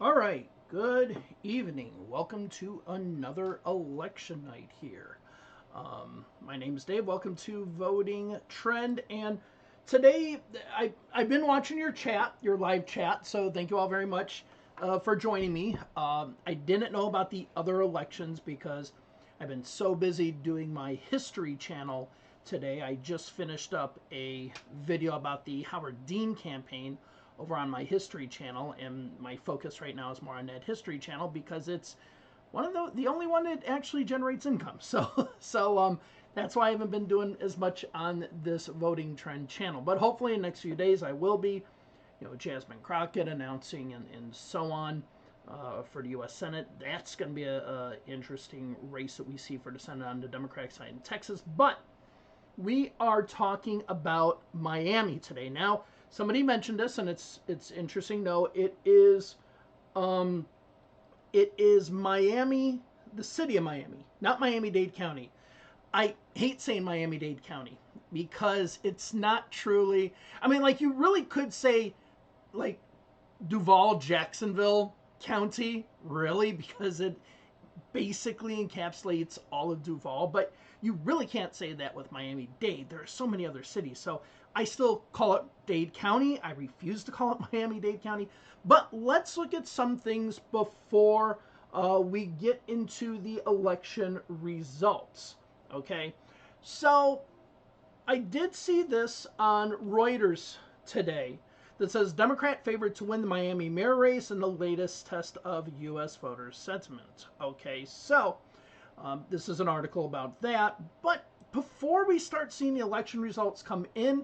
All right, good evening. Welcome to another election night here. My name's Dave. Welcome to Voting Trend. And today, I've been watching your chat, your live chat, so thank you all very much for joining me. I didn't know about the other elections because I've been so busy doing my history channel today. I just finished up a video about the Howard Dean campaign over on my history channel, and my focus right now is more on that history channel because it's one of the only one that actually generates income. So that's why I haven't been doing as much on this Voting Trend channel. But hopefully in the next few days I will be. Jasmine Crockett announcing and so on for the U.S. Senate. That's going to be a interesting race that we see for the Senate on the Democratic side in Texas. But we are talking about Miami today. Now, somebody mentioned this, and it's interesting. No, it is Miami, the city of Miami, not Miami-Dade County. I hate saying Miami-Dade County because it's not truly. I mean, like, you really could say like Duval Jacksonville County, really, because it basically encapsulates all of Duval, but you really can't say that with Miami-Dade. There are so many other cities. So I still call it Dade County. I refuse to call it Miami-Dade County. But let's look at some things before we get into the election results. Okay, so I did see this on Reuters today that says Democrat favored to win the Miami mayor race in the latest test of U.S. voters' sentiment. Okay, so this is an article about that. But before we start seeing the election results come in,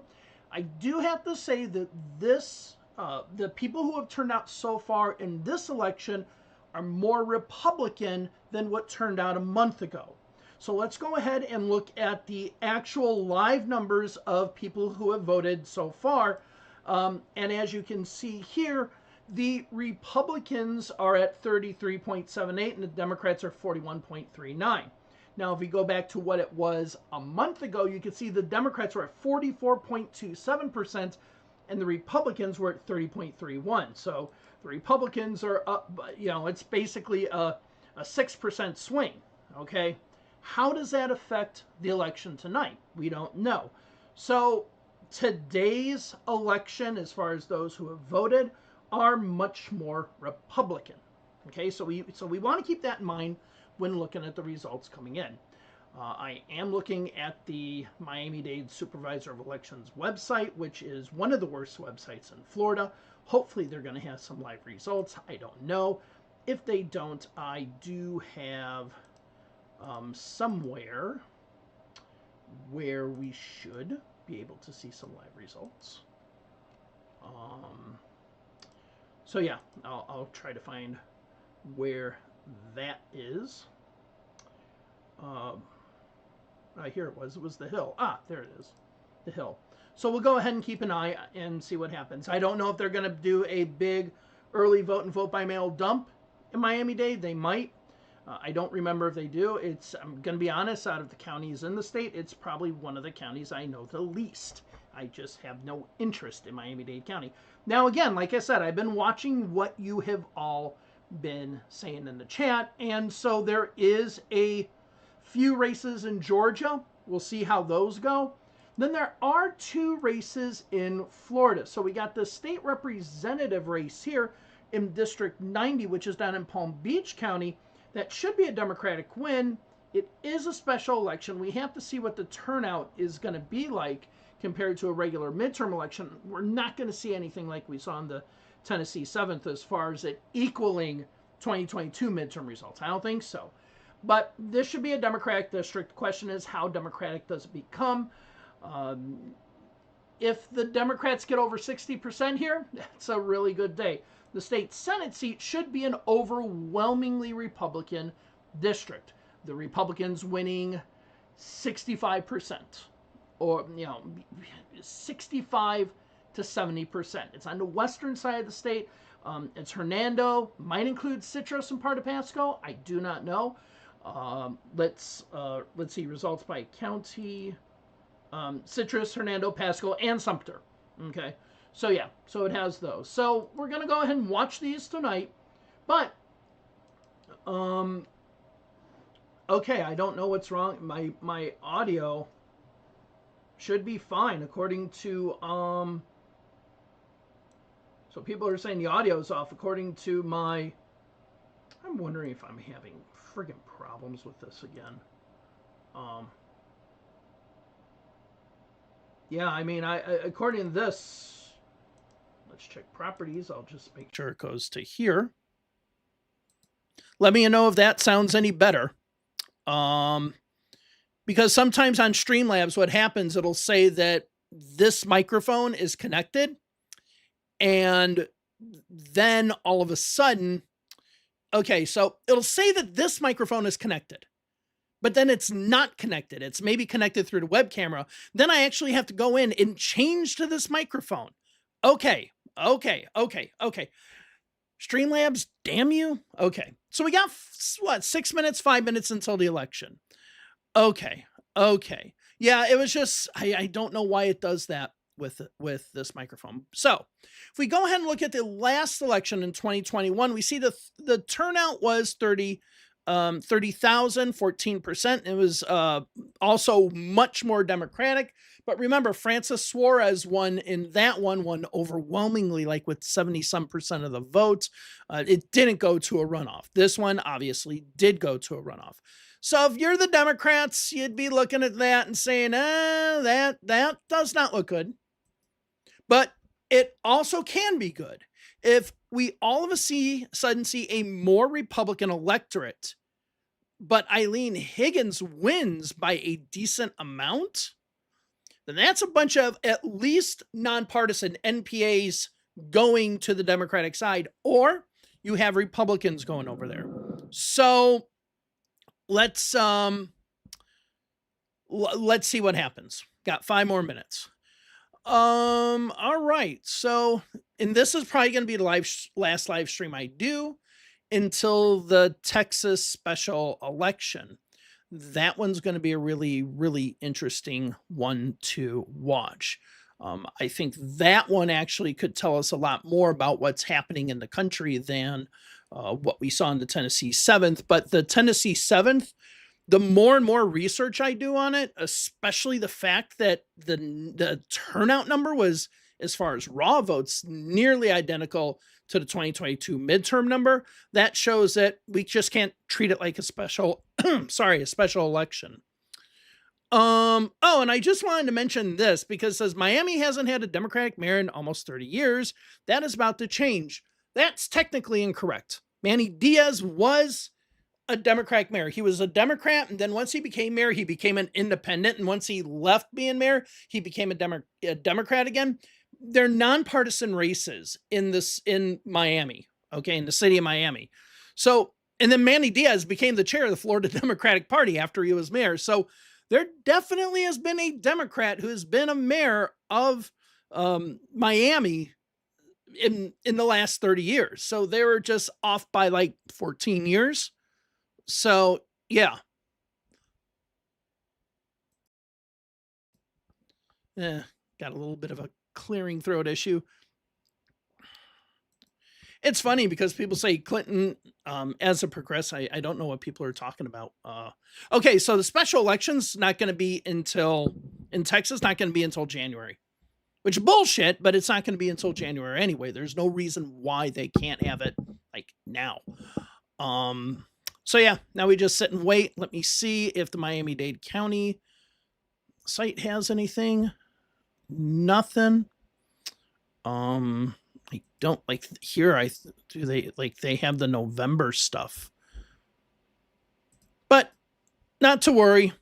I do have to say that the people who have turned out so far in this election are more Republican than what turned out a month ago. So let's go ahead and look at the actual live numbers of people who have voted so far. And as you can see here, the Republicans are at 33.78 and the Democrats are 41.39. Now, if we go back to what it was a month ago, you can see the Democrats were at 44.27% and the Republicans were at 30.31. So the Republicans are up, it's basically a 6% swing, okay? How does that affect the election tonight? We don't know. So today's election, as far as those who have voted, are much more Republican. Okay, so we want to keep that in mind when looking at the results coming in. I am looking at the Miami-Dade Supervisor of Elections website, which is one of the worst websites in Florida. Hopefully they're going to have some live results. I don't know. If they don't, I do have somewhere where we should be able to see some live results. So yeah, I'll try to find where that is. Here it was. It was the Hill. There it is. The Hill. So we'll go ahead and keep an eye and see what happens. I don't know if they're going to do a big early vote and vote by mail dump in Miami-Dade. They might. I don't remember if they do. I'm going to be honest, out of the counties in the state, it's probably one of the counties I know the least. I just have no interest in Miami-Dade County. Now, again, like I said, I've been watching what you have all been saying in the chat, and so there is a few races in Georgia. We'll see how those go. Then there are two races in Florida. So we got the state representative race here in District 90, which is down in Palm Beach County. That should be a Democratic win. It is a special election. We have to see what the turnout is going to be like compared to a regular midterm election. We're not going to see anything like we saw in the Tennessee 7th as far as it equaling 2022 midterm results. I don't think so. But this should be a Democratic district. The question is, how Democratic does it become? If the Democrats get over 60% here, that's a really good day. The state Senate seat should be an overwhelmingly Republican district. The Republicans winning 65%, or 65 to 70%. It's on the western side of the state. It's Hernando, might include Citrus and part of Pasco. I do not know. Let's see results by county. Citrus, Hernando, Pasco, and Sumter. Okay, so yeah, so it has those. So we're going to go ahead and watch these tonight. But okay, I don't know what's wrong. My audio should be fine according to so people are saying the audio is off according to my. I'm wondering if I'm having friggin' problems with this again. Yeah, I mean, I according to this, let's check properties. I'll just make sure it goes to here. Let me know if that sounds any better. Because sometimes on Streamlabs, what happens, it'll say that this microphone is connected, and then all of a sudden, okay, so it'll say that this microphone is connected, but then it's not connected. It's maybe connected through the web camera. Then I actually have to go in and change to this microphone. Okay. Streamlabs, damn you. Okay. So we got, what, 6 minutes, 5 minutes until the election. Okay. Yeah, it was just, I don't know why it does that with this microphone. So if we go ahead and look at the last election in 2021, we see the turnout was 30,000, 14%. It was also much more Democratic. But remember, Francis Suarez won in that one, won overwhelmingly, like with 70-some% of the votes. It didn't go to a runoff. This one obviously did go to a runoff. So if you're the Democrats, you'd be looking at that and saying, that does not look good. But it also can be good. If we all of a sudden see a more Republican electorate, but Eileen Higgins wins by a decent amount, then that's a bunch of at least nonpartisan NPAs going to the Democratic side, or you have Republicans going over there. So let's see what happens. Got 5 more minutes. All right. So, and this is probably going to be the last live stream I do until the Texas special election. That one's going to be a really, really interesting one to watch. I think that one actually could tell us a lot more about what's happening in the country than what we saw in the Tennessee 7th. But the Tennessee 7th, the more and more research I do on it, especially the fact that the turnout number was, as far as raw votes, nearly identical to the 2022 midterm number, that shows that we just can't treat it like a special, a special election. Oh, and I just wanted to mention this because it says Miami hasn't had a Democratic mayor in almost 30 years. That is about to change. That's technically incorrect. Manny Diaz was a Democratic mayor. He was a Democrat, and then once he became mayor, he became an independent, and once he left being mayor, he became a Democrat again. They're nonpartisan races in Miami, okay, in the city of Miami. So, and then Manny Diaz became the chair of the Florida Democratic Party after he was mayor. So there definitely has been a Democrat who has been a mayor of Miami in the last 30 years. So they were just off by like 14 years. So, yeah. Got a little bit of a clearing throat issue. It's funny because people say Clinton as a progressive. I don't know what people are talking about. Okay, so the special election's not going to be until, in Texas, not going to be until January. Which is bullshit, but it's not going to be until January anyway. There's no reason why they can't have it like now. So yeah, now we just sit and wait. Let me see if the Miami-Dade County site has anything. Nothing. I don't like here. They have the November stuff, but not to worry.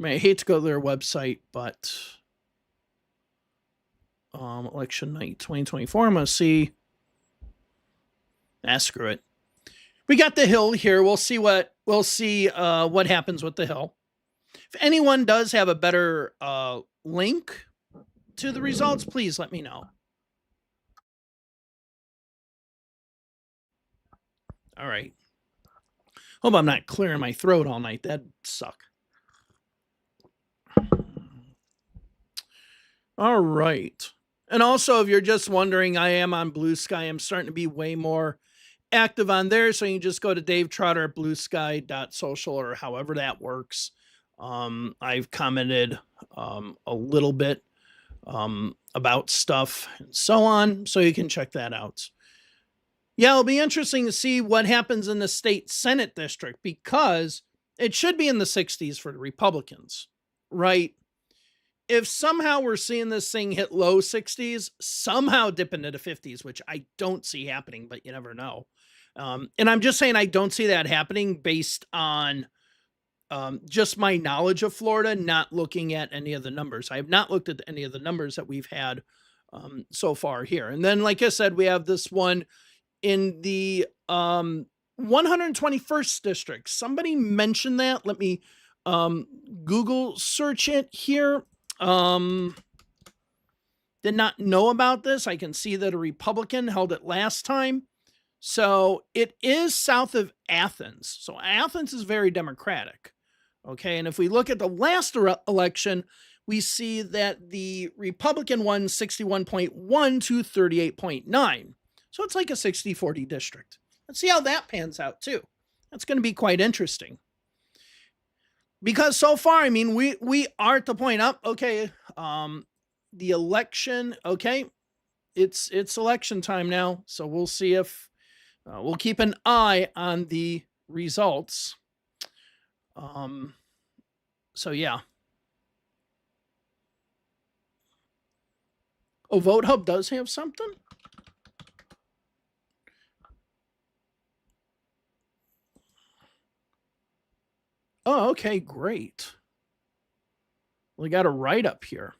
I mean, I hate to go to their website, but election night 2024. I'm gonna see. Screw it. We got the Hill here. We'll see what happens with the Hill. If anyone does have a better link to the results, please let me know. All right. Hope I'm not clearing my throat all night. That'd suck. All right. And also, if you're just wondering, I am on Blue Sky. I'm starting to be way more active on there. So you can just go to Dave Trotter at bluesky.social or however that works. I've commented a little bit about stuff and so on. So you can check that out. Yeah, it'll be interesting to see what happens in the state Senate district because it should be in the 60s for the Republicans, right? If somehow we're seeing this thing hit low 60s, somehow dip into the 50s, which I don't see happening, but you never know. And I'm just saying I don't see that happening based on just my knowledge of Florida, not looking at any of the numbers. I have not looked at any of the numbers that we've had so far here. And then, like I said, we have this one in the 121st district. Somebody mentioned that. Let me Google search it here. Did not know about this. I can see that a Republican held it last time. So it is south of Athens. So Athens is very Democratic. Okay. And if we look at the last election, we see that the Republican won 61.1 to 38.9. So it's like a 60-40 district. Let's see how that pans out too. That's going to be quite interesting. Because so far, I mean, we are at the point up. Okay, the election. Okay, it's election time now, so we'll see if we'll keep an eye on the results. So yeah. Oh, Vote Hub does have something. Oh, okay, great. We got a write-up here.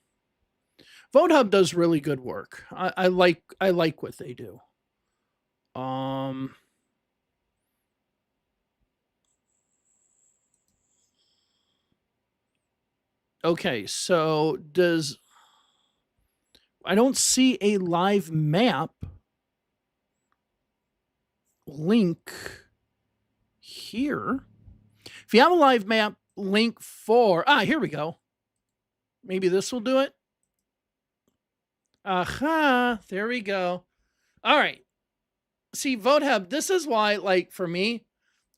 Vote Hub does really good work. I like what they do. Okay, so I don't see a live map link here. If you have a live map link for, here we go. Maybe this will do it. Aha, there we go. All right. See, Vote Hub, this is why, like, for me,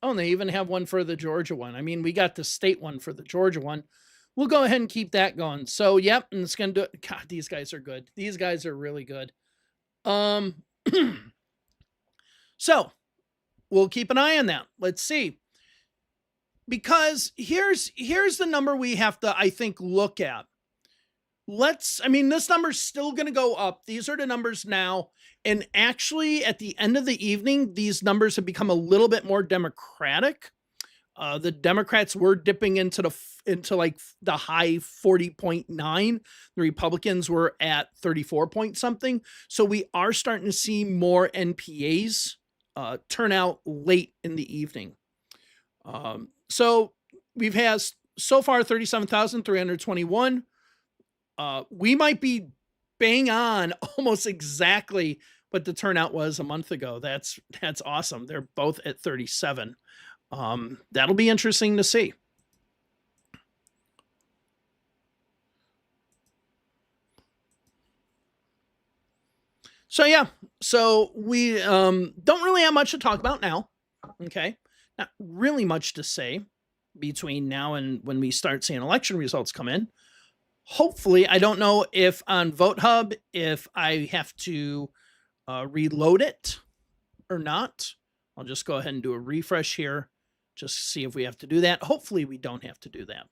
and they even have one for the Georgia one. I mean, we got the state one for the Georgia one. We'll go ahead and keep that going. So, yep, and it's going to do it. God, these guys are good. These guys are really good. So, we'll keep an eye on that. Let's see. Because here's the number we have to, I think, look at. This number's still going to go up. These are the numbers now. And actually, at the end of the evening, these numbers have become a little bit more Democratic. The Democrats were dipping into like the high 40.9. The Republicans were at 34 point something. So we are starting to see more NPAs turn out late in the evening. So we've had so far 37,321. We might be bang on almost exactly what the turnout was a month ago. That's awesome. They're both at 37. That'll be interesting to see. So yeah, so we don't really have much to talk about now. Okay, not really much to say between now and when we start seeing election results come in. Hopefully, I don't know if on Vote Hub, if I have to reload it or not. I'll just go ahead and do a refresh here. Just see if we have to do that. Hopefully, we don't have to do that.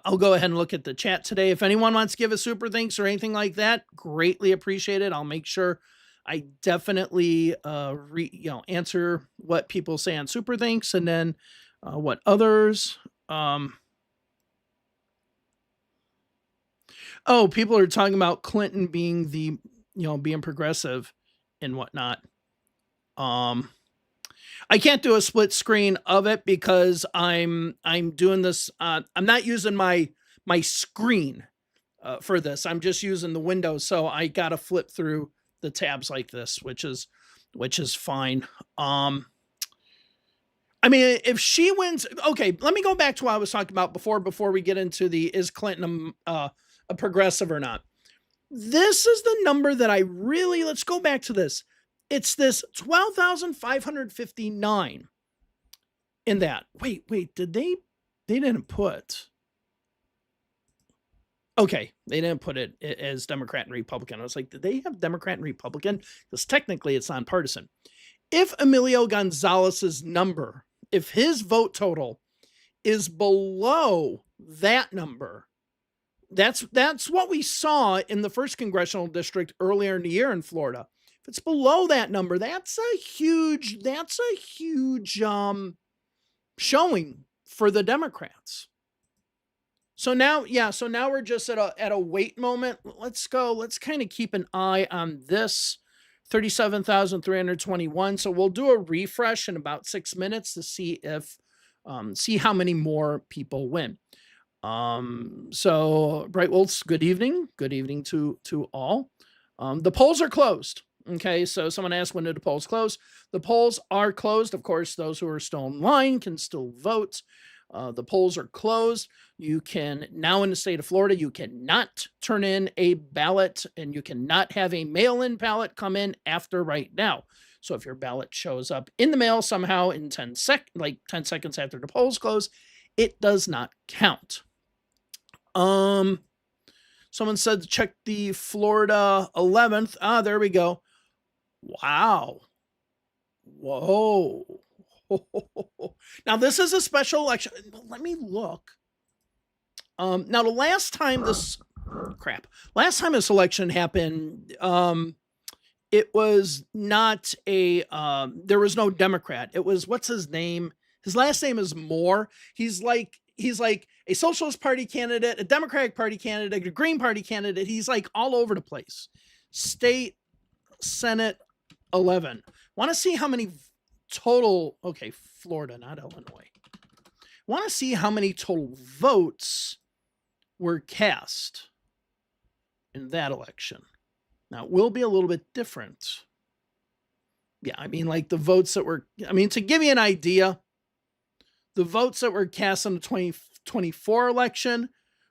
I'll go ahead and look at the chat today. If anyone wants to give a super thanks or anything like that, greatly appreciate it. I'll make sure I definitely answer what people say on super thanks and then what others. People are talking about Clinton being being progressive and whatnot. I can't do a split screen of it because I'm doing this. I'm not using my screen for this. I'm just using the window. So I got to flip through the tabs like this, which is fine. If she wins, okay, let me go back to what I was talking about before we get into is Clinton a progressive or not. This is the number that I really, let's go back to this. It's this 12,559 in that. Wait, they didn't put. Okay, they didn't put it as Democrat and Republican. I was like, did they have Democrat and Republican? Because technically it's nonpartisan. If Emilio Gonzalez's number, if his vote total is below that number, that's what we saw in the first congressional district earlier in the year in Florida. If it's below that number, that's a huge showing for the Democrats. So now we're just at a wait moment. Let's kind of keep an eye on this 37,321. So we'll do a refresh in about 6 minutes to see how many more people win. So Bright Wolves, good evening. Good evening to all. The polls are closed. Okay. So someone asked, when did the polls close? The polls are closed. Of course, those who are still in line can still vote. The polls are closed. You can now, in the state of Florida, you cannot turn in a ballot, and you cannot have a mail-in ballot come in after right now. So if your ballot shows up in the mail somehow in 10 seconds after the polls close, it does not count. Someone said to check the Florida 11th. There we go. Wow. Whoa. Now this is a special election. Let me look. Now the last time this election happened, it was not there was no Democrat. It was, what's his name? His last name is Moore. He's like a Socialist Party candidate, a Democratic Party candidate, a Green Party candidate. He's like all over the place. State Senate 11. Want to see how many total, okay, Florida, not Illinois. Want to see how many total votes were cast in that election. Now, it will be a little bit different. Yeah, I mean, like the votes that were, to give you an idea, the votes that were cast in the 2024 election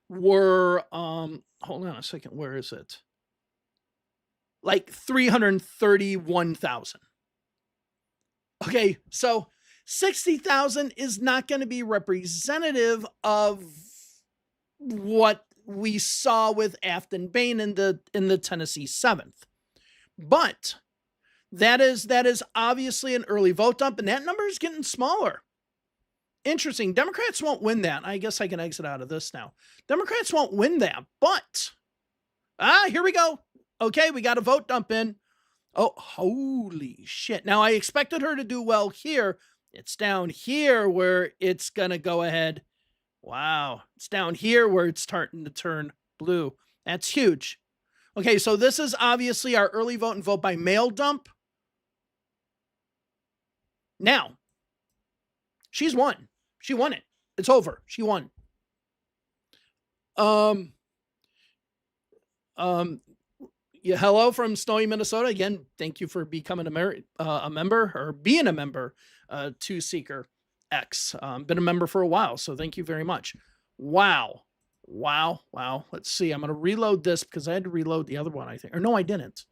were, hold on a second, where is it? Like 331,000. Okay, so 60,000 is not going to be representative of what we saw with Afton Bain in the Tennessee 7th. But that is obviously an early vote dump, and that number is getting smaller. Interesting. Democrats won't win that. I guess I can exit out of this now. Democrats won't win that, but here we go. Okay, we got a vote dump in. Oh, holy shit. Now, I expected her to do well here. It's down here where it's going to go ahead. Wow. It's down here where it's starting to turn blue. That's huge. Okay, so this is obviously our early vote and vote by mail dump. Now, she's won. She won it. It's over. She won. Yeah, hello from snowy Minnesota. Again, thank you for becoming a member or being a member to Seeker X. Been a member for a while, so thank you very much. Wow. Let's see. I'm going to reload this because I had to reload the other one, I think. Or no, I didn't.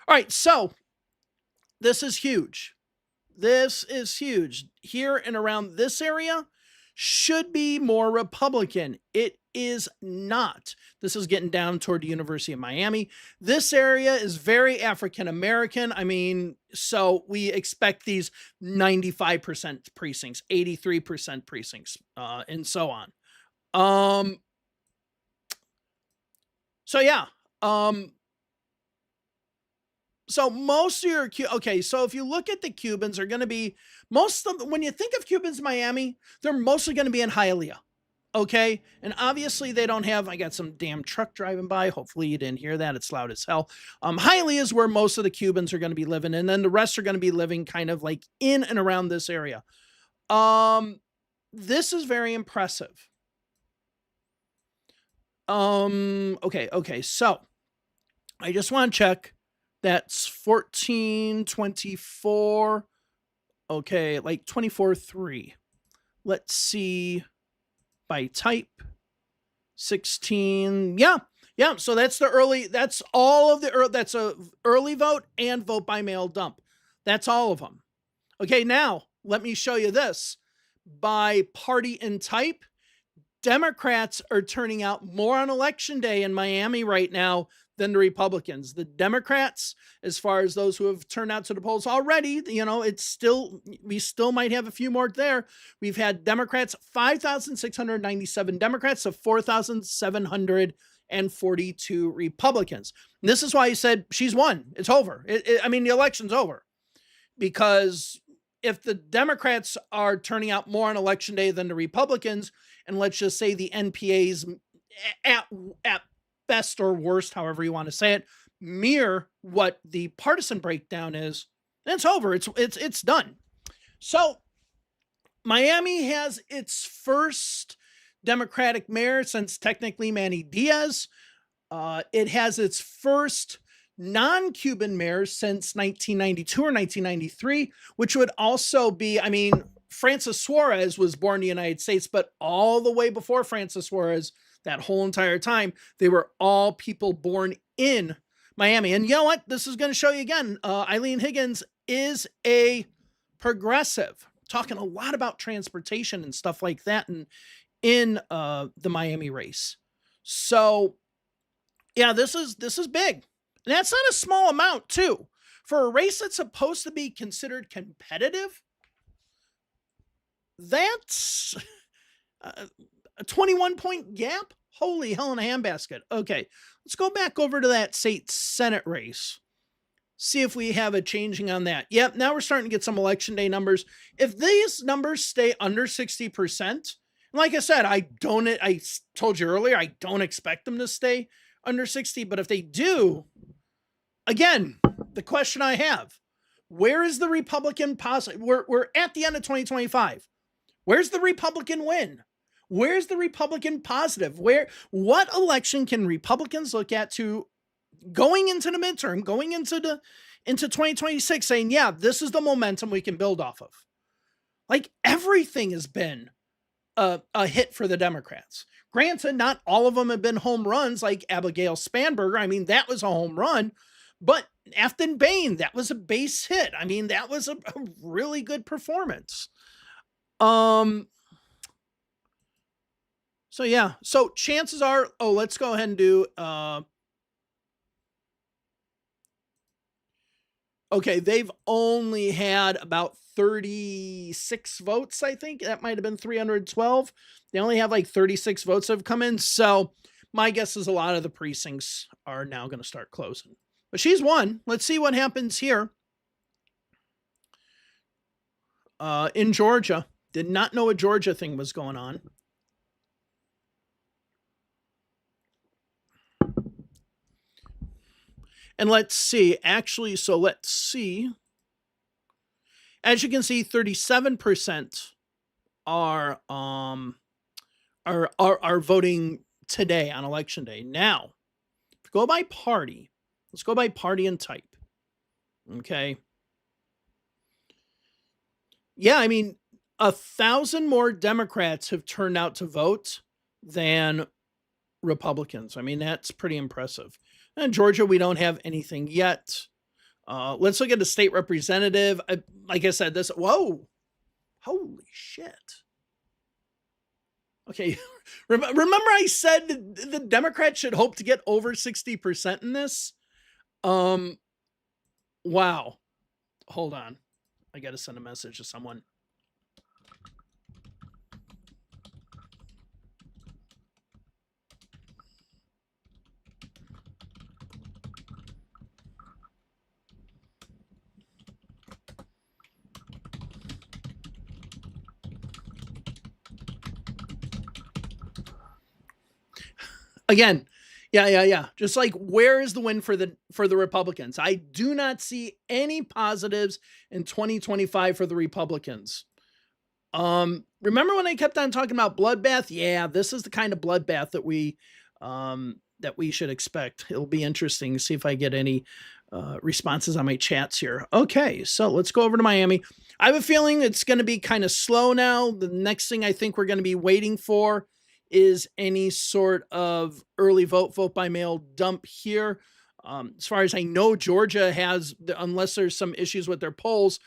All right, so this is huge. This is huge. Here and around this area should be more Republican. It is not. This is getting down toward the University of Miami. This area is very African American. So we expect these 95% precincts, 83% precincts, and so on. So yeah. So most of your, okay, so if you look at the Cubans are going to be, when you think of Cubans in Miami, they're mostly going to be in Hialeah. Okay. And obviously they don't have, I got some damn truck driving by. Hopefully you didn't hear that. It's loud as hell. Hialeah is where most of the Cubans are going to be living. And then the rest are going to be living kind of like in and around this area. This is very impressive. Okay. So I just want to check. That's 1424. Okay, like 24-3. Let's see by type. 16. Yeah, Yeah, so that's the early. That's all of the early. That's a early vote and vote by mail dump. That's all of them. Okay, now let me show you this. By party and type, Democrats are turning out more on election day in Miami right now than the Republicans. The Democrats, as far as those who have turned out to the polls already, it's still, we still might have a few more there. We've had Democrats, 5,697 Democrats to 4,742 Republicans. And this is why he said she's won. It's over. I mean, the election's over. Because if the Democrats are turning out more on election day than the Republicans, and let's just say the NPAs at best or worst, however you want to say it, mirror what the partisan breakdown is, then it's over. It's done. So Miami has its first Democratic mayor since technically Manny Diaz. It has its first non-Cuban mayor since 1992 or 1993, which would also be, I mean, Francis Suarez was born in the United States, but all the way before Francis Suarez, that whole entire time, they were all people born in Miami. And you know what? This is going to show you again. Eileen Higgins is a progressive, talking a lot about transportation and stuff like that in the Miami race. So yeah, this is big. And that's not a small amount too. For a race that's supposed to be considered competitive, that's a 21-point gap. Holy hell in a handbasket. Okay, let's go back over to that state Senate race. See if we have a changing on that. Yep, now we're starting to get some election day numbers. If these numbers stay under 60%, like I said, I told you earlier, I don't expect them to stay under 60, but if they do, again, the question I have, where is the Republican positive? We're at the end of 2025. Where's the Republican win? Where's the Republican positive? What election can Republicans look at to going into the midterm, going into 2026 saying, yeah, this is the momentum we can build off of? Like, everything has been a hit for the Democrats. Granted, not all of them have been home runs like Abigail Spanberger. I mean, that was a home run, but Afton Bain, that was a base hit. I mean, that was a really good performance. So yeah, so chances are, let's go ahead and do, okay, they've only had about 36 votes, I think. That might have been 312. They only have like 36 votes that have come in. So my guess is a lot of the precincts are now going to start closing. But she's won. Let's see what happens here. In Georgia. Did not know a Georgia thing was going on. And let's see, actually, so let's see. As you can see, 37% are voting today on election day. Now, if you go by party, let's go by party and type. Okay. Yeah, I mean, 1,000 more Democrats have turned out to vote than Republicans. I mean, that's pretty impressive. In Georgia, we don't have anything yet. Let's look at the state representative. Like I said, whoa, holy shit. Okay, remember I said the Democrats should hope to get over 60% in this? Wow. Hold on. I got to send a message to someone. Again, yeah. Just like, where is the win for the Republicans? I do not see any positives in 2025 for the Republicans. Remember when I kept on talking about bloodbath? Yeah, this is the kind of bloodbath that we should expect. It'll be interesting to see if I get any responses on my chats here. Okay, so let's go over to Miami. I have a feeling it's going to be kind of slow now. The next thing I think we're going to be waiting for is any sort of early vote by mail dump here. As far as I know, Georgia has, unless there's some issues with their polls,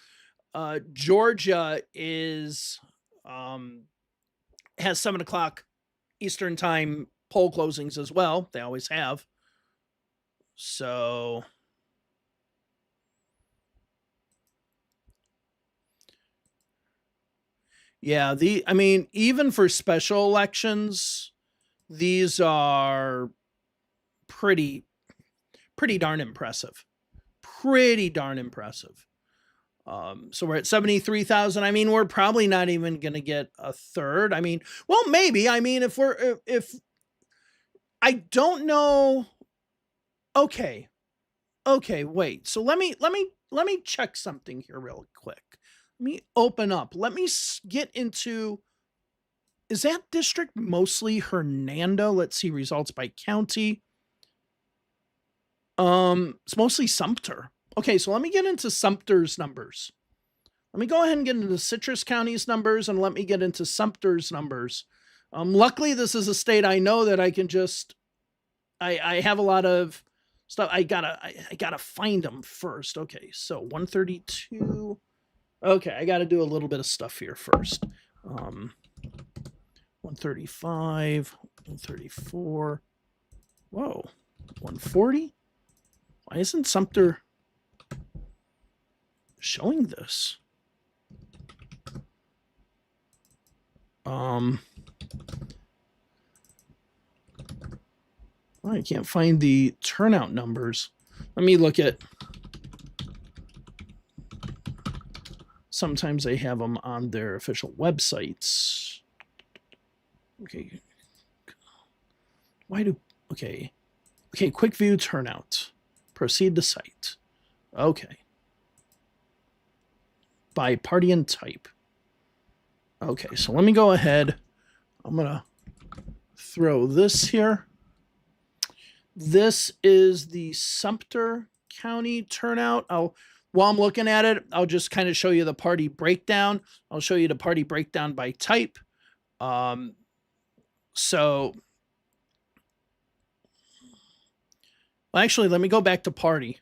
Georgia is has 7 o'clock Eastern time poll closings as well. They always have. So yeah, I mean, even for special elections, these are pretty darn impressive. Pretty darn impressive. So we're at 73,000. I mean, we're probably not even going to get a third. I mean, well, maybe. I mean, if I don't know. Okay. Wait. So let me check something here real quick. Let me open up. Let me get into. Is that district mostly Hernando? Let's see results by county. It's mostly Sumter. Okay, so let me get into Sumter's numbers. Let me go ahead and get into Citrus County's numbers, and let me get into Sumter's numbers. Luckily, this is a state I know that I can just. I have a lot of stuff. I gotta find them first. Okay, so 132. Okay, I gotta do a little bit of stuff here first. 135, 134. Whoa, 140. Why isn't Sumter showing this? I can't find the turnout numbers. Let me look at. Sometimes they have them on their official websites. Okay. Okay, quick view turnout. Proceed to site. Okay. By party and type. Okay, so let me go ahead. I'm going to throw this here. This is the Sumter County turnout. While I'm looking at it, I'll just kind of show you the party breakdown. I'll show you the party breakdown by type. Actually, let me go back to party.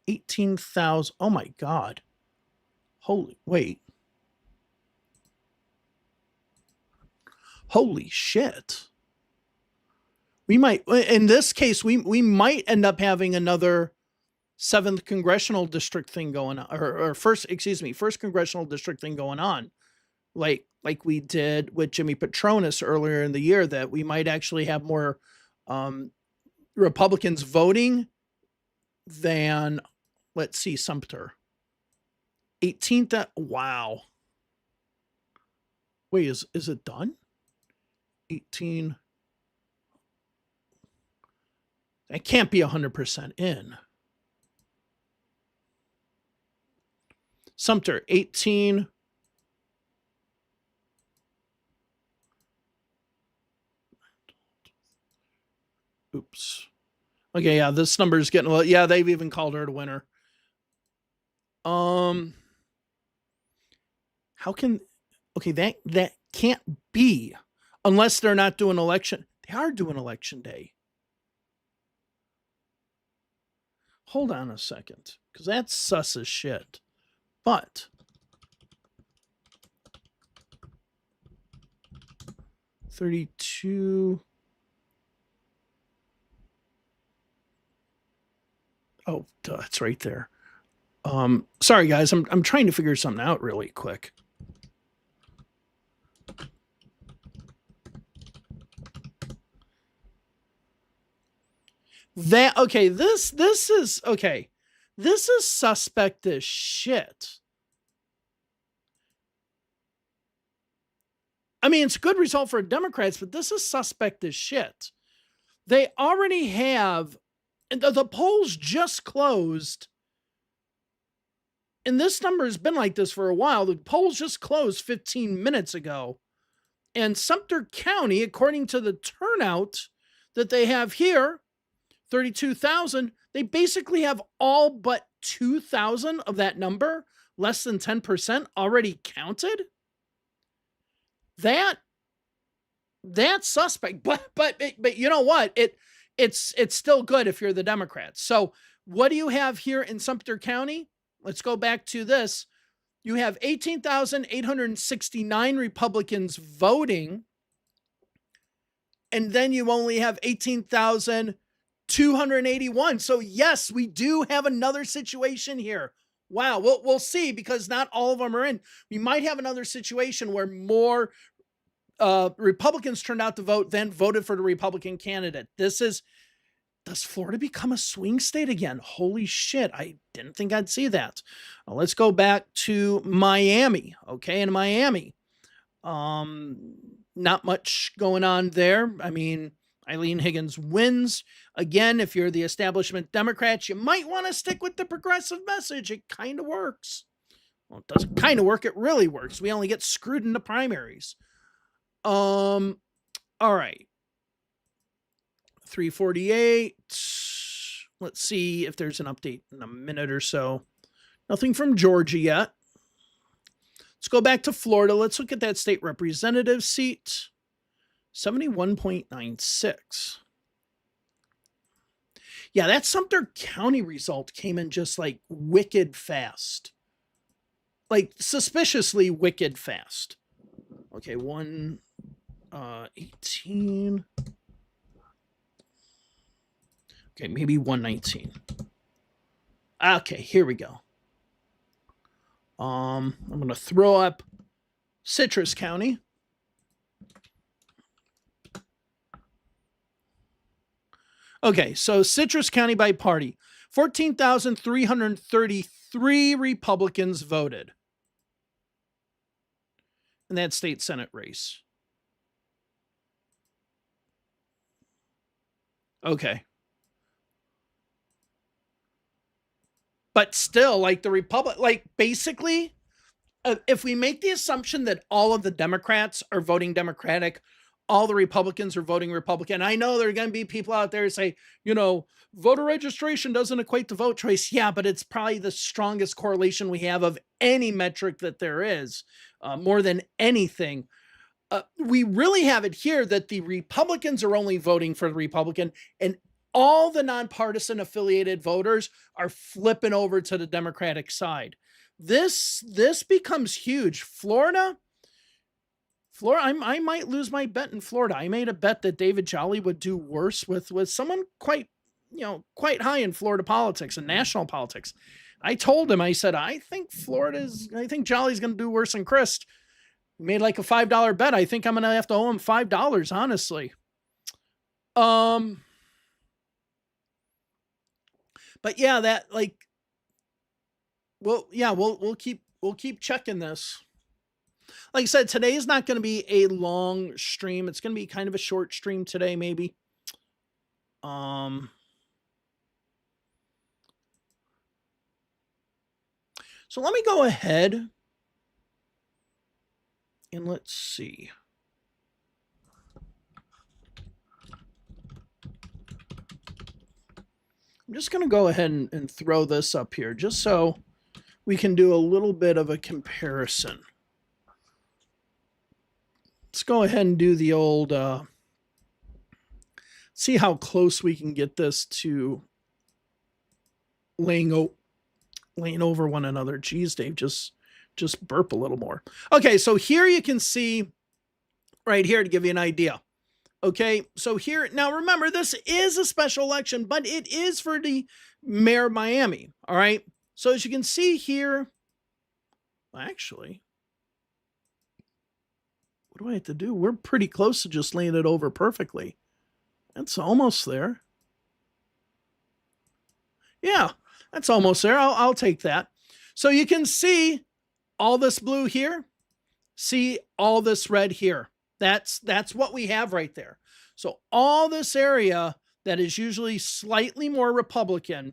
18,000. Oh my God. Wait. Holy shit. We might, in this case, we might end up having another 7th congressional district thing going on, or first congressional district thing going on, like we did with Jimmy Petronis earlier in the year, that we might actually have more Republicans voting than, let's see, Sumter. 18th. Wow. Wait, is it done? 18. It can't be 100% in. Sumter, 18. Oops. Okay, yeah, this number is getting a little. Yeah, they've even called her a winner. How can? Okay, that can't be, unless they're not doing election. They are doing election day. Hold on a second, because that's sus as shit. But 32. Oh, duh, it's right there. Sorry guys, I'm trying to figure something out really quick. This is okay. This is suspect as shit. I mean, it's a good result for Democrats, but this is suspect as shit. They already have, the polls just closed, and this number has been like this for a while. The polls just closed 15 minutes ago. And Sumter County, according to the turnout that they have here, 32,000, they basically have all but 2,000 of that number, less than 10%, already counted. that's suspect. But you know what? It's still good if you're the Democrats. So what do you have here in Sumter County? Let's go back to this. You have 18,869 Republicans voting, and then you only have 18,281. So yes, we do have another situation here. Wow, we'll see, because not all of them are in. We might have another situation where more Republicans turned out to vote than voted for the Republican candidate. Does Florida become a swing state again? Holy shit, I didn't think I'd see that. Let's go back to Miami. Okay, in Miami, not much going on there. I mean, Eileen Higgins wins. Again, if you're the establishment Democrats, you might want to stick with the progressive message. It kind of works. Well, it doesn't kind of work. It really works. We only get screwed in the primaries. All right. 348. Let's see if there's an update in a minute or so. Nothing from Georgia yet. Let's go back to Florida. Let's look at that state representative seat. 71.96. Yeah, that Sumter County result came in just like wicked fast. Like suspiciously wicked fast. Okay, 118. Okay, maybe 119. Okay, here we go. I'm going to throw up Citrus County. Okay, so Citrus County by party. 14,333 Republicans voted in that state Senate race. Okay. But still, like the Republic, like basically, if we make the assumption that all of the Democrats are voting Democratic, all the Republicans are voting Republican. I know there are going to be people out there who say, voter registration doesn't equate to vote choice. Yeah, but it's probably the strongest correlation we have of any metric that there is, more than anything. We really have it here that the Republicans are only voting for the Republican, and all the nonpartisan affiliated voters are flipping over to the Democratic side. This becomes huge. Florida, I might lose my bet in Florida. I made a bet that David Jolly would do worse with someone quite high in Florida politics and national politics. I told him, I said, I think Jolly's going to do worse than Crist. He made like a $5 bet. I think I'm going to have to owe him $5, honestly. But yeah, that we'll keep checking this. Like I said, today is not going to be a long stream. It's going to be kind of a short stream today, maybe. So let me go ahead and let's see. I'm just going to go ahead and throw this up here just so we can do a little bit of a comparison. Let's go ahead and do the old, see how close we can get this to laying over one another. Geez, Dave, just burp a little more. Okay, so here you can see right here to give you an idea. Okay, so here, now remember, this is a special election, but it is for the mayor of Miami, all right? So as you can see here, actually, what do I have to do? We're pretty close to just laying it over perfectly. That's almost there. Yeah, that's almost there. I'll take that. So you can see all this blue here. See all this red here. That's what we have right there. So all this area that is usually slightly more Republican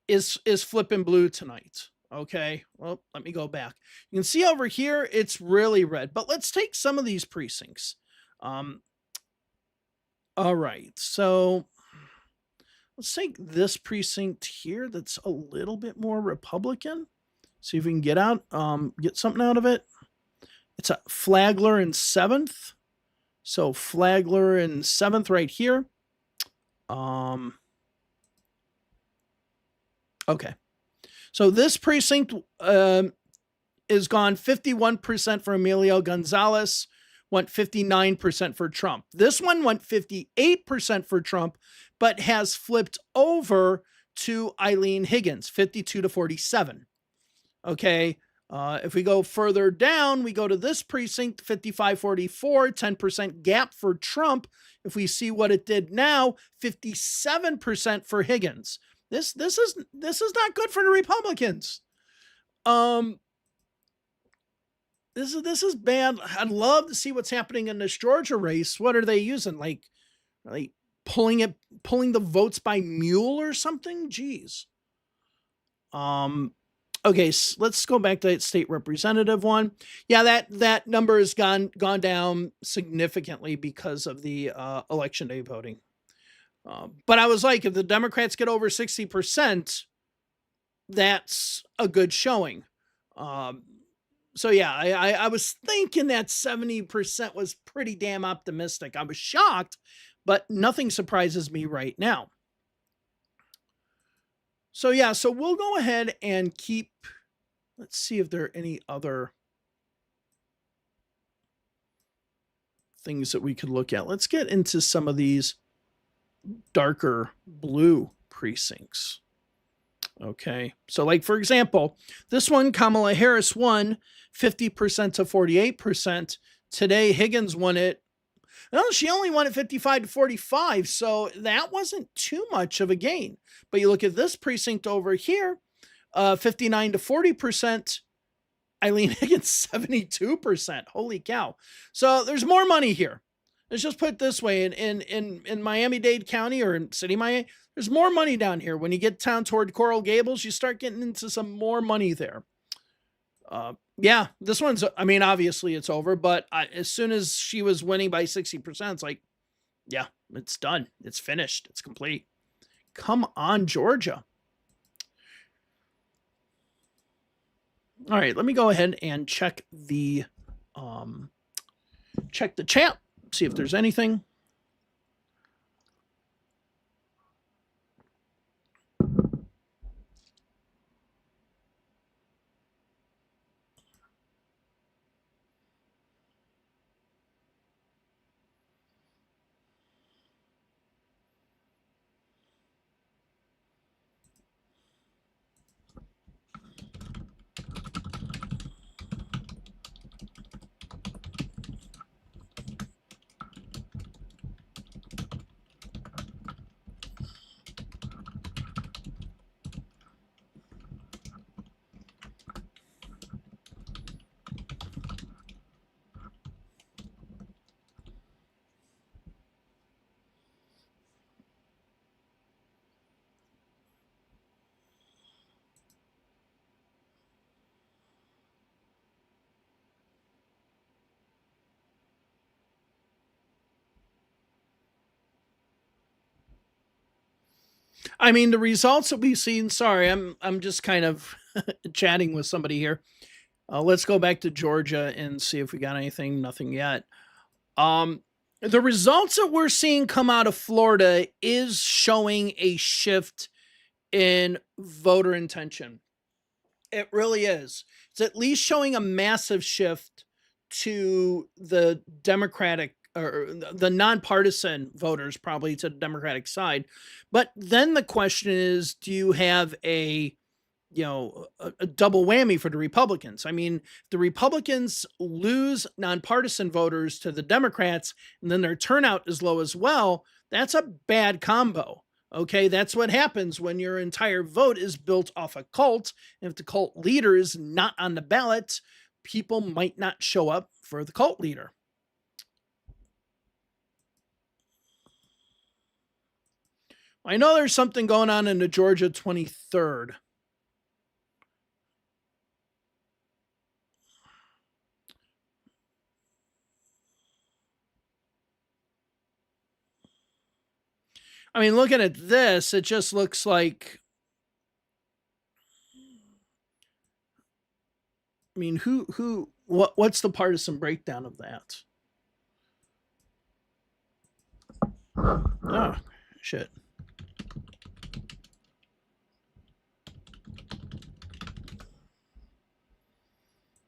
is flipping blue tonight. Okay, well, let me go back. You can see over here, it's really red, but let's take some of these precincts. All right, so let's take this precinct here that's a little bit more Republican. See if we can get something out of it. It's a Flagler in 7th. So Flagler in 7th right here. Okay. So this precinct is gone 51% for Emilio Gonzalez, went 59% for Trump. This one went 58% for Trump, but has flipped over to Eileen Higgins, 52 to 47. Okay. If we go further down, we go to this precinct, 55-44, 10% gap for Trump. If we see what it did now, 57% for Higgins. This is not good for the Republicans. This is bad. I'd love to see what's happening in this Georgia race. What are they using? Like pulling the votes by mule or something? Jeez. Okay, so let's go back to that state representative one. Yeah, that number has gone down significantly because of the election day voting. But I was like, if the Democrats get over 60%, that's a good showing. So yeah, I was thinking that 70% was pretty damn optimistic. I was shocked, but nothing surprises me right now. So yeah, so we'll go ahead and keep, let's see if there are any other things that we could look at. Let's get into some of these darker blue precincts. Okay, so like for example, this one, Kamala Harris won 50% to 48%. Today, Higgins won it. No, she only won it 55 to 45, so that wasn't too much of a gain. But you look at this precinct over here, 59 to 40%. Eileen Higgins, 72%. Holy cow. So there's more money here. Let's just put it this way. In Miami-Dade County or in City Miami, there's more money down here. When you get down toward Coral Gables, you start getting into some more money there. Yeah, this one's, I mean, obviously it's over, but as soon as she was winning by 60%, it's like, yeah, it's done. It's finished. It's complete. Come on, Georgia. All right, let me go ahead and check the chat, see if there's anything. I mean, the results that we've seen, sorry, I'm just kind of chatting with somebody here. Let's go back to Georgia and see if we got anything. Nothing yet. The results that we're seeing come out of Florida is showing a shift in voter intention. It really is. It's at least showing a massive shift to the Democratic or the nonpartisan voters, probably to the Democratic side. But then the question is, do you have a double whammy for the Republicans? I mean, the Republicans lose nonpartisan voters to the Democrats, and then their turnout is low as well. That's a bad combo. Okay, that's what happens when your entire vote is built off a cult. And if the cult leader is not on the ballot, people might not show up for the cult leader. I know there's something going on in the Georgia 23rd. I mean, looking at this, it just looks like, I mean, who what's the partisan breakdown of that? Oh, shit.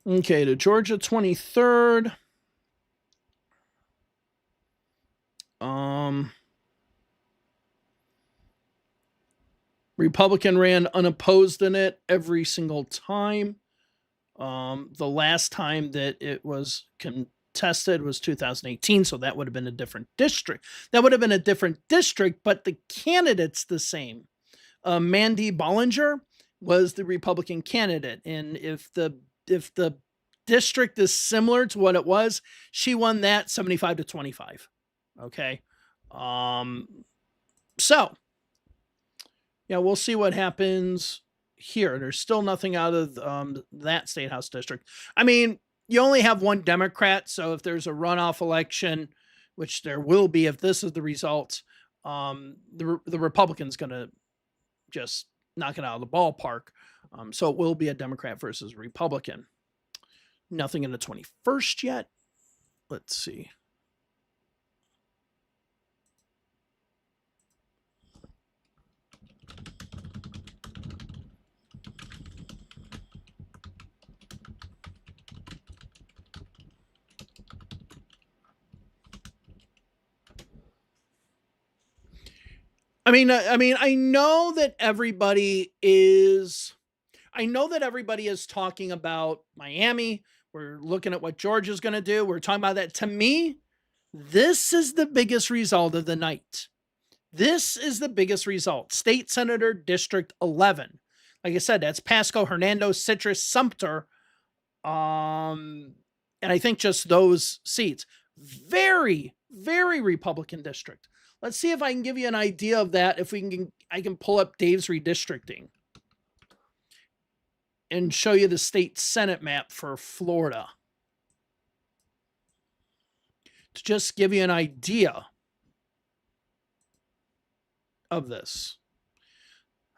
Okay, to Georgia 23rd. Republican ran unopposed in it every single time. The last time that it was contested was 2018, so that would have been a different district. But the candidate's the same. Mandy Bollinger was the Republican candidate, and if the district is similar to what it was, she won that 75-25. Okay. So yeah, we'll see what happens here. There's still nothing out of that state house district. I mean, you only have one Democrat, so if there's a runoff election, which there will be if this is the result, the Republican's going to just knock it out of the ballpark. So it will be a Democrat versus Republican. Nothing in the 21st yet. Let's see. I know that everybody is talking about Miami. We're looking at what Georgia's going to do. We're talking about that. To me, this is the biggest result of the night. This is the biggest result. State Senator District 11. Like I said, that's Pasco, Hernando, Citrus, Sumter. And I think just those seats. Very, very Republican district. Let's see if I can give you an idea of that. I can pull up Dave's redistricting and show you the state Senate map for Florida to just give you an idea of this.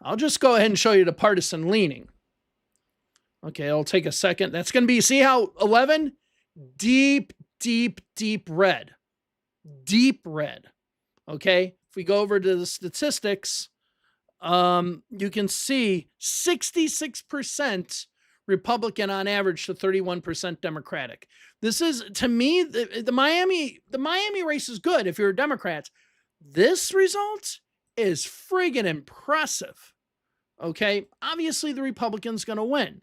I'll just go ahead and show you the partisan leaning. Okay, it'll take a second. That's going to be, see how 11? Deep, deep, deep red. Deep red. Okay, if we go over to the statistics, you can see 66% Republican on average to 31% Democratic. This is, to me, the Miami race is good if you're a Democrat. This result is friggin' impressive. Okay, obviously the Republican's going to win.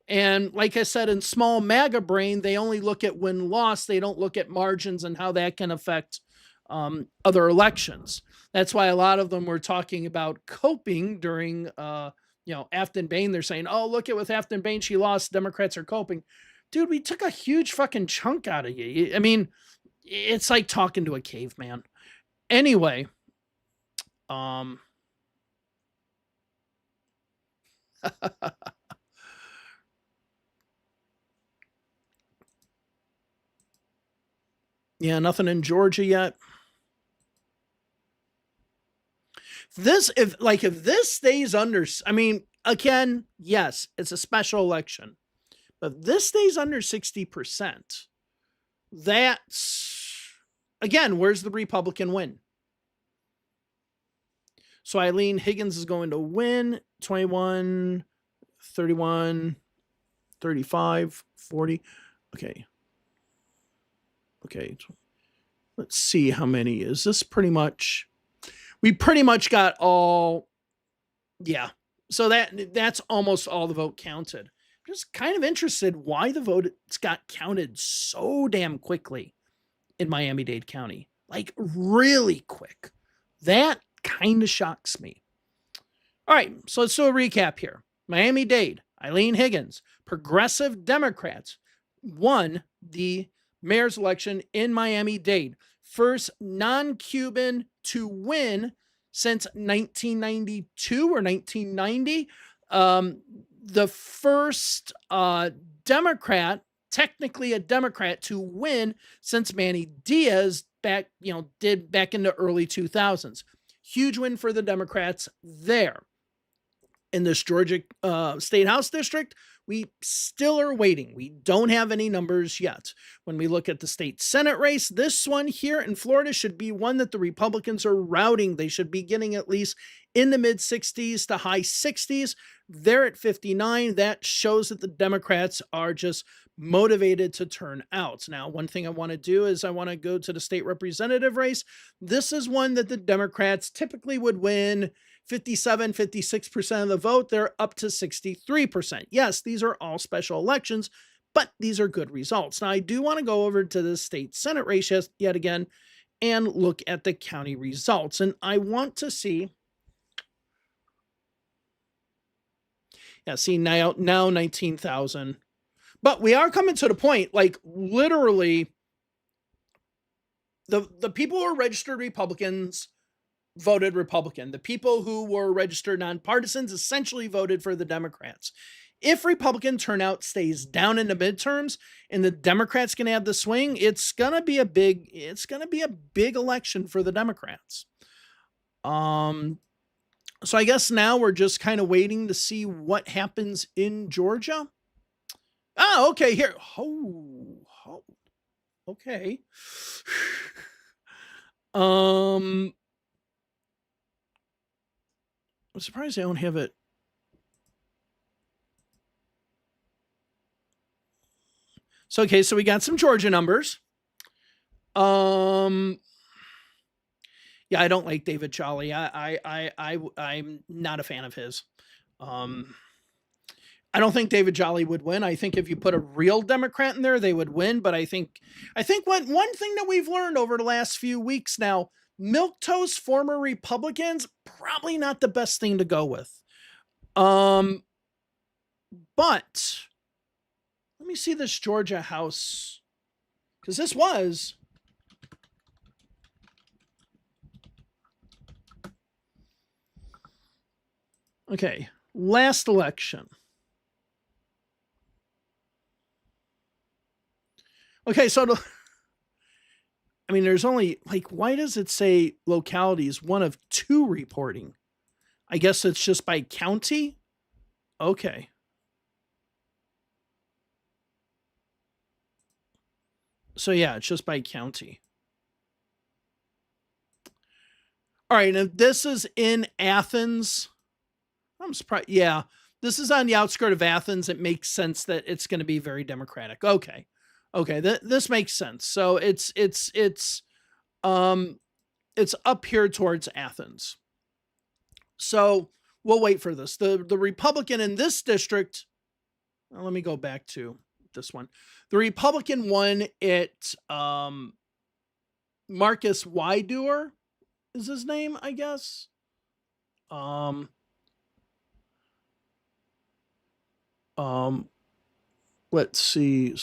And like I said, in small MAGA brain, they only look at win-loss. They don't look at margins and how that can affect other elections. That's why a lot of them were talking about coping during, Afton Bain. They're saying, oh, look at with Afton Bain, she lost. Democrats are coping. Dude, we took a huge fucking chunk out of you. I mean, it's like talking to a caveman. Anyway, yeah, nothing in Georgia yet. If this stays under, I mean, again, yes, it's a special election, but if this stays under 60%, that's, again, where's the Republican win? So Eileen Higgins is going to win 21, 31, 35, 40. Okay. Let's see how many is this. We pretty much got all. Yeah. So that's almost all the vote counted. I'm just kind of interested why the votes got counted so damn quickly in Miami-Dade County. Like really quick. That kind of shocks me. All right, so let's do a recap here. Miami-Dade, Eileen Higgins, Progressive Democrats won the mayor's election in Miami-Dade. First non-Cuban to win since 1992 or 1990. The first Democrat, technically a Democrat, to win since Manny Diaz back in the early 2000s. Huge win for the Democrats there. In this Georgia State House district, We still are waiting. We don't have any numbers yet. When we look at the state Senate race, this one here in Florida should be one that the Republicans are routing. They should be getting at least in the mid 60s to high 60s. They're at 59. That shows that the Democrats are just motivated to turn out. Now, one thing I want to do is I want to go to the state representative race. This is one that the Democrats typically would win 57, 56% of the vote. They're up to 63%. Yes, these are all special elections, but these are good results. Now, I do want to go over to the state Senate race yet again and look at the county results. And I want to see, see now 19,000. But we are coming to the point, like literally the people who are registered Republicans voted Republican. The people who were registered nonpartisans essentially voted for the Democrats. If Republican turnout stays down in the midterms and the Democrats can have the swing, it's gonna be a big election for the Democrats. So I guess now we're just kind of waiting to see what happens in Georgia. Oh, okay, here. Oh, okay. I'm surprised I don't have it. So, okay, so we got some Georgia numbers. Yeah, I don't like David Jolly. I'm not a fan of his. I don't think David Jolly would win. I think if you put a real Democrat in there, they would win. But I think one thing that we've learned over the last few weeks now, milquetoast former Republicans, probably not the best thing to go with. But let me see this Georgia House, because this was. Okay, last election. Okay, so there's only, why does it say localities 1 of 2 reporting? I guess it's just by county? Okay. So yeah, it's just by county. All right, and this is in Athens. I'm surprised. Yeah, this is on the outskirts of Athens. It makes sense that it's going to be very Democratic. Okay. This makes sense. So it's up here towards Athens. So we'll wait for this. The Republican in this district. Let me go back to this one. The Republican won it. Marcus Wydeur is his name, I guess. Let's see.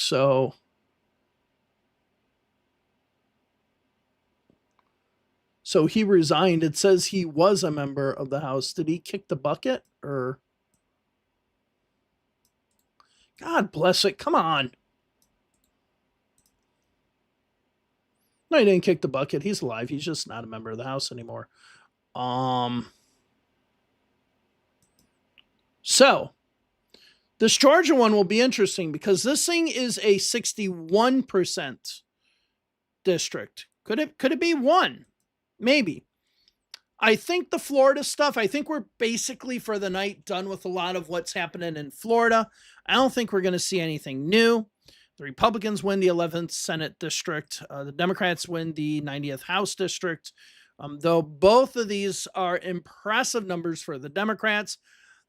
So he resigned. It says he was a member of the House. Did he kick the bucket or? God bless it. Come on. No, he didn't kick the bucket. He's alive. He's just not a member of the House anymore. So this Georgia one will be interesting because this thing is a 61% district. Could it be 1? Maybe. I think the Florida stuff, I think we're basically for the night done with a lot of what's happening in Florida. I don't think we're going to see anything new. The Republicans win the 11th Senate district. The Democrats win the 90th House district. Though both of these are impressive numbers for the Democrats.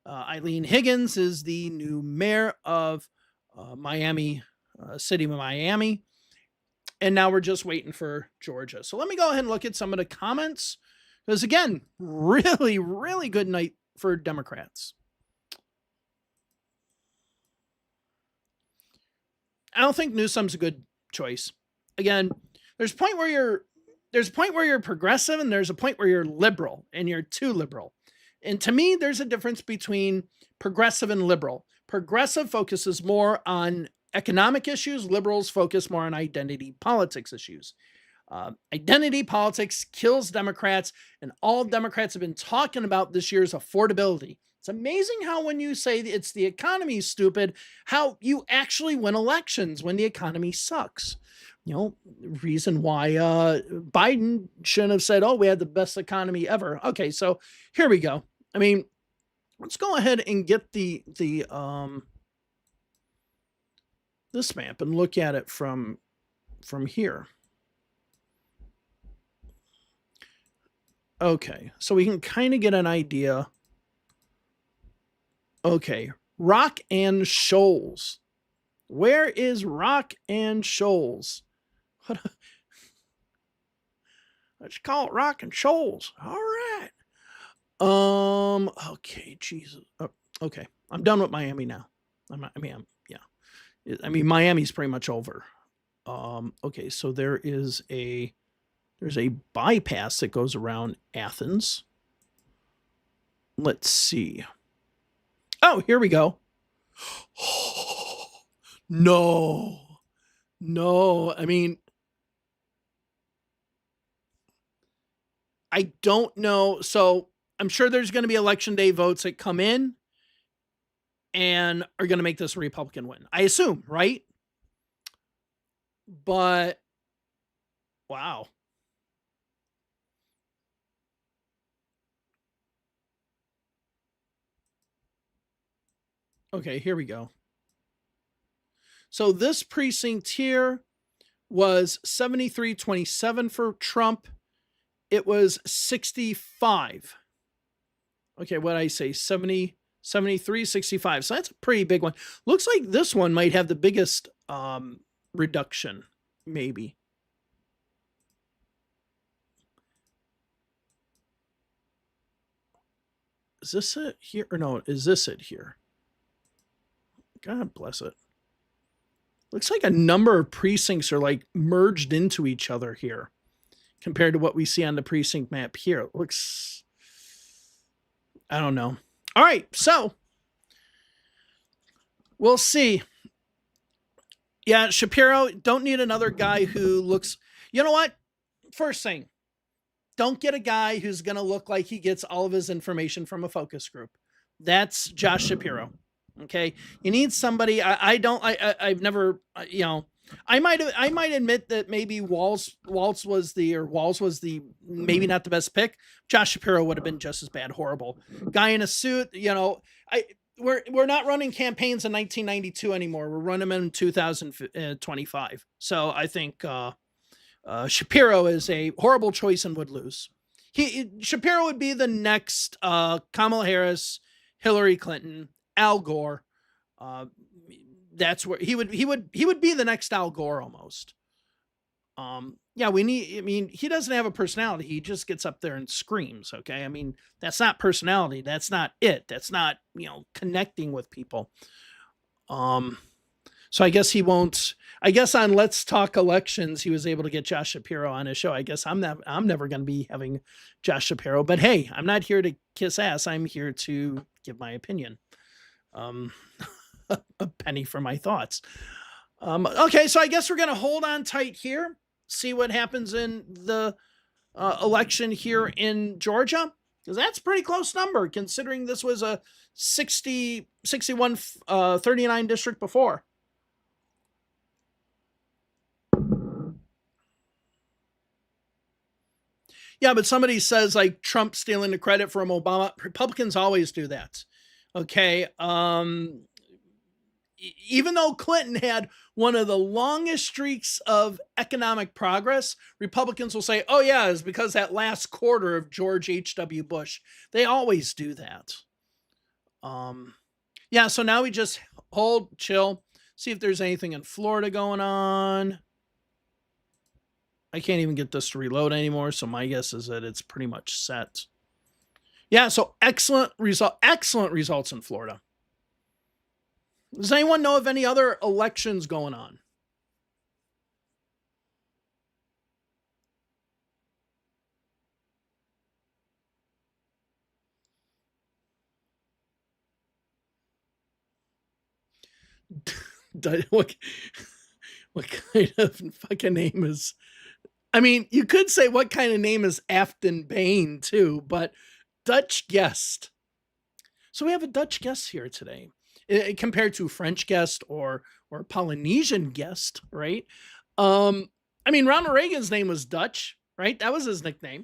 Eileen Higgins is the new mayor of Miami, city of Miami. And now we're just waiting for Georgia. So let me go ahead and look at some of the comments. Because again, really, really good night for Democrats. I don't think Newsom's a good choice. Again, there's a point where you're progressive and there's a point where you're liberal and you're too liberal. And to me, there's a difference between progressive and liberal. Progressive focuses more on economic issues. Liberals focus more on identity politics issues. Identity politics kills Democrats, and all Democrats have been talking about this year's affordability. It's amazing how when you say it's the economy stupid, how you actually win elections when the economy sucks. Reason why Biden shouldn't have said, "Oh, we had the best economy ever." Okay, so here we go. I mean, let's go ahead and get the this map and look at it from here. Okay, so we can kind of get an idea. Okay, Rock and Shoals. Where is Rock and Shoals? Let's call it Rock and Shoals. All right. Okay, Jesus. Oh, okay, I'm done with Miami now. Miami's pretty much over. Okay, so there's a bypass that goes around Athens. Let's see. Oh, here we go. No. I mean, I don't know. So I'm sure there's going to be election day votes that come in and are going to make this a Republican win. I assume, right? But wow. Okay, here we go. So this precinct here was 73-27 for Trump. It was 65. Okay, what did I say? 70, 73, 65. So that's a pretty big one. Looks like this one might have the biggest reduction, maybe. Is this it here? Or no, is this it here? God bless it. Looks like a number of precincts are like merged into each other here compared to what we see on the precinct map here. It looks, I don't know. All right, so we'll see. Yeah, Shapiro, don't need another guy who looks, you know what? First thing, don't get a guy who's going to look like he gets all of his information from a focus group. That's Josh Shapiro. Okay. You need somebody. I've never, I might admit that maybe Walz was the maybe not the best pick. Josh Shapiro would have been just as bad. Horrible guy in a suit. We're not running campaigns in 1992 anymore. We're running them in 2025. So I think Shapiro is a horrible choice and would lose. Shapiro would be the next Kamala Harris, Hillary Clinton, Al Gore. That's where he would be the next Al Gore almost. He doesn't have a personality. He just gets up there and screams. Okay. I mean, that's not personality. That's not it. That's not, connecting with people. So I guess he won't, on Let's Talk Elections, he was able to get Josh Shapiro on his show. I guess I'm never going to be having Josh Shapiro, but hey, I'm not here to kiss ass. I'm here to give my opinion. A penny for my thoughts. Okay, so I guess we're going to hold on tight here, see what happens in the election here in Georgia, because that's a pretty close number considering this was a 60, 61, 39 district before. Yeah, but somebody says like Trump stealing the credit from Obama. Republicans always do that. Okay. Even though Clinton had one of the longest streaks of economic progress, Republicans will say, oh yeah, it's because that last quarter of George H.W. Bush. They always do that. Yeah, so now we just hold, chill, see if there's anything in Florida going on. I can't even get this to reload anymore, so my guess is that it's pretty much set. Yeah, so excellent results in Florida. Does anyone know of any other elections going on? What kind of fucking name is I mean, you could say what kind of name is Afton Bain too, but Dutch guest. So we have a Dutch guest here today, compared to French guest or Polynesian guest, right? I mean, Ronald Reagan's name was Dutch, right? That was his nickname.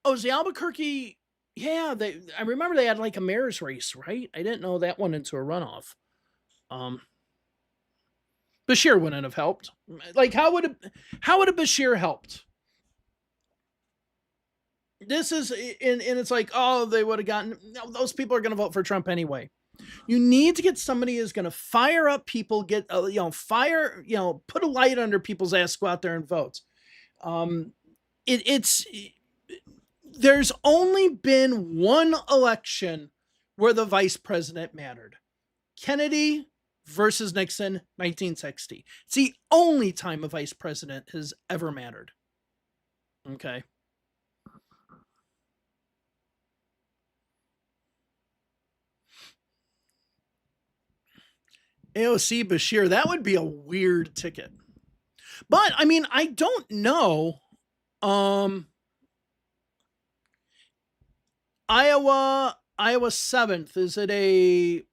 Oh, is the Albuquerque? Yeah, I remember they had like a mayor's race, right? I didn't know that went into a runoff. Um, Bashir wouldn't have helped. Like, how would a Bashir helped? This is, and it's like, oh, they would have gotten, no, those people are going to vote for Trump anyway. You need to get somebody who's going to fire up people, get, fire, put a light under people's ass, go out there and vote. It's, there's only been one election where the vice president mattered. Kennedy versus Nixon, 1960. It's the only time a vice president has ever mattered. Okay. AOC Bashir, that would be a weird ticket. But I mean, I don't know. Iowa 7th, is it a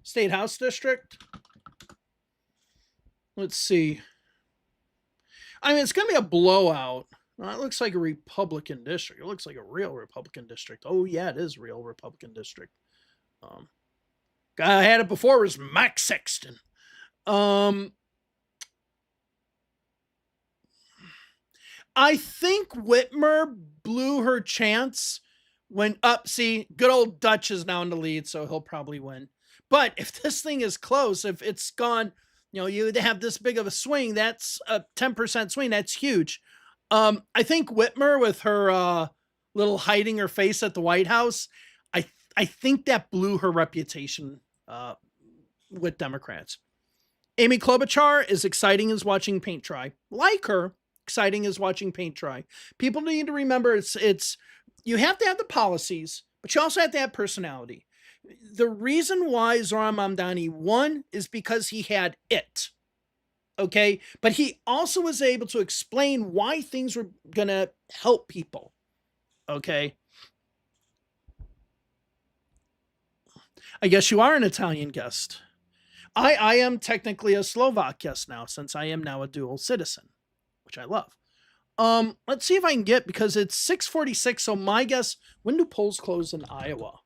state house district? Let's see. I mean, it's going to be a blowout. Well, it looks like a Republican district. It looks like a real Republican district. Oh, yeah, it is a real Republican district. Guy I had it before was Max Sexton. I think Whitmer blew her chance when see, good old Dutch is now in the lead, so he'll probably win. But if this thing is close, if it's gone, you have this big of a swing, that's a 10% swing. That's huge. I think Whitmer, with her little hiding her face at the White House, I think that blew her reputation with Democrats. Amy Klobuchar is exciting as watching paint dry. Like her, exciting as watching paint dry. People need to remember it's you have to have the policies, but you also have to have personality. The reason why Zohran Mamdani won is because he had it. Okay, but he also was able to explain why things were gonna help people. Okay, I guess you are an Italian guest. I am technically a Slovak guest now, since I am now a dual citizen, which I love. Let's see if I can get, because it's 6:46. So my guess, when do polls close in Iowa?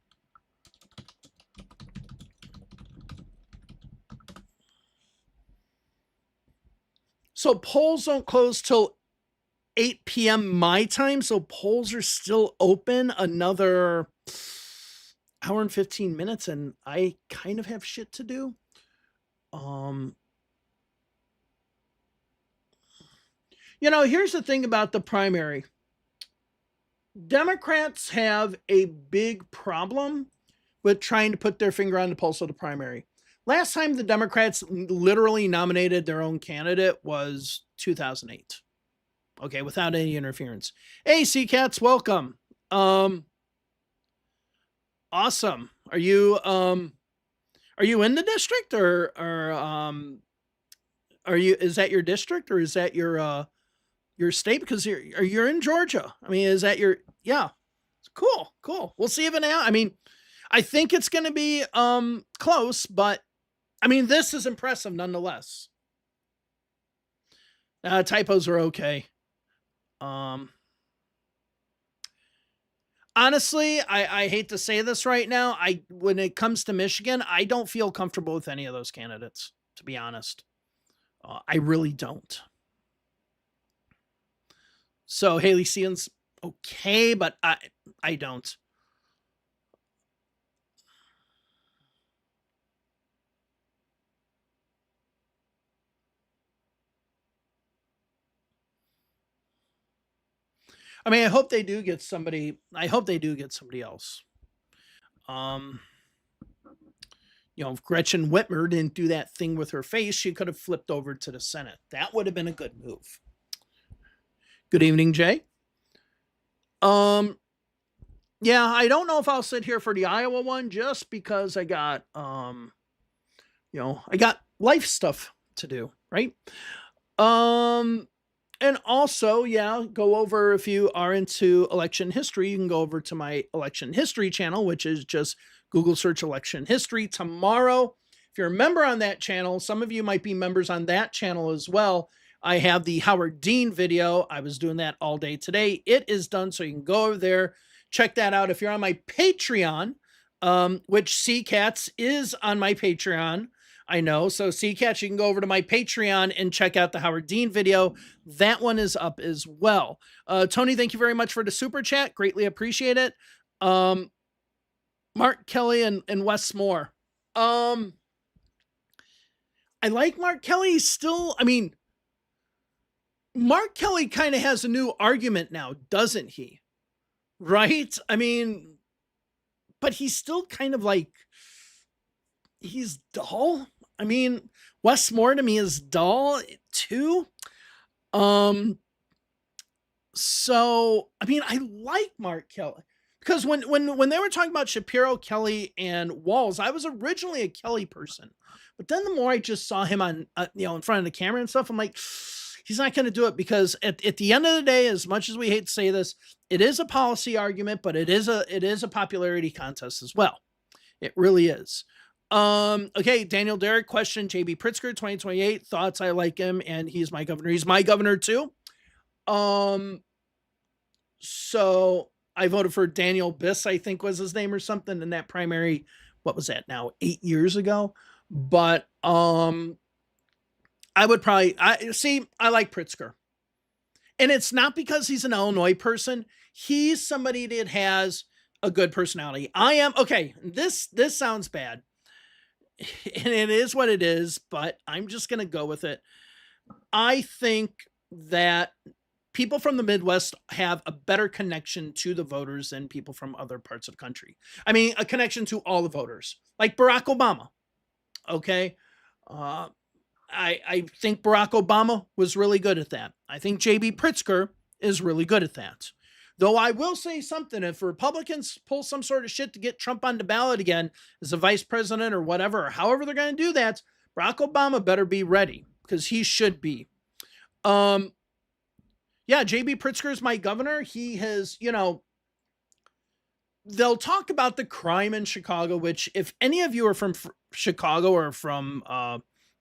So polls don't close till 8 p.m. my time. So polls are still open another hour and 15 minutes, and I kind of have shit to do. Here's the thing about the primary. Democrats have a big problem with trying to put their finger on the pulse of the primary. Last time the Democrats literally nominated their own candidate was 2008. Okay, without any interference. Hey, C-Cats, welcome. Awesome. Are you in the district, or is that your district, or is that your state? Because you're in Georgia. I mean, is that yeah. Cool. We'll see if I mean, I think it's going to be close, but I mean, this is impressive nonetheless. Typos are okay. Honestly, I hate to say this right now. When it comes to Michigan, I don't feel comfortable with any of those candidates, to be honest. I really don't. So Haley Sean's okay, but I don't. I mean, I hope they do get somebody. I hope they do get somebody else. If Gretchen Whitmer didn't do that thing with her face, she could have flipped over to the Senate. That would have been a good move. Good evening, Jay. Yeah, I don't know if I'll sit here for the Iowa one just because I got I got life stuff to do, right? Um and also, yeah, go over if you are into election history, you can go over to my election history channel, which is just Google search election history tomorrow. If you're a member on that channel, some of you might be members on that channel as well. I have the Howard Dean video. I was doing that all day today. It is done, so you can go over there, check that out. If you're on my Patreon, which CCats is on my Patreon, I know. So CCats, you can go over to my Patreon and check out the Howard Dean video. That one is up as well. Tony, thank you very much for the super chat. Greatly appreciate it. Mark Kelly and Wes Moore. I like Mark Kelly still. I mean, Mark Kelly kind of has a new argument now, doesn't he? Right? I mean, but he's still kind of like, he's dull. I mean, Wes Moore to me is dull too. So I mean, I like Mark Kelly because when they were talking about Shapiro, Kelly, and Walls, I was originally a Kelly person, but then the more I just saw him on in front of the camera and stuff, I'm like, he's not going to do it because at the end of the day, as much as we hate to say this, it is a policy argument, but it is a popularity contest as well. It really is. Okay, Daniel Derrick question, JB Pritzker 2028 thoughts. I like him and he's my governor. He's my governor too. So I voted for Daniel Biss, I think was his name or something in that primary. What was that now? 8 years ago. But I would probably I like Pritzker. And it's not because he's an Illinois person. He's somebody that has a good personality. I am okay. This sounds bad. And it is what it is, but I'm just going to go with it. I think that people from the Midwest have a better connection to the voters than people from other parts of the country. I mean, a connection to all the voters, like Barack Obama. Okay. I think Barack Obama was really good at that. I think JB Pritzker is really good at that. Though I will say something, if Republicans pull some sort of shit to get Trump on the ballot again as a vice president or whatever, or however they're going to do that, Barack Obama better be ready because he should be. Yeah, JB Pritzker is my governor. He has, they'll talk about the crime in Chicago, which if any of you are from Chicago or from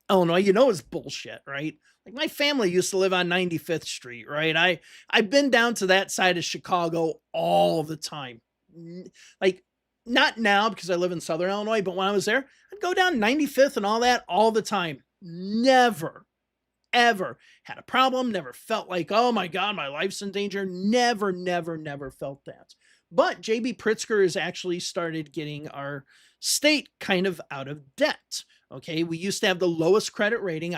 Illinois, is bullshit, right? Like my family used to live on 95th Street, right? I've been down to that side of Chicago all the time. Like not now because I live in Southern Illinois, but when I was there, I'd go down 95th and all that all the time. Never, ever had a problem. Never felt like, oh my God, my life's in danger. Never, never, never felt that. But JB Pritzker has actually started getting our state kind of out of debt. Okay. We used to have the lowest credit rating.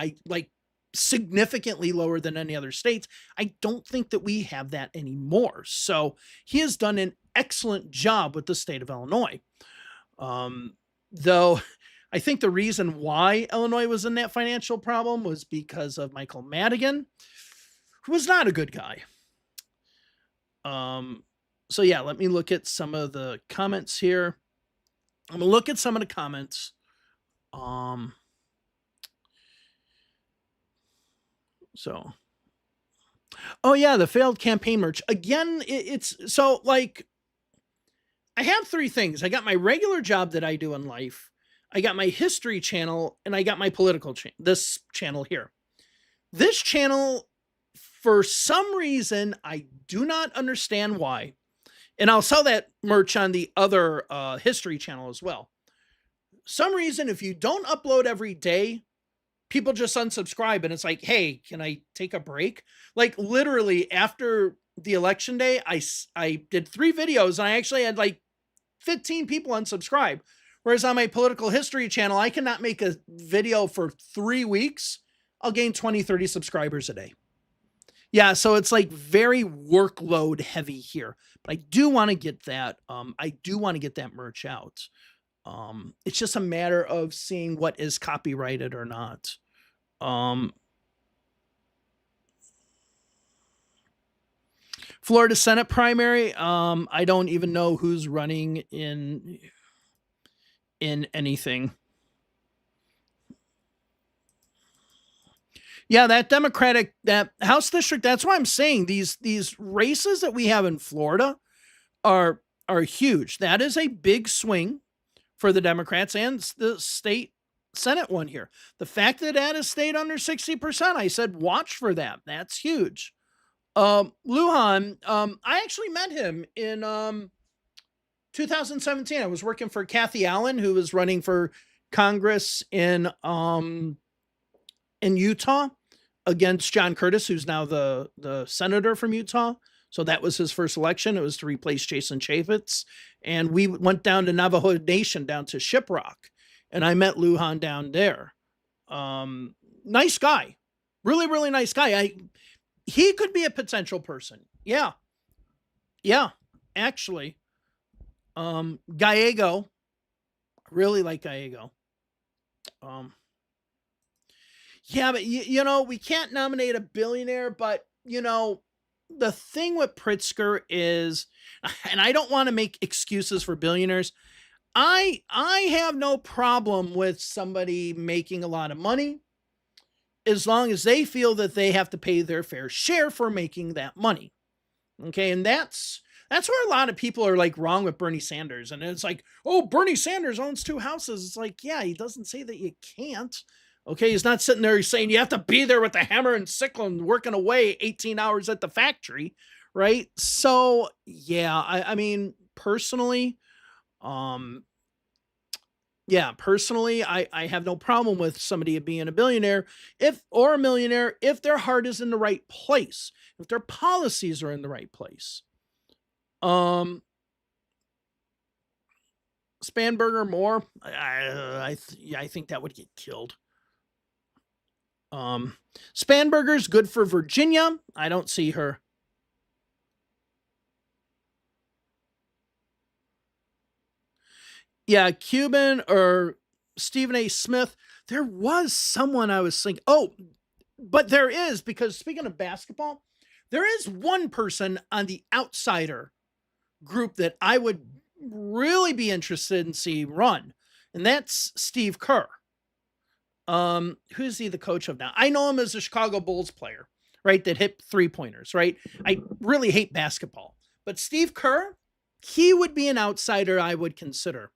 Significantly lower than any other states. I don't think that we have that anymore. So he has done an excellent job with the state of Illinois. Though I think the reason why Illinois was in that financial problem was because of Michael Madigan, who was not a good guy. So yeah, let me look at some of the comments here. I'm gonna look at some of the comments. So, oh yeah, the failed campaign merch again. It's so like, I have three things. I got my regular job that I do in life. I got my history channel and I got my political channel. This channel here, this channel, for some reason, I do not understand why. And I'll sell that merch on the other history channel as well. Some reason, if you don't upload every day, people just unsubscribe and it's like, hey, can I take a break? Like literally after the election day, I did 3 videos and I actually had like 15 people unsubscribe. Whereas on my political history channel, I cannot make a video for 3 weeks. I'll gain 20, 30 subscribers a day. Yeah. So it's like very workload heavy here, but I do want to get that. I do want to get that merch out. It's just a matter of seeing what is copyrighted or not. Florida Senate primary. I don't even know who's running in anything. Yeah, that House district. That's why I'm saying these races that we have in Florida are huge. That is a big swing for the Democrats and the state Senate one here. The fact that has stayed under 60%, I said watch for that. That's huge. Lujan, I actually met him in 2017. I was working for Kathy Allen, who was running for Congress in Utah against John Curtis, who's now the senator from Utah. So that was his first election. It was to replace Jason Chaffetz. And we went down to Navajo Nation, down to Shiprock. And I met Lujan down there. Nice guy. Really, really nice guy. He could be a potential person. Yeah. Yeah, actually. Gallego. Really like Gallego. Yeah, but we can't nominate a billionaire, but the thing with Pritzker is, and I don't want to make excuses for billionaires. I have no problem with somebody making a lot of money as long as they feel that they have to pay their fair share for making that money. Okay, and that's where a lot of people are like wrong with Bernie Sanders. And it's like, oh, Bernie Sanders owns 2 houses. It's like, yeah, he doesn't say that you can't. Okay, he's not sitting there saying you have to be there with the hammer and sickle and working away 18 hours at the factory, right? So, yeah, I mean, personally, I have no problem with somebody being a billionaire or a millionaire if their heart is in the right place, if their policies are in the right place. Spanberger more, I think that would get killed. Spanberger's good for Virginia. I don't see her. Yeah, Cuban or Stephen A. Smith. There was someone I was thinking. Oh, but there is, because speaking of basketball, there is one person on the outsider group that I would really be interested in see run, and that's Steve Kerr. Who's he the coach of now? I know him as a Chicago Bulls player, right? That hit 3-pointers, right? I really hate basketball, but Steve Kerr, he would be an outsider I would consider.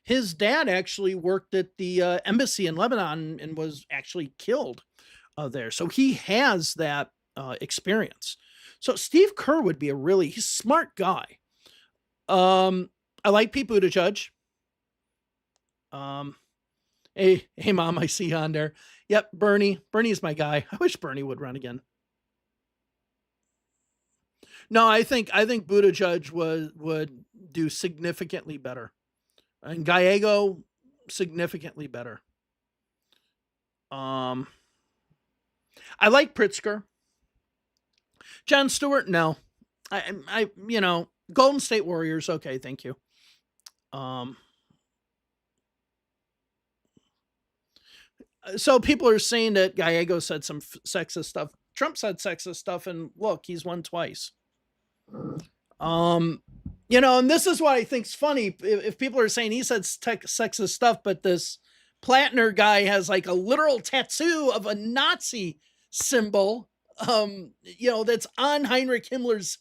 His dad actually worked at the embassy in Lebanon and was actually killed there. So he has that experience. So Steve Kerr would be he's a smart guy. I like Pete Buttigieg. Hey, Mom, I see you on there. Yep, Bernie. Bernie's my guy. I wish Bernie would run again. No, I think Buttigieg would do significantly better. And Gallego, significantly better. I like Pritzker. Jon Stewart, no. I Golden State Warriors, okay, thank you. So people are saying that Gallego said some sexist stuff. Trump said sexist stuff, and look, he's won twice. And this is what I think's funny. If people are saying he said sexist stuff, but this Plattner guy has like a literal tattoo of a Nazi symbol, that's on Heinrich Himmler's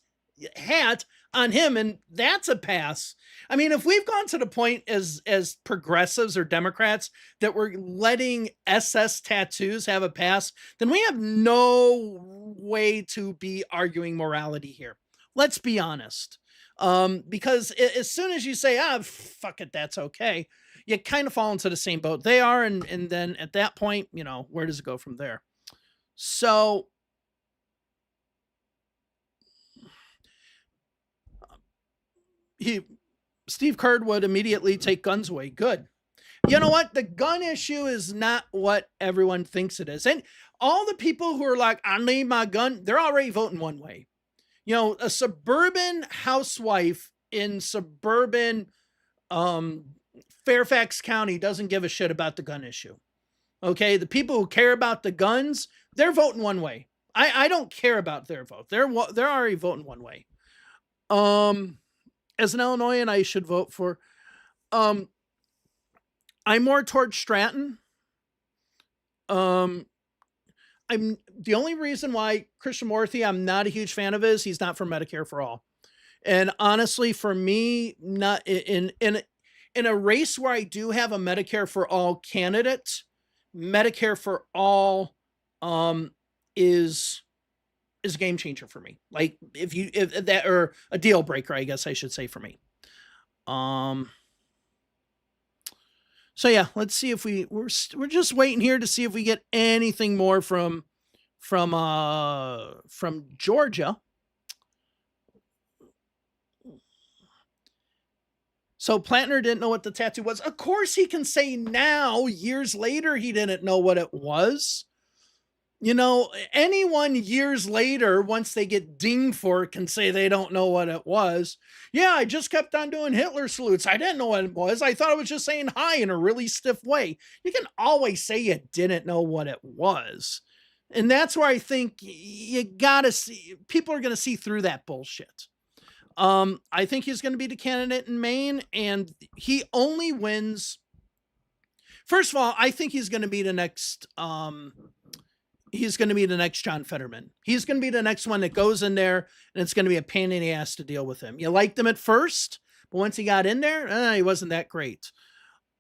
hat on him, and that's a pass. I mean, if we've gone to the point as progressives or Democrats that we're letting SS tattoos have a pass, then we have no way to be arguing morality here. Let's be honest. Because as soon as you say, fuck it, that's okay, you kind of fall into the same boat they are. And then at that point, where does it go from there? So Steve Kerr would immediately take guns away. Good. You know what? The gun issue is not what everyone thinks it is. And all the people who are like, I need my gun, they're already voting one way. A suburban housewife in suburban Fairfax County doesn't give a shit about the gun issue. Okay, the people who care about the guns, they're voting one way. I don't care about their vote. They're already voting one way. Um, as an Illinoisan, I should vote for. Um, I'm more towards Stratton. Um, I'm the only reason why Krishnamurthy I'm not a huge fan of is he's not for Medicare for all. And honestly, for me, not in a race where I do have a Medicare for all candidate, Medicare for all um is is a game changer for me. Like if that or a deal breaker, I guess I should say for me. Um so yeah, let's see if we're just waiting here to see if we get anything more from Georgia. So Plantner didn't know what the tattoo was. Of course he can say now, years later, he didn't know what it was. You know, anyone years later, once they get dinged for it, can say they don't know what it was. Yeah, I just kept on doing Hitler salutes. I didn't know what it was. I thought I was just saying hi in a really stiff way. You can always say you didn't know what it was. And that's where I think you gotta see, people are gonna see through that bullshit. I think he's gonna be the candidate in Maine, and he only wins. First of all, I think he's gonna be the next John Fetterman. He's going to be the next one that goes in there, and it's going to be a pain in the ass to deal with him. You liked him at first, but once he got in there, he wasn't that great.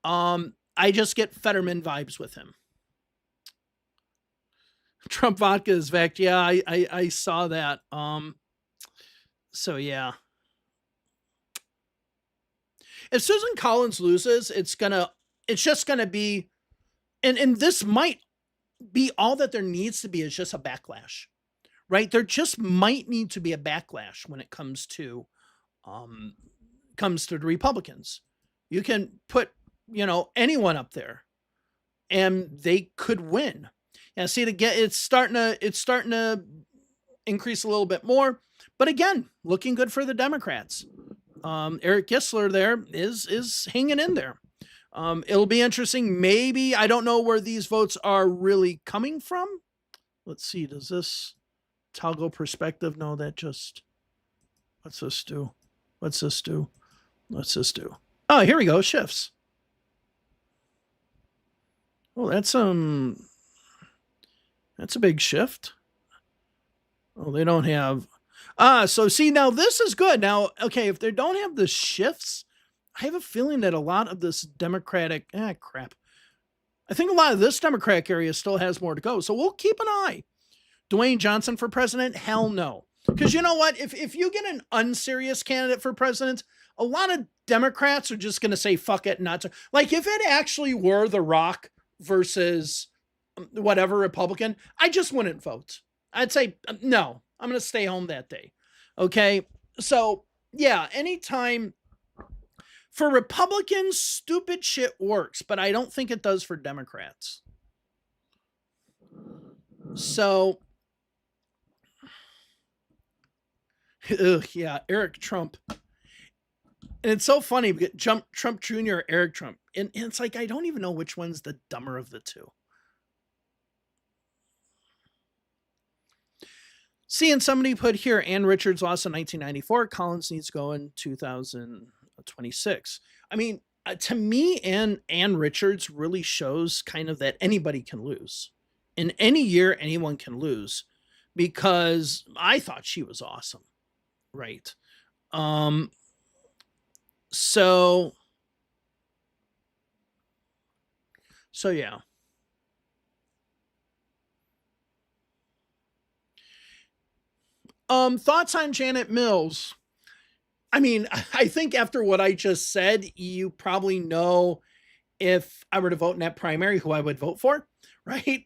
I just get Fetterman vibes with him. Trump vodka is back. Yeah, I saw that. So yeah. If Susan Collins loses, it's just gonna be, and this might be all that there needs to be is just a backlash, right? There just might need to be a backlash when it comes to the Republicans. You can put, anyone up there and they could win. Yeah, see, it's starting to increase a little bit more, but again, looking good for the Democrats. Eric Gissler there is hanging in there. It'll be interesting. Maybe, I don't know where these votes are really coming from. Let's see. Does this toggle perspective? No, what's this do? What's this do? Oh, here we go. Shifts. Well, that's a big shift. Oh, they don't have, so see, now this is good. Now, okay, if they don't have the shifts, I have a feeling that a lot of this Democratic, crap. I think a lot of this Democratic area still has more to go. So we'll keep an eye. Dwayne Johnson for president? Hell no. Because you know what? If you get an unserious candidate for president, a lot of Democrats are just going to say, fuck it, not to. Like if it actually were The Rock versus whatever Republican, I just wouldn't vote. I'd say, no, I'm going to stay home that day. Okay. So yeah, anytime. For Republicans, stupid shit works, but I don't think it does for Democrats. So, yeah, Eric Trump. And it's so funny, we get Trump Jr. or Eric Trump. And it's like, I don't even know which one's the dumber of the two. Seeing somebody put here, Ann Richards lost in 1994. Collins needs to go in 2026. I mean, to me, Ann Richards really shows kind of that anybody can lose. In any year, anyone can lose, because I thought she was awesome. Right. So yeah. Thoughts on Janet Mills? I mean, I think after what I just said, you probably know if I were to vote in that primary, who I would vote for, right?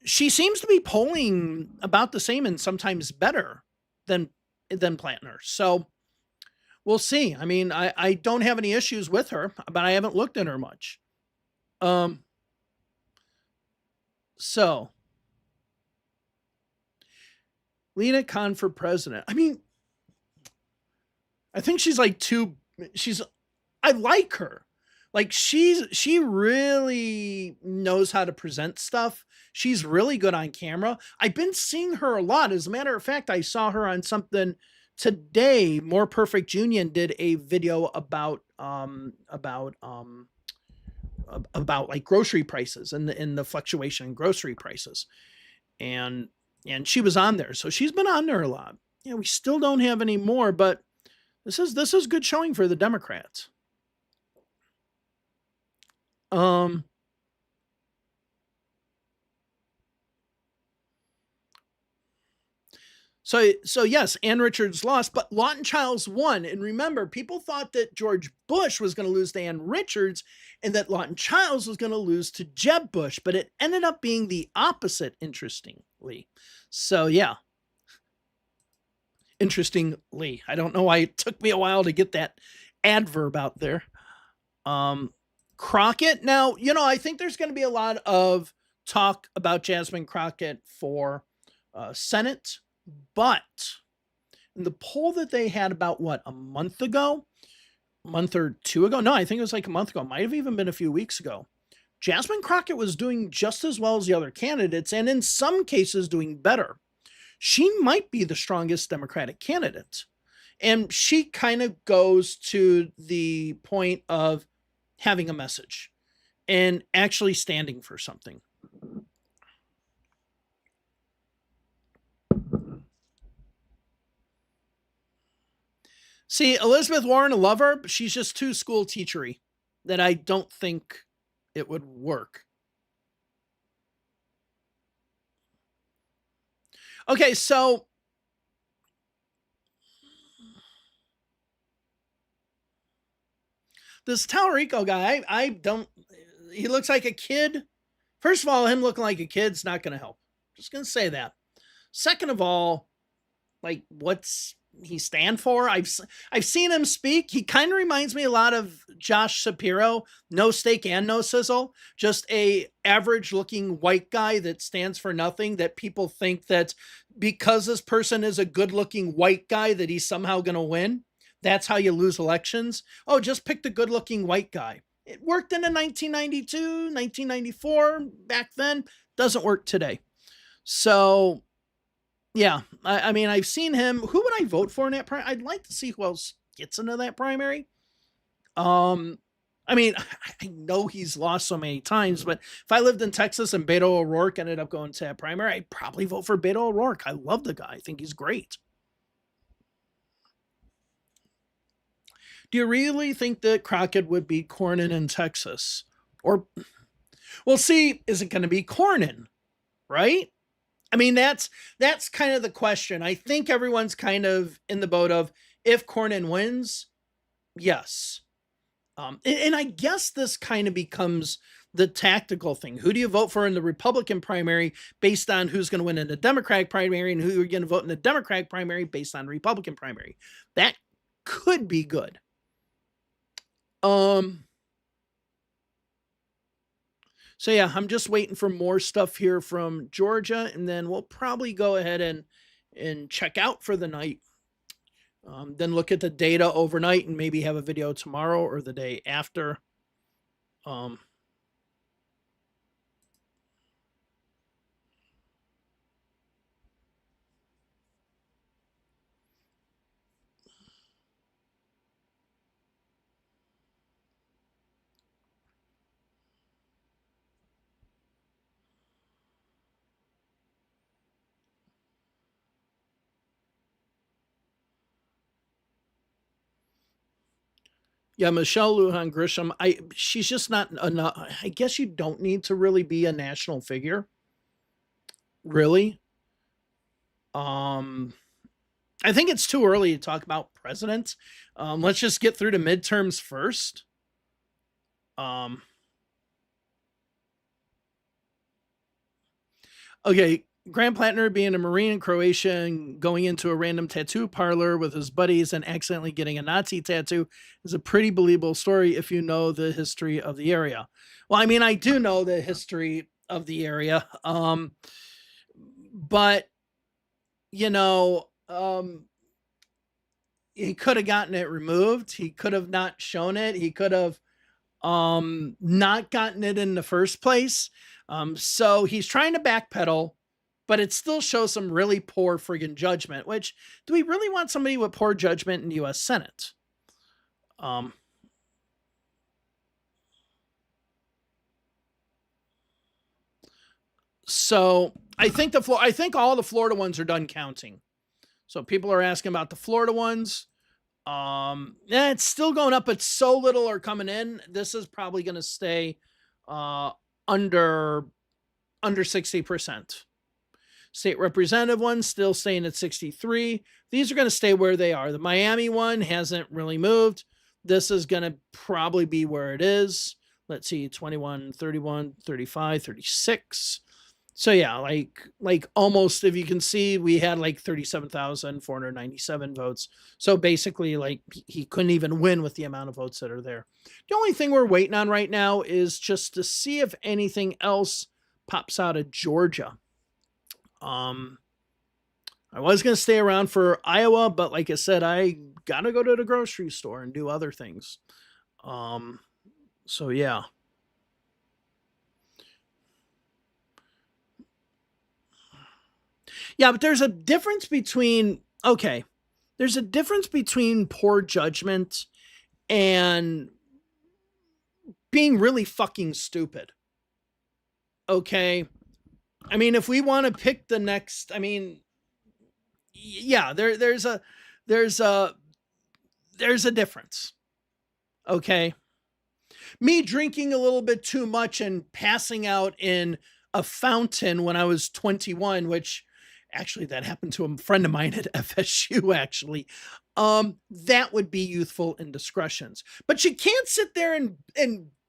She seems to be polling about the same and sometimes better than Plantner. So we'll see. I mean, I don't have any issues with her, but I haven't looked at her much. So Lena Khan for president. I mean, I think she's like I like her, Like she really knows how to present stuff. She's really good on camera. I've been seeing her a lot. As a matter of fact, I saw her on something today. More Perfect Union did a video about like grocery prices and the fluctuation in grocery prices. And she was on there. So she's been on there a lot. Yeah, we still don't have any more, but this is good showing for the Democrats. Um so yes, Ann Richards lost, but Lawton Chiles won. And remember, people thought that George Bush was going to lose to Ann Richards and that Lawton Chiles was going to lose to Jeb Bush, but it ended up being the opposite, interestingly. So yeah, interestingly. I don't know why it took me a while to get that adverb out there. Crockett. Now, I think there's going to be a lot of talk about Jasmine Crockett for Senate, but in the poll that they had about a month or two ago, no, I think it was like a month ago, might have even been a few weeks ago, Jasmine Crockett was doing just as well as the other candidates, and in some cases doing better. She might be the strongest Democratic candidate. And she kind of goes to the point of having a message and actually standing for something. See, Elizabeth Warren, I love her, but she's just too school teachery that I don't think it would work. Okay, so this Talarico guy, I don't, he looks like a kid. First of all, him looking like a kid's not going to help. Just going to say that. Second of all, like, what's he stand for? I've seen him speak. He kind of reminds me a lot of Josh Shapiro, no steak and no sizzle, just a average looking white guy that stands for nothing, that people think that because this person is a good looking white guy that he's somehow going to win. That's how you lose elections. Oh, just pick the good looking white guy. It worked in 1992, 1994 back then. Doesn't work today. So yeah, I mean, I've seen him. Who would I vote for in that primary? I'd like to see who else gets into that primary. I mean, I know he's lost so many times, but if I lived in Texas and Beto O'Rourke ended up going to that primary, I'd probably vote for Beto O'Rourke. I love the guy. I think he's great. Do you really think that Crockett would beat Cornyn in Texas? Or, well, see, is it going to be Cornyn, right? I mean, that's kind of the question. I think everyone's kind of in the boat of, if Cornyn wins, yes. And I guess this kind of becomes the tactical thing. Who do you vote for in the Republican primary based on who's going to win in the Democratic primary, and who you're going to vote in the Democratic primary based on Republican primary? That could be good. So yeah, I'm just waiting for more stuff here from Georgia, and then we'll probably go ahead and check out for the night. Then look at the data overnight and maybe have a video tomorrow or the day after. Yeah, Michelle Lujan Grisham. She's just not enough. I guess you don't need to really be a national figure, really. I think it's too early to talk about presidents. Let's just get through the midterms first. Okay, Graham Plattner being a Marine in Croatia and going into a random tattoo parlor with his buddies and accidentally getting a Nazi tattoo is a pretty believable story if you know the history of the area. Well, I mean, I do know the history of the area, but you know, he could have gotten it removed. He could have not shown it. He could have not gotten it in the first place. So he's trying to backpedal, but it still shows some really poor friggin' judgment, which do we really want somebody with poor judgment in the US Senate? Um, so I think all the Florida ones are done counting. So people are asking about the Florida ones. Yeah, it's still going up, but so little are coming in. This is probably going to stay uh, under 60%. State representative one still staying at 63. These are going to stay where they are. The Miami one hasn't really moved. This is going to probably be where it is. Let's see, 21, 31, 35, 36. So yeah, like almost, if you can see, we had like 37,497 votes. So basically, like he couldn't even win with the amount of votes that are there. The only thing we're waiting on right now is just to see if anything else pops out of Georgia. I was going to stay around for Iowa, but like I said, I got to go to the grocery store and do other things. So yeah. Yeah, but there's a difference between, okay, there's a difference between poor judgment and being really fucking stupid. Okay. I mean, if we want to pick the next, I mean, yeah, there's a difference. Okay. Me drinking a little bit too much and passing out in a fountain when I was 21, which actually that happened to a friend of mine at FSU, actually. That would be youthful indiscretions. But you can't sit there and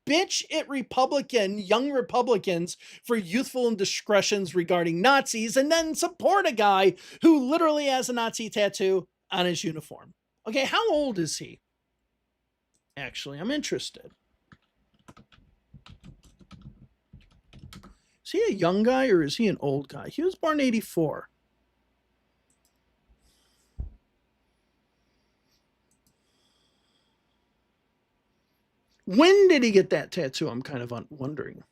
bitch at young Republicans for youthful indiscretions regarding Nazis and then support a guy who literally has a Nazi tattoo on his uniform. Okay, how old is he? Actually, I'm interested. Is he a young guy or is he an old guy? He was born 84. When did he get that tattoo? I'm kind of wondering.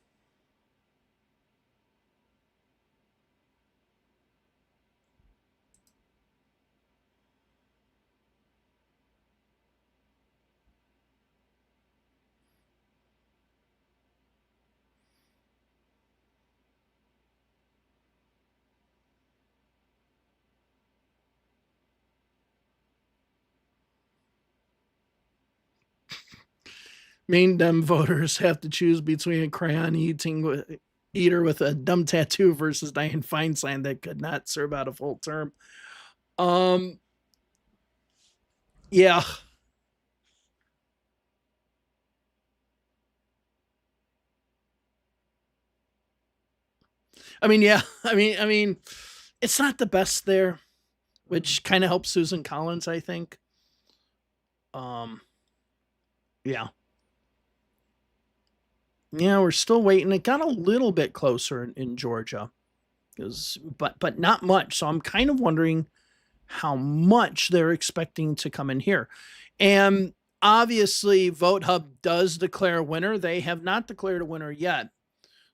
Maine Dem voters have to choose between a crayon eater with a dumb tattoo versus Dianne Feinstein that could not serve out a full term. Yeah. I mean, yeah. I mean, it's not the best there, which kind of helps Susan Collins, I think. Yeah. Yeah, we're still waiting. It got a little bit closer in Georgia, but not much. So I'm kind of wondering how much they're expecting to come in here. And obviously, Vote Hub does declare a winner. They have not declared a winner yet.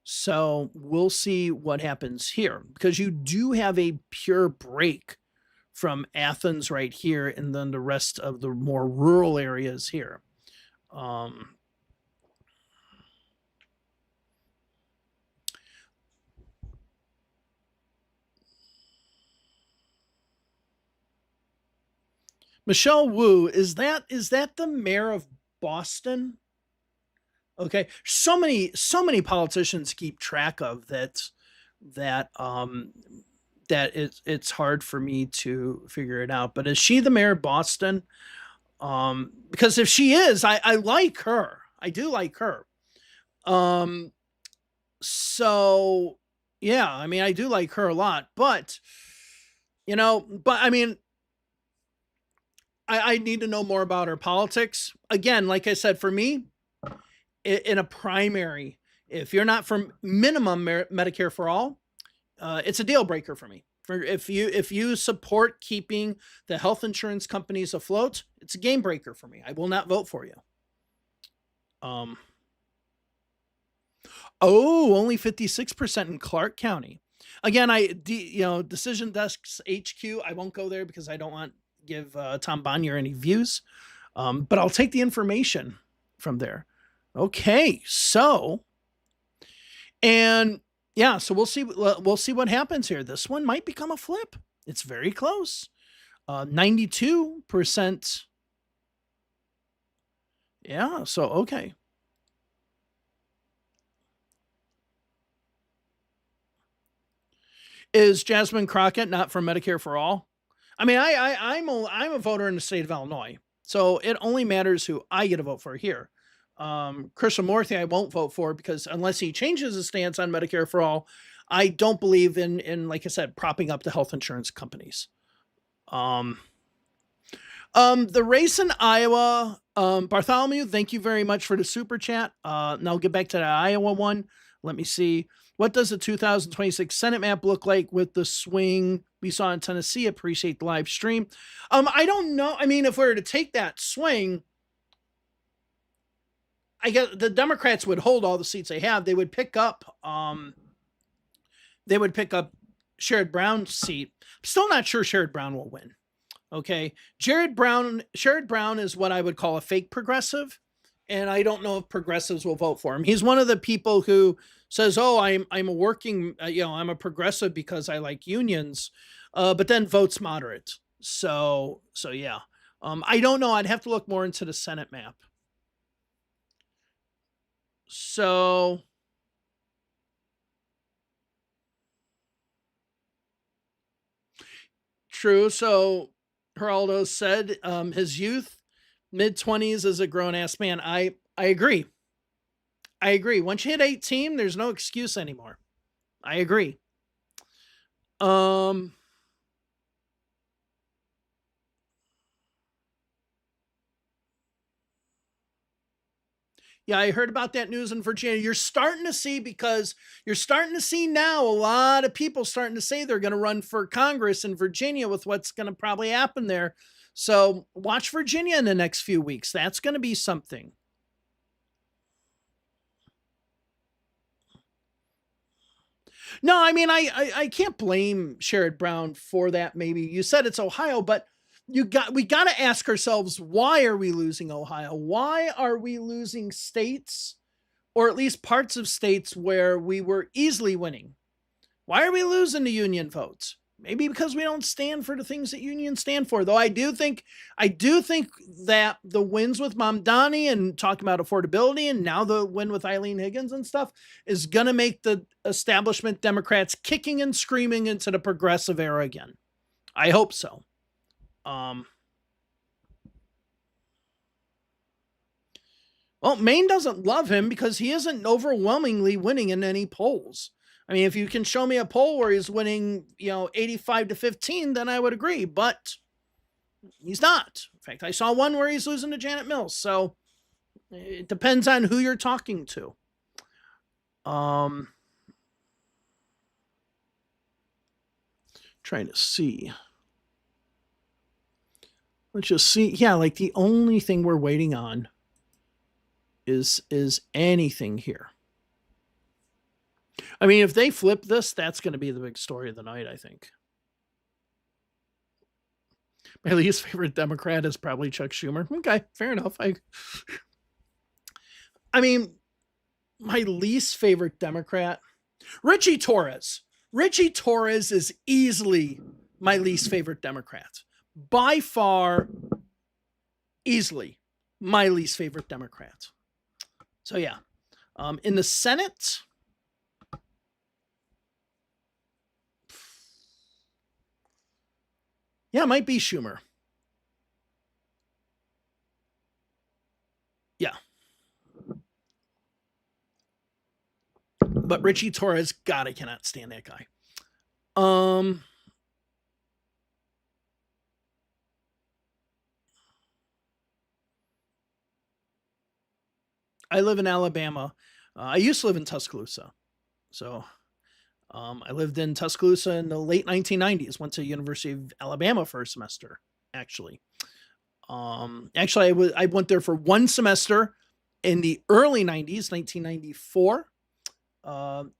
So we'll see what happens here because you do have a pure break from Athens right here and then the rest of the more rural areas here. Michelle Wu, is that the mayor of Boston? Okay, so many politicians keep track of that that it's hard for me to figure it out. But is she the mayor of Boston? Because if she is, I like her. I do like her. So yeah, I mean, I do like her a lot, but I mean, I need to know more about her politics. Again, like I said, for me, in a primary, if you're not from minimum Medicare for all, it's a deal breaker for me. If you support keeping the health insurance companies afloat, it's a game breaker for me. I will not vote for you. Oh, only 56% in Clark County. Again, Decision Desks HQ, I won't go there because I don't want to give Tom Bonnier any views. But I'll take the information from there. Okay, so and yeah, so we'll see what happens here. This one might become a flip. It's very close. 92%. Yeah, so okay. Is Jasmine Crockett not from Medicare for All? I mean, I'm a voter in the state of Illinois, so it only matters who I get a vote for here. Krishnamurthy I won't vote for because unless he changes his stance on Medicare for All, I don't believe in like I said, propping up the health insurance companies. The race in Iowa, Bartholomew, thank you very much for the super chat. Now I'll get back to the Iowa one. Let me see. What does the 2026 Senate map look like with the swing we saw in Tennessee? Appreciate the live stream. I don't know. I mean, if we were to take that swing, I guess the Democrats would hold all the seats they have. They would pick up Sherrod Brown's seat. I'm still not sure Sherrod Brown will win. Okay. Sherrod Brown is what I would call a fake progressive. And I don't know if progressives will vote for him. He's one of the people who says, "Oh, I'm a working, I'm a progressive because I like unions," but then votes moderate. So yeah. I don't know. I'd have to look more into the Senate map. So true. So Geraldo said his youth, mid-20s as a grown-ass man. I agree. Once you hit 18, there's no excuse anymore. I agree. Yeah, I heard about that news in Virginia. You're starting to see now a lot of people starting to say they're going to run for Congress in Virginia with what's going to probably happen there. So watch Virginia in the next few weeks. That's going to be something. No, I mean, I can't blame Sherrod Brown for that. Maybe you said it's Ohio, but we got to ask ourselves, why are we losing Ohio? Why are we losing states, or at least parts of states where we were easily winning? Why are we losing the union votes? Maybe because we don't stand for the things that unions stand for. Though I do think that the wins with Mamdani and talking about affordability, and now the win with Eileen Higgins and stuff, is going to make the establishment Democrats kicking and screaming into the progressive era again. I hope so. Well, Maine doesn't love him because he isn't overwhelmingly winning in any polls. I mean, if you can show me a poll where he's winning, 85-15, then I would agree, but he's not. In fact, I saw one where he's losing to Janet Mills. So it depends on who you're talking to. Trying to see. Let's just see. Yeah, like the only thing we're waiting on is anything here. I mean, if they flip this, that's going to be the big story of the night, I think. My least favorite Democrat is probably Chuck Schumer. Okay, fair enough. I mean, my least favorite Democrat, Richie Torres. Richie Torres is easily my least favorite Democrat. By far, easily my least favorite Democrat. So yeah, in the Senate, yeah, it might be Schumer. Yeah. But Richie Torres, God, I cannot stand that guy. I live in Alabama. I used to live in Tuscaloosa. So I lived in Tuscaloosa in the late 1990s, went to University of Alabama for a semester, actually. I went there for one semester in the early 90s, 1994.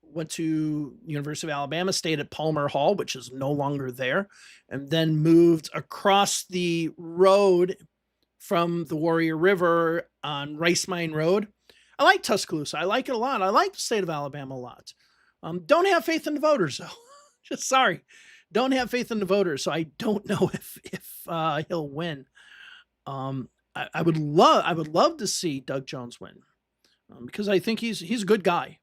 went to University of Alabama, stayed at Palmer Hall, which is no longer there, and then moved across the road from the Warrior River on Rice Mine Road. I like Tuscaloosa. I like it a lot. I like the state of Alabama a lot. Don't have faith in the voters, though. Just sorry. Don't have faith in the voters, so I don't know if he'll win. I would love to see Doug Jones win, because I think he's a good guy.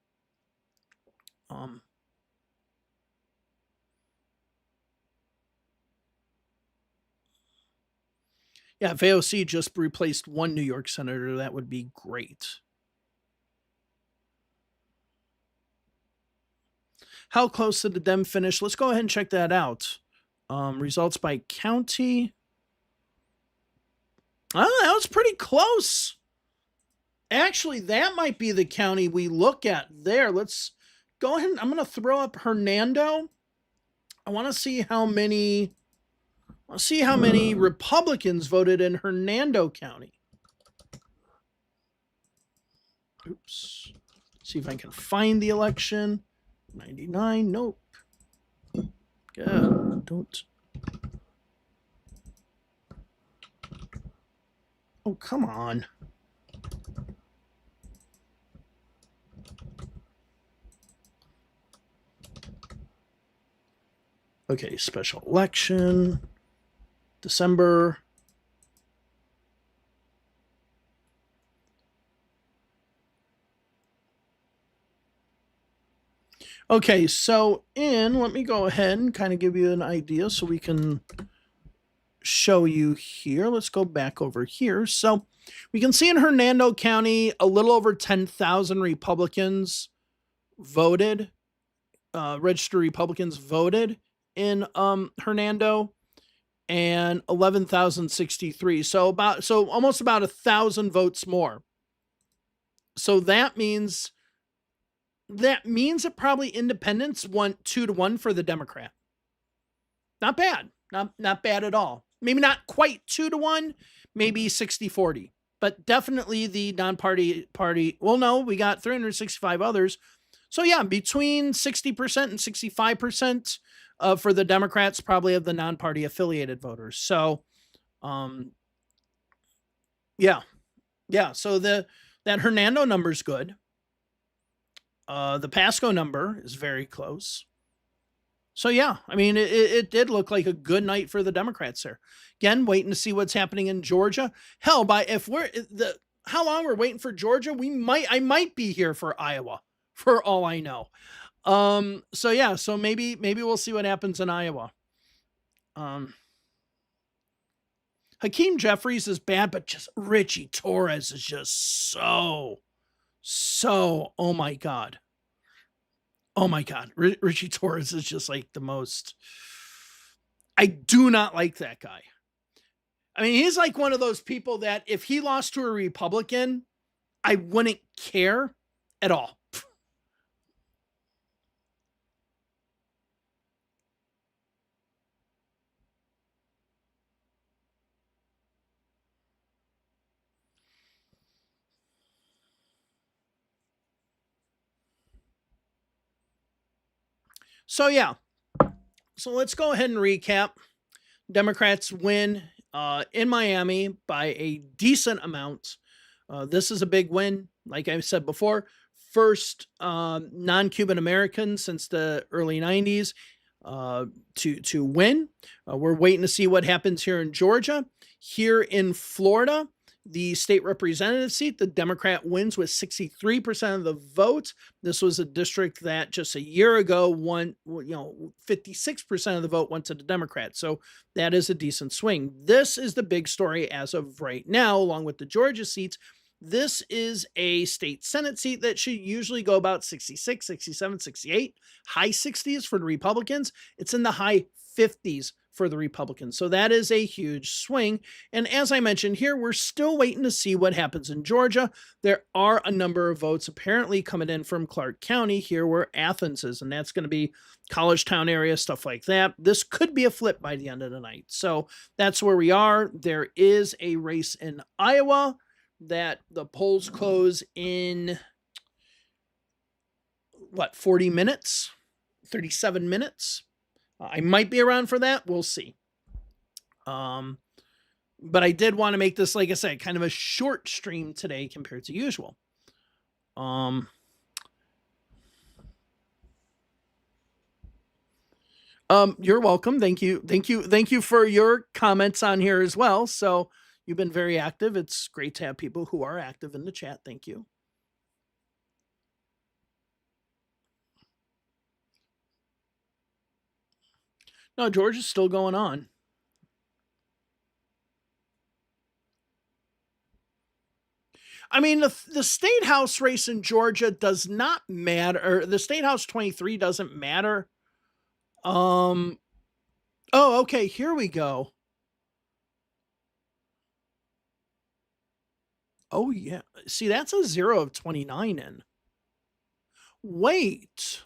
Yeah, if AOC just replaced one New York senator, that would be great. How close did the Dem finish? Let's go ahead and check that out. Results by county. Oh, that was pretty close. Actually, that might be the county we look at there. Let's go ahead. I'm going to throw up Hernando. I want to see how many. Let's see how many Republicans voted in Hernando County. Oops. See if I can find the election. 99. Nope. Yeah, don't. Oh, come on. Okay, special election. December. Okay, so let me go ahead and kind of give you an idea so we can show you here. Let's go back over here. So we can see in Hernando County, a little over 10,000 Republicans voted, registered Republicans voted in Hernando, and 11,063. So almost about 1,000 votes more. So that means that probably independents won 2-1 for the Democrat. Not bad. Not bad at all. Maybe not quite 2-1, maybe 60-40. But definitely the non-party party. Well, no, we got 365 others. So yeah, between 60% and 65% for the Democrats, probably of the non-party affiliated voters. So, yeah. So that Hernando number is good. The Pasco number is very close. So yeah, I mean, it did look like a good night for the Democrats there. Again, waiting to see what's happening in Georgia. Hell, how long we're waiting for Georgia, I might be here for Iowa, for all I know. So yeah, so maybe we'll see what happens in Iowa. Hakeem Jeffries is bad, but just Richie Torres is just so, oh my God. Oh my God. Richie Torres is just like the most. I do not like that guy. I mean, he's like one of those people that if he lost to a Republican, I wouldn't care at all. So yeah, so let's go ahead and recap. Democrats win in Miami by a decent amount. This is a big win. Like I said before, first non-Cuban American since the early 90s to win. We're waiting to see what happens here in Georgia. Here in Florida, the state representative seat, the Democrat wins with 63% of the vote. This was a district that just a year ago won, 56% of the vote went to the Democrats. So that is a decent swing. This is the big story as of right now, along with the Georgia seats. This is a state Senate seat that should usually go about 66, 67, 68, high 60s for the Republicans. It's in the high 50s for the Republicans. So that is a huge swing. And as I mentioned here, we're still waiting to see what happens in Georgia. There are a number of votes apparently coming in from Clark County here where Athens is, and that's going to be College Town area, stuff like that. This could be a flip by the end of the night. So that's where we are. There is a race in Iowa that the polls close in what, 40 minutes, 37 minutes. I might be around for that. We'll see. But I did want to make this, like I said, kind of a short stream today compared to usual. You're welcome. Thank you. Thank you. Thank you for your comments on here as well. So you've been very active. It's great to have people who are active in the chat. Thank you. No, George is still going on. I mean, the state house race in Georgia does not matter. Or the state house 23 doesn't matter. Oh, okay. Here we go. Oh, yeah. See, that's a 0 of 29 in. Wait.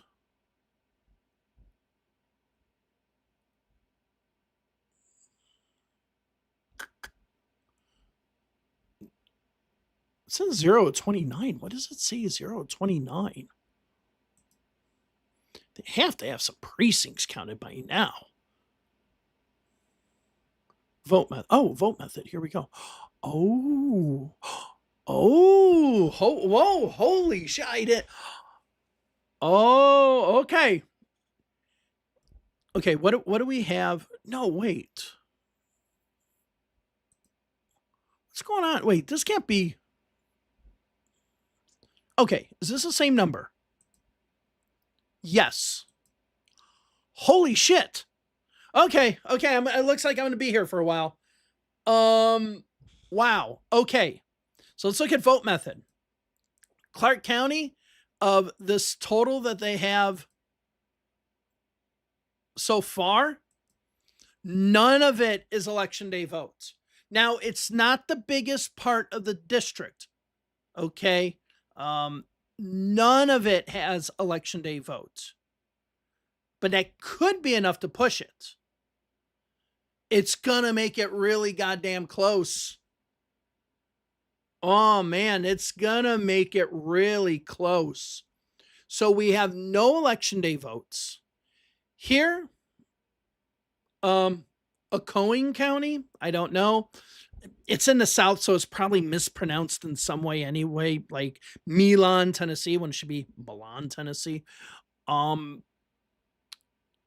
It says 0 of 29. What does it say 0 of 29? They have to have some precincts counted by now. Vote method. Oh, vote method. Here we go. Oh. Oh. Whoa. Holy shit. I did. Oh, okay. Okay, what do we have? No, wait. What's going on? Wait, this can't be. Okay, is this the same number? Yes. Holy shit. Okay. It looks like I'm going to be here for a while. Wow. Okay. So let's look at vote method. Clark County, of this total that they have so far, none of it is election day votes. Now, it's not the biggest part of the district. Okay. None of it has election day votes, but that could be enough to push it. It's gonna make it really goddamn close. Oh man, it's gonna make it really close. So we have no election day votes here. Ocoee County, I don't know. It's in the South, so it's probably mispronounced in some way anyway, like Milan, Tennessee, when it should be Milan, Tennessee.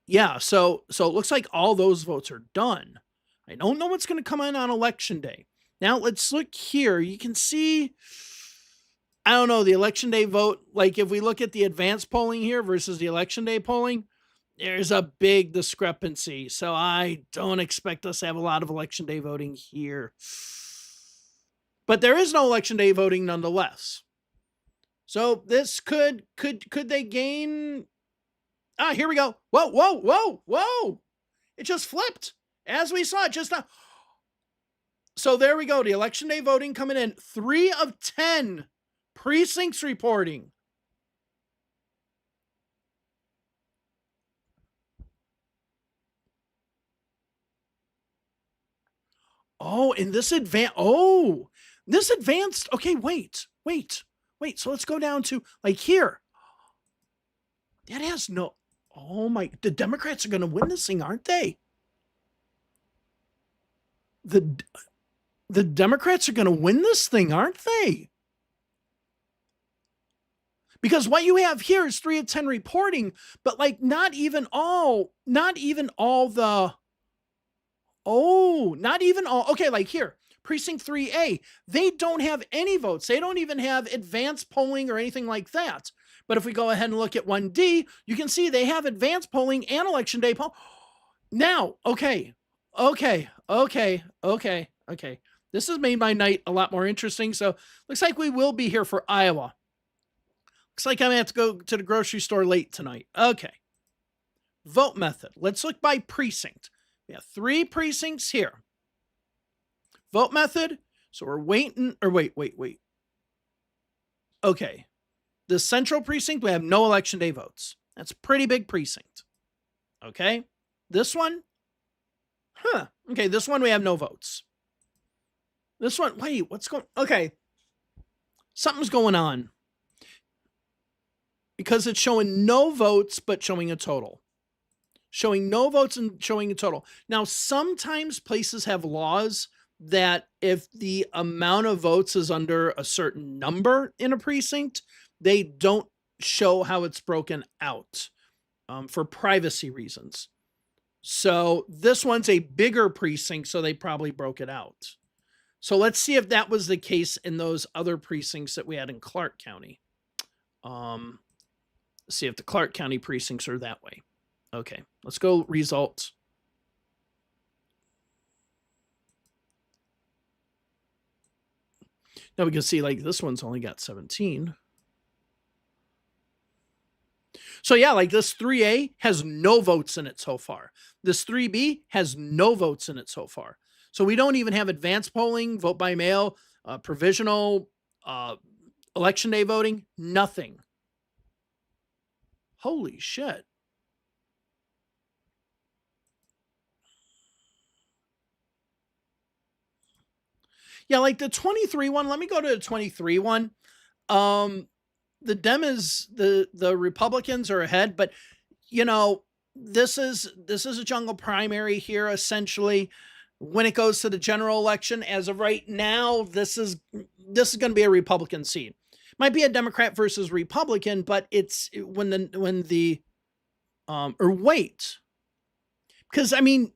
Yeah, so it looks like all those votes are done. I don't know what's going to come in on election day. Now let's look here. You can see, I don't know, the election day vote. Like if we look at the advanced polling here versus the election day polling, there's a big discrepancy. So I don't expect us to have a lot of election day voting here. But there is no election day voting nonetheless. So this could they gain? Ah, here we go. Whoa. It just flipped. As we saw it just now. So there we go. The election day voting coming in. 3 of 10 precincts reporting. Oh, and this advanced. Oh, this advanced. Okay, wait. So let's go down to like here. That has no. Oh my. The Democrats are going to win this thing, aren't they? The Democrats are going to win this thing, aren't they? Because what you have here is 3 of 10 reporting, but like not even all the. Oh, not even all. Okay, like here, precinct 3A, they don't have any votes. They don't even have advanced polling or anything like that. But if we go ahead and look at 1D, you can see they have advanced polling and election day poll. Now, okay. This has made my night a lot more interesting. So looks like we will be here for Iowa. Looks like I'm going to have to go to the grocery store late tonight. Okay. Vote method. Let's look by precinct. We have 3 precincts here. Vote method. So we're waiting, or wait. Okay. The central precinct, we have no election day votes. That's a pretty big precinct. Okay. This one. Okay, this one we have no votes. This one, wait, what's going? Okay. Something's going on. because it's showing no votes, but showing a total. Showing no votes and showing a total. Now, sometimes places have laws that if the amount of votes is under a certain number in a precinct, they don't show how it's broken out for privacy reasons. So this one's a bigger precinct, so they probably broke it out. So let's see if that was the case in those other precincts that we had in Clark County. See if the Clark County precincts are that way. Okay, let's go results. Now we can see like this one's only got 17. So yeah, like this 3A has no votes in it so far. This 3B has no votes in it so far. So we don't even have advanced polling, vote by mail, provisional, election day voting, nothing. Holy shit. Yeah, like the 23 one, let me go to the 23 one. The the Republicans are ahead, but you know, this is a jungle primary here essentially. When it goes to the general election, as of right now, this is going to be a Republican seat. Might be a Democrat versus Republican, but it's when the or wait. Because I mean,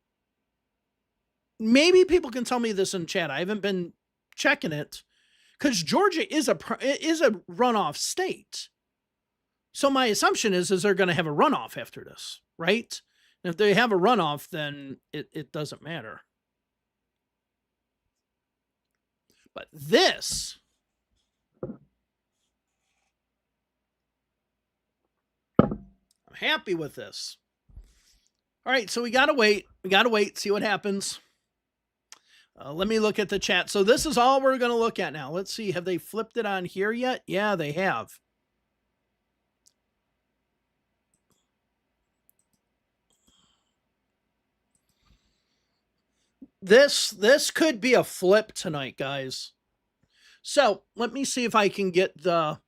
maybe people can tell me this in chat. I haven't been checking it because Georgia is a runoff state. So my assumption is they're going to have a runoff after this, right? And if they have a runoff, then it doesn't matter. But this, I'm happy with this. All right, so we got to wait. We got to wait, see what happens. Let me look at the chat. So this is all we're going to look at now. Let's see. Have they flipped it on here yet? Yeah, they have. This could be a flip tonight, guys. So let me see if I can get the,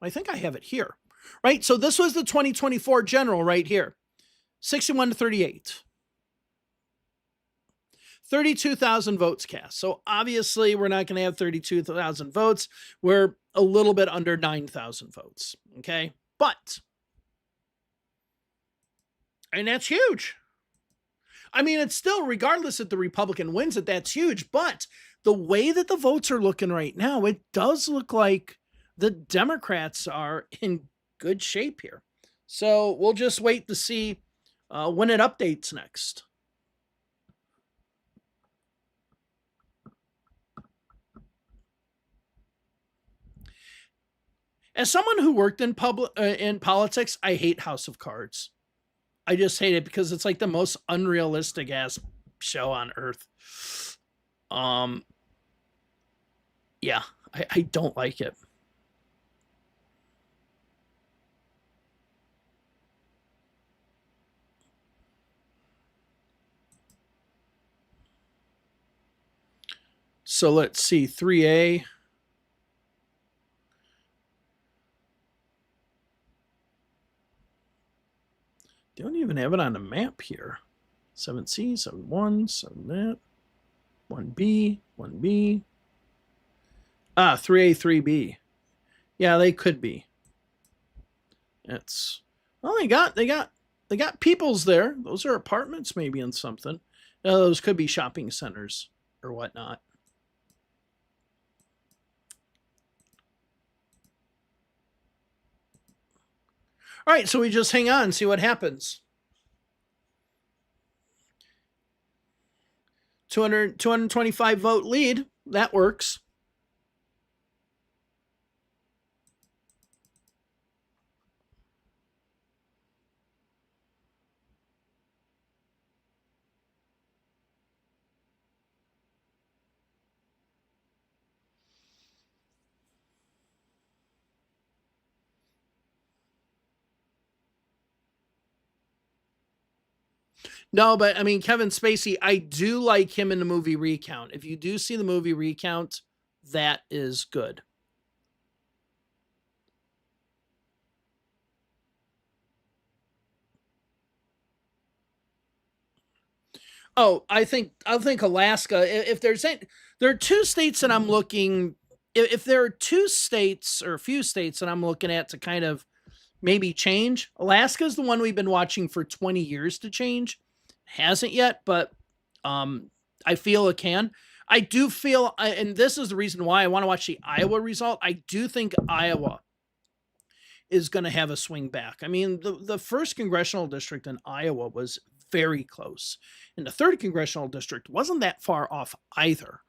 I think I have it here, right? So this was the 2024 general right here, 61 to 38. 32,000 votes cast. So obviously we're not going to have 32,000 votes. We're a little bit under 9,000 votes. Okay. But, and that's huge. I mean, it's still, regardless if the Republican wins it, that's huge. But the way that the votes are looking right now, it does look like the Democrats are in good shape here. So we'll just wait to see when it updates next. As someone who worked in politics, I hate House of Cards. I just hate it because it's like the most unrealistic ass show on earth. Yeah, I don't like it. So let's see, 3A. Don't even have it on the map here. 7C, 7-1, 7-that, 1B, 1B. 3A, 3B. Yeah, they could be. It's, well, they got peoples there. Those are apartments maybe in something. Those could be shopping centers or whatnot. All right, so we just hang on, see what happens. 225 vote lead. That works. No, but I mean, Kevin Spacey, I do like him in the movie Recount. If you do see the movie Recount, that is good. Oh, I think Alaska. If there's any, there are two states that I'm looking. If there are two states or a few states that I'm looking at to kind of maybe change, Alaska is the one we've been watching for 20 years to change. Hasn't yet, but I feel it can. I do feel, and this is the reason why I want to watch the Iowa result. I do think Iowa is going to have a swing back. I mean, the first congressional district in Iowa was very close, and the third congressional district wasn't that far off either.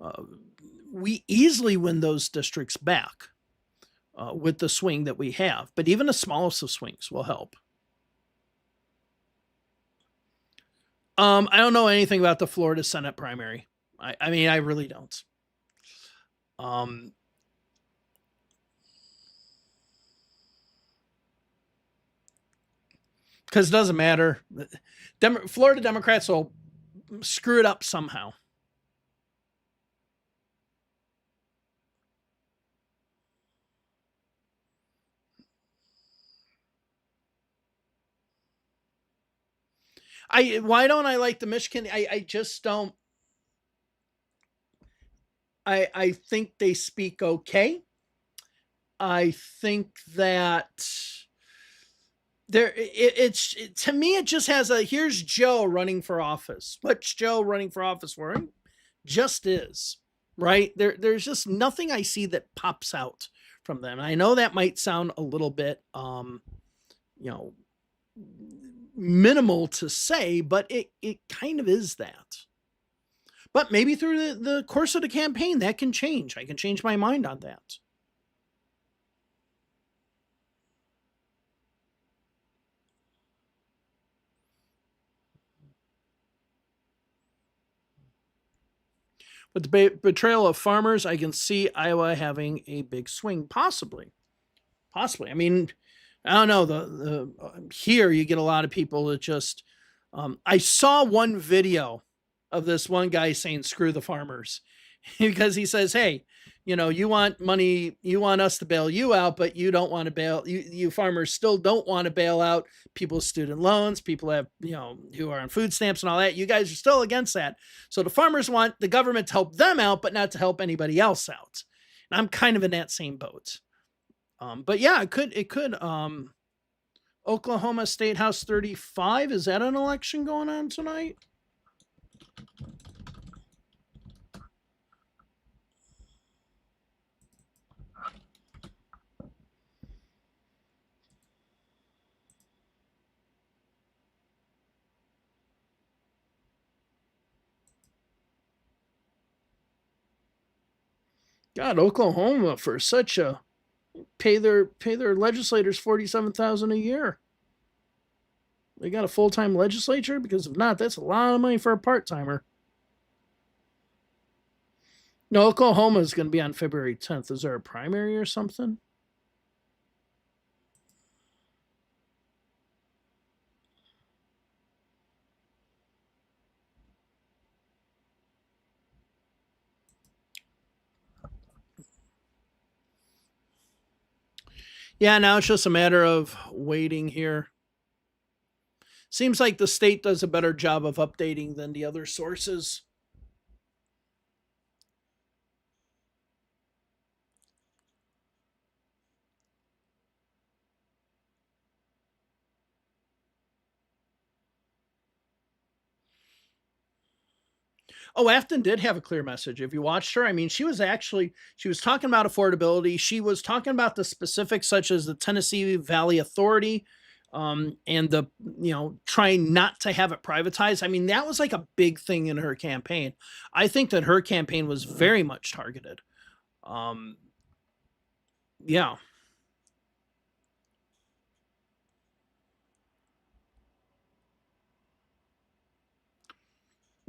Uh, we easily win those districts back with the swing that we have, but even the smallest of swings will help. I don't know anything about the Florida Senate primary. I mean, I really don't. Um, because it doesn't matter. Florida Democrats will screw it up somehow. Why don't I like the Michigan? I just don't. I think they speak okay. I think that it's to me it just has a here's Joe running for office. What's Joe running for office wearing? Just is right there's just nothing I see that pops out from them. I know that might sound a little bit you know minimal to say, but it kind of is that. But maybe through the course of the campaign that can change. I can change my mind on that. With the betrayal of farmers, I can see Iowa having a big swing, possibly. Possibly. I mean, I don't know. The here you get a lot of people that just. I saw one video of this one guy saying "screw the farmers" because he says, "Hey, you want money, you want us to bail you out, but you don't want to bail you farmers still don't want to bail out people's student loans, people have who are on food stamps and all that. You guys are still against that. So the farmers want the government to help them out, but not to help anybody else out." And I'm kind of in that same boat. But yeah, it could. Oklahoma State House 35. Is that an election going on tonight? God, Oklahoma for such a pay their legislators 47,000 a year. They got a full time legislature because if not, that's a lot of money for a part timer. No, Oklahoma is going to be on February 10th. Is there a primary or something? Yeah, now it's just a matter of waiting here. Seems like the state does a better job of updating than the other sources. Oh, Afton did have a clear message. If you watched her, I mean, she was talking about affordability. She was talking about the specifics such as the Tennessee Valley Authority, and the trying not to have it privatized. I mean, that was like a big thing in her campaign. I think that her campaign was very much targeted. Um, yeah.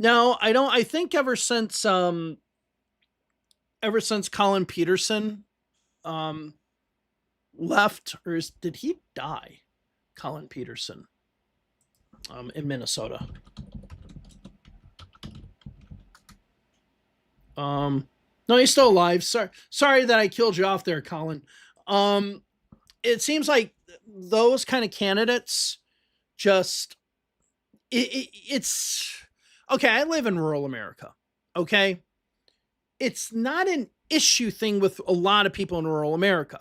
No, I don't. I think ever since Colin Peterson um left, did he die? Colin Peterson in Minnesota. Um, no, he's still alive. Sorry that I killed you off there, Colin. Um, it seems like those kind of candidates just it's okay, I live in rural America. Okay. It's not an issue thing with a lot of people in rural America.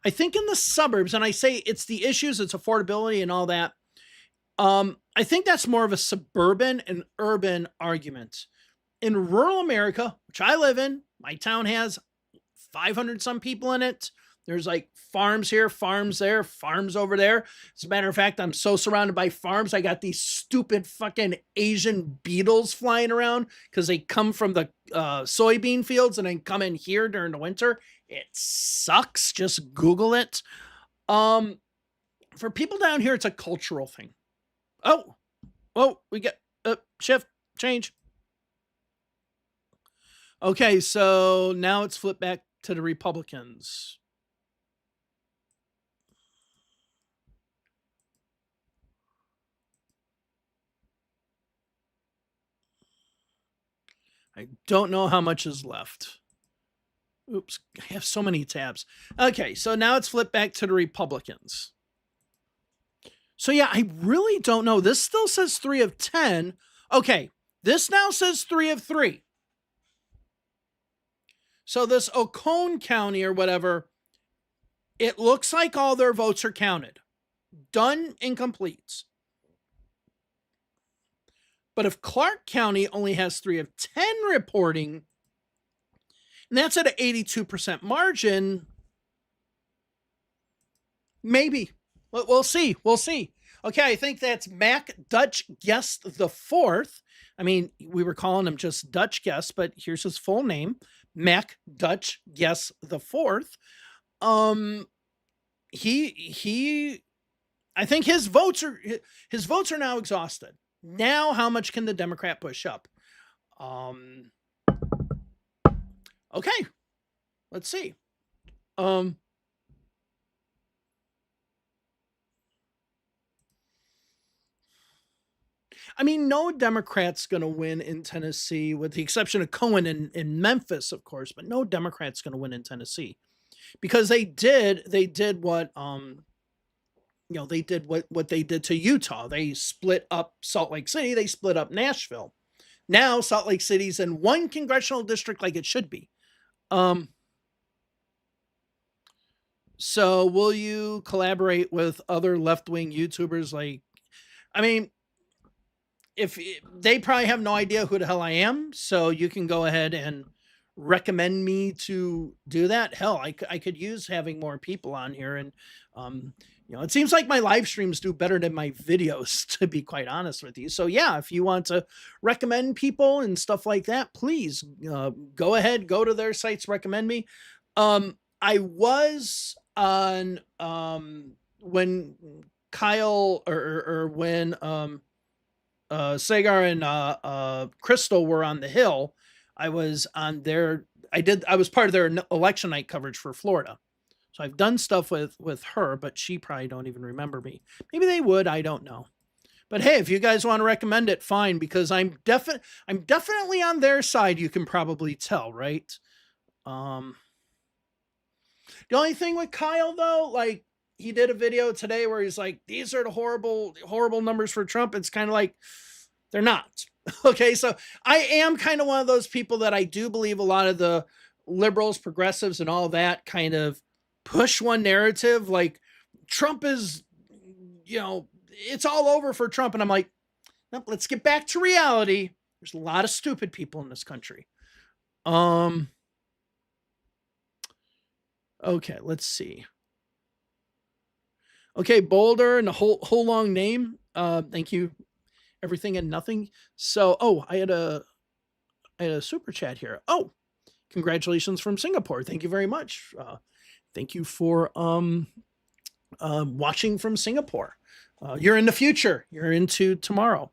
I think in the suburbs, and I say it's the issues, it's affordability and all that. I think that's more of a suburban and urban argument. In rural America, which I live in, my town has 500 some people in it. There's like farms here, farms there, farms over there. As a matter of fact, I'm so surrounded by farms. I got these stupid fucking Asian beetles flying around because they come from the soybean fields and then come in here during the winter. It sucks. Just Google it. For people down here, it's a cultural thing. Oh, we get shift change. Okay, so now it's flipped back to the Republicans. I don't know how much is left. Oops, I have so many tabs. Okay, so now it's flipped back to the Republicans. So yeah, I really don't know. This still says 3 of 10. Okay, this now says 3 of 3. So this Oconee County or whatever, it looks like all their votes are counted. Done and complete. But if Clark County only has 3 of 10 reporting, and that's at an 82% margin, maybe. We'll see. We'll see. Okay, I think that's Mac Dutch Guest the Fourth. I mean, we were calling him just Dutch Guest, but here's his full name. Mac Dutch Guest the Fourth. He I think his votes are now exhausted. Now how much can the Democrat push up? Okay. Let's see. I mean, no Democrat's going to win in Tennessee, with the exception of Cohen in Memphis, of course, but no Democrat's going to win in Tennessee because they did what, they did what they did to Utah. They split up Salt Lake City. They split up Nashville. Now Salt Lake City's in one congressional district like it should be. So will you collaborate with other left-wing YouTubers? If they probably have no idea who the hell I am, so you can go ahead and recommend me to do that. Hell, I could use having more people on here. And, it seems like my live streams do better than my videos, to be quite honest with you. So yeah, if you want to recommend people and stuff like that, please go ahead, go to their sites, recommend me. I was on, when Kyle or when, Sagar and Crystal were on the Hill, I was on their, I was part of their election night coverage for Florida. So I've done stuff with her, but she probably don't even remember me. Maybe they would, I don't know. But hey, if you guys want to recommend it, fine, because I'm definitely on their side, you can probably tell, right? The only thing with Kyle though, like, he did a video today where he's like, these are the horrible numbers for Trump. It's kind of like, they're not. Okay. So I am kind of one of those people that I do believe a lot of the liberals, progressives, and all that kind of push one narrative. Like Trump is, it's all over for Trump. And I'm like, nope, let's get back to reality. There's a lot of stupid people in this country. Okay, let's see. Okay, Boulder and the whole long name. Thank you. Everything and nothing. So, I had a super chat here. Oh, congratulations from Singapore. Thank you very much. Thank you for watching from Singapore. You're in the future. You're into tomorrow.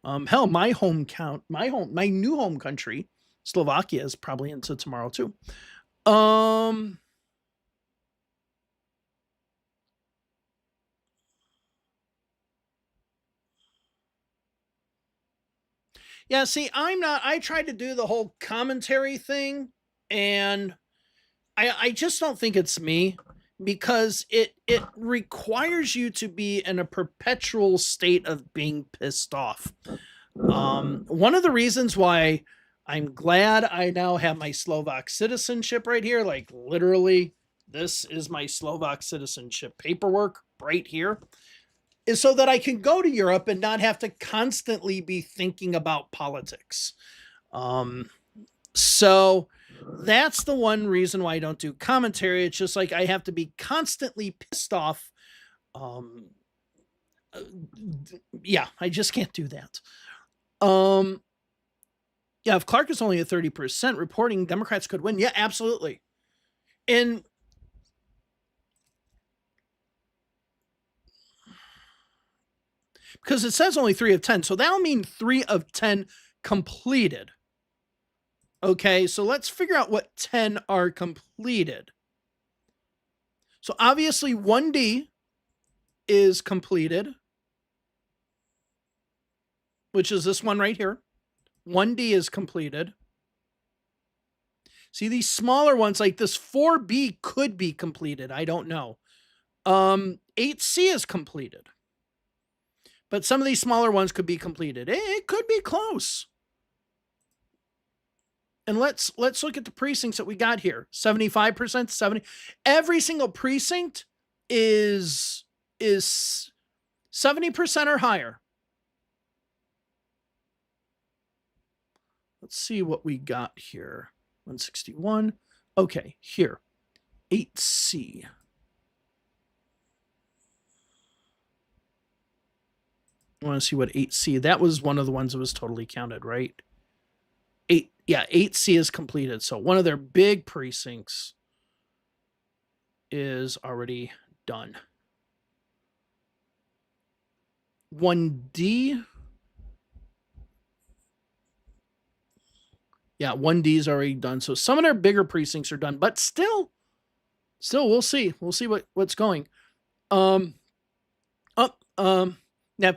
Hell, my new home country, Slovakia, is probably into tomorrow too. Yeah, see, I tried to do the whole commentary thing, and I just don't think it's me, because it requires you to be in a perpetual state of being pissed off. One of the reasons why I'm glad I now have my Slovak citizenship right here, like literally, this is my Slovak citizenship paperwork right here, is so that I can go to Europe and not have to constantly be thinking about politics. So that's the one reason why I don't do commentary. It's just like I have to be constantly pissed off. Um, yeah, I just can't do that. Yeah, if Clark is only at 30%, reporting Democrats could win. Yeah, absolutely. And because it says only 3 of 10, so that'll mean 3 of 10 completed. Okay, so let's figure out what 10 are completed. So obviously 1D is completed, which is this one right here. 1D is completed. See, these smaller ones, like this 4B could be completed. I don't know. 8C is completed. But some of these smaller ones could be completed. It could be close. And let's look at the precincts that we got here. 75%, 70. Every single precinct is 70% or higher. Let's see what we got here. 161. Okay, here. 8C. I want to see what 8C. That was one of the ones that was totally counted, right? 8C is completed. So one of their big precincts is already done. 1D. Yeah, 1D is already done. So some of their bigger precincts are done, but still we'll see. We'll see what's going. Now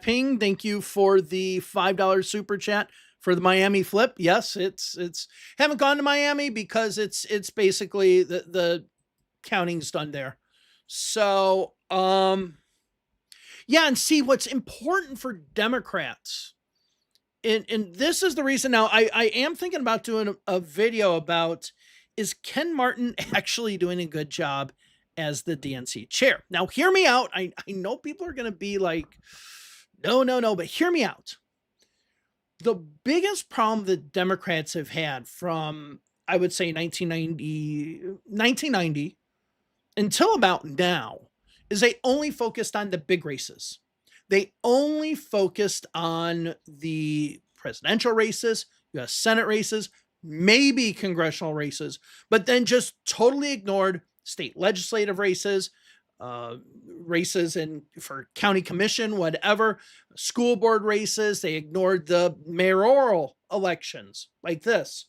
Ping, thank you for the $5 super chat for the Miami flip. Yes, it's haven't gone to Miami because it's basically the counting's done there. So, yeah, and see what's important for Democrats. And this is the reason now I am thinking about doing a video about, is Ken Martin actually doing a good job as the DNC chair? Now, hear me out. I know people are going to be like, no, but hear me out. The biggest problem that Democrats have had from, I would say 1990 until about now, is they only focused on the big races. They only focused on the presidential races, U.S. Senate races, maybe congressional races, but then just totally ignored state legislative races, races for county commission, whatever, school board races. They ignored the mayoral elections like this.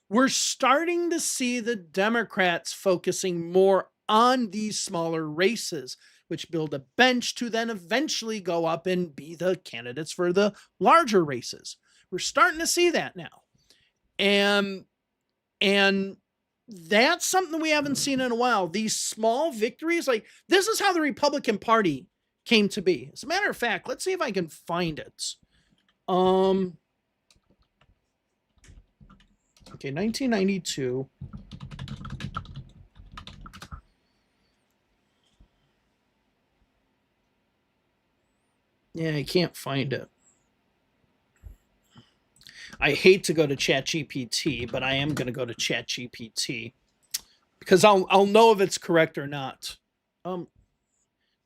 We're starting to see the Democrats focusing more on these smaller races, which build a bench to then eventually go up and be the candidates for the larger races. We're starting to see that now. And that's something we haven't seen in a while. These small victories, like this is how the Republican Party came to be. As a matter of fact, let's see if I can find it. Okay, 1992. Yeah, I can't find it. I hate to go to ChatGPT, but I am going to go to ChatGPT because I'll know if it's correct or not. No,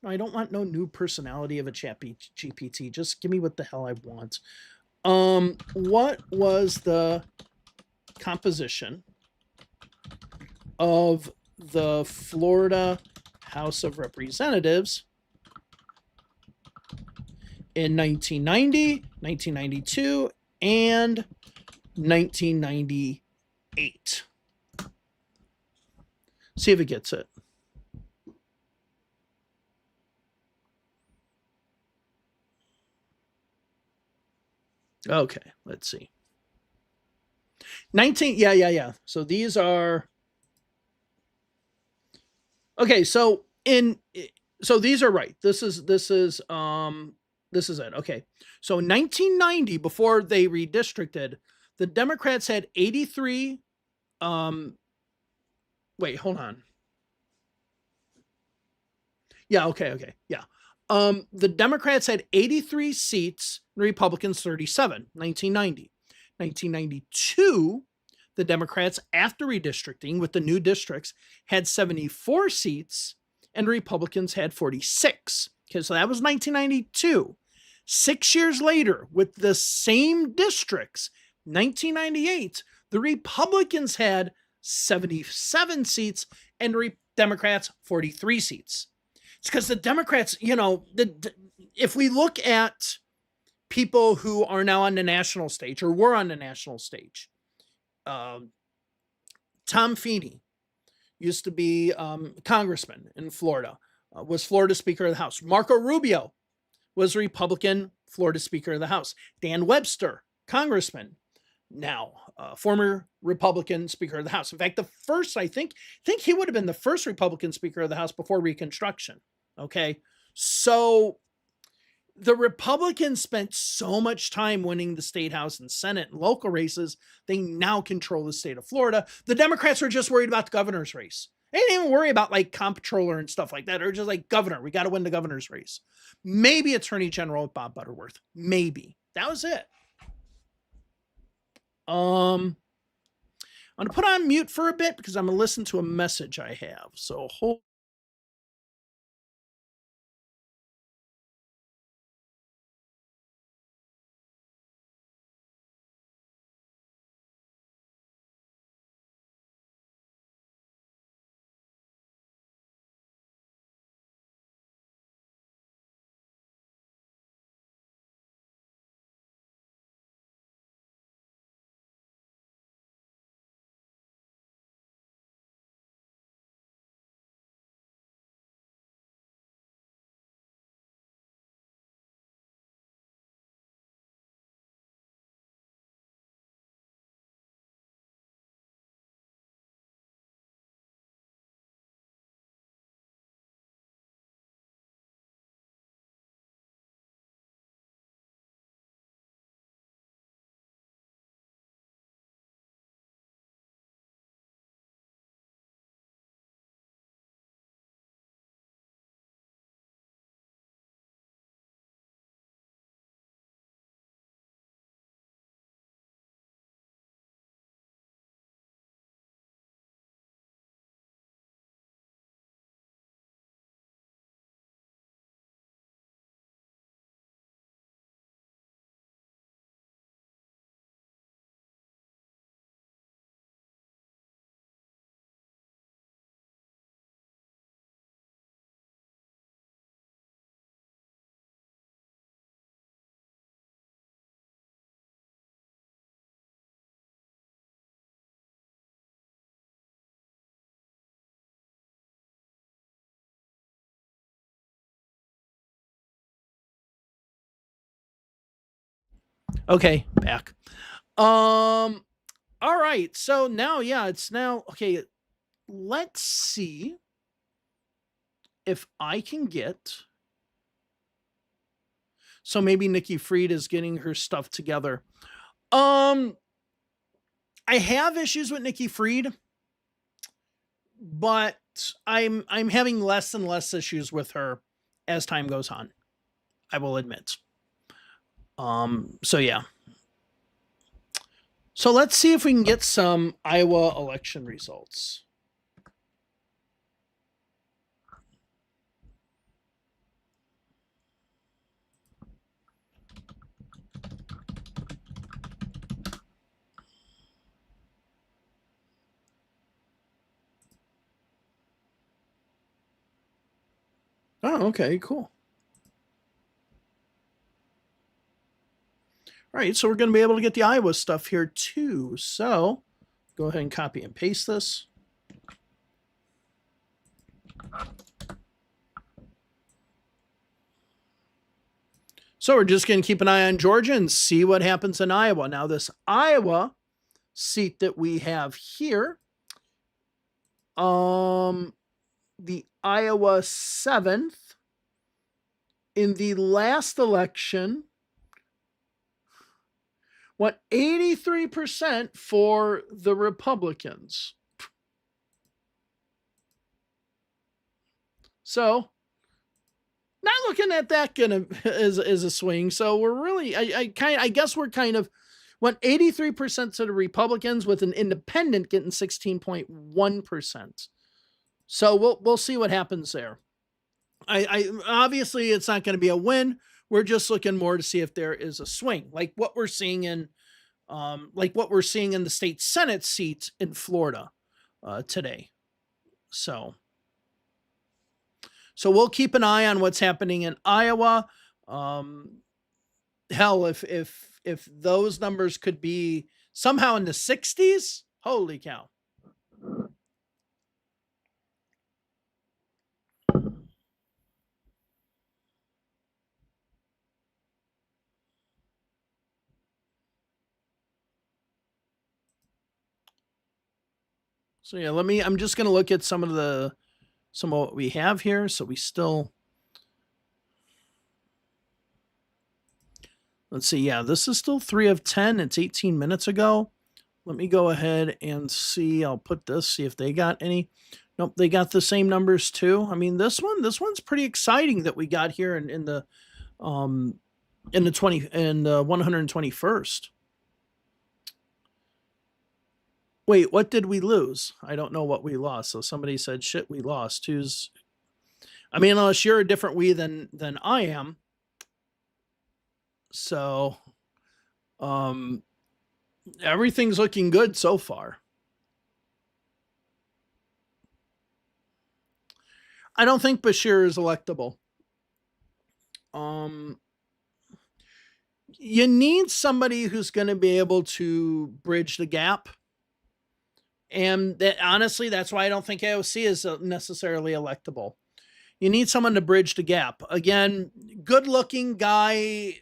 I don't want no new personality of a ChatGPT. Just give me what the hell I want. What was the composition of the Florida House of Representatives in 1990, 1992, and 1998? See if it gets it. Okay, let's see. 19, yeah. So these are, okay, so these are right. This is This is it. Okay. So 1990, before they redistricted, the Democrats had 83. Wait, hold on. Yeah, okay. Yeah. The Democrats had 83 seats, Republicans 37, 1990. 1992, the Democrats, after redistricting with the new districts, had 74 seats, and Republicans had 46. Okay, so that was 1992. 6 years later, with the same districts, 1998, the Republicans had 77 seats and Democrats 43 seats. It's because the Democrats, if we look at people who are now on the national stage or were on the national stage, Tom Feeney used to be congressman in Florida, was Florida Speaker of the House. Marco Rubio was Republican Florida Speaker of the House. Dan Webster, congressman, now former Republican Speaker of the House. In fact, the first, I think he would have been the first Republican Speaker of the House before Reconstruction. Okay, so the Republicans spent so much time winning the state house and Senate and local races, they now control the state of Florida. The Democrats are just worried about the governor's race. They didn't even worry about like comptroller and stuff like that. They're just like, governor, we got to win the governor's race. Maybe Attorney General with Bob Butterworth. Maybe. That was it. I'm going to put on mute for a bit because I'm going to listen to a message I have. So hold. Okay, back. All right. So now, it's now okay. Let's see if I can get. So maybe Nikki Fried is getting her stuff together. I have issues with Nikki Fried, but I'm having less and less issues with her as time goes on. I will admit. So yeah. So let's see if we can get some Iowa election results. Oh, okay, cool. All right, so we're going to be able to get the Iowa stuff here too. So go ahead and copy and paste this. So we're just going to keep an eye on Georgia and see what happens in Iowa. Now, this Iowa seat that we have here, the Iowa 7th in the last election went 83% for the Republicans. So, not looking at that as a swing. So we're really, I guess we're kind of went 83% to the Republicans, with an independent getting 16.1%. So we'll see what happens there. I obviously it's not going to be a win. We're just looking more to see if there is a swing, like what we're seeing in the state Senate seat in Florida today. So we'll keep an eye on what's happening in Iowa. Hell, if those numbers could be somehow in the 60s, holy cow. So yeah, I'm just going to look at some of what we have here. So we still, let's see. Yeah, this is still 3 of 10. It's 18 minutes ago. Let me go ahead and see. I'll put this, see if they got any. Nope, they got the same numbers too. I mean, this one's pretty exciting that we got here in the 121st. Wait, what did we lose? I don't know what we lost. So somebody said, shit, we lost. I mean, unless you're a different we than I am. So, everything's looking good so far. I don't think Beshear is electable. You need somebody who's going to be able to bridge the gap. And honestly, that's why I don't think AOC is necessarily electable. You need someone to bridge the gap. Again, good-looking guy,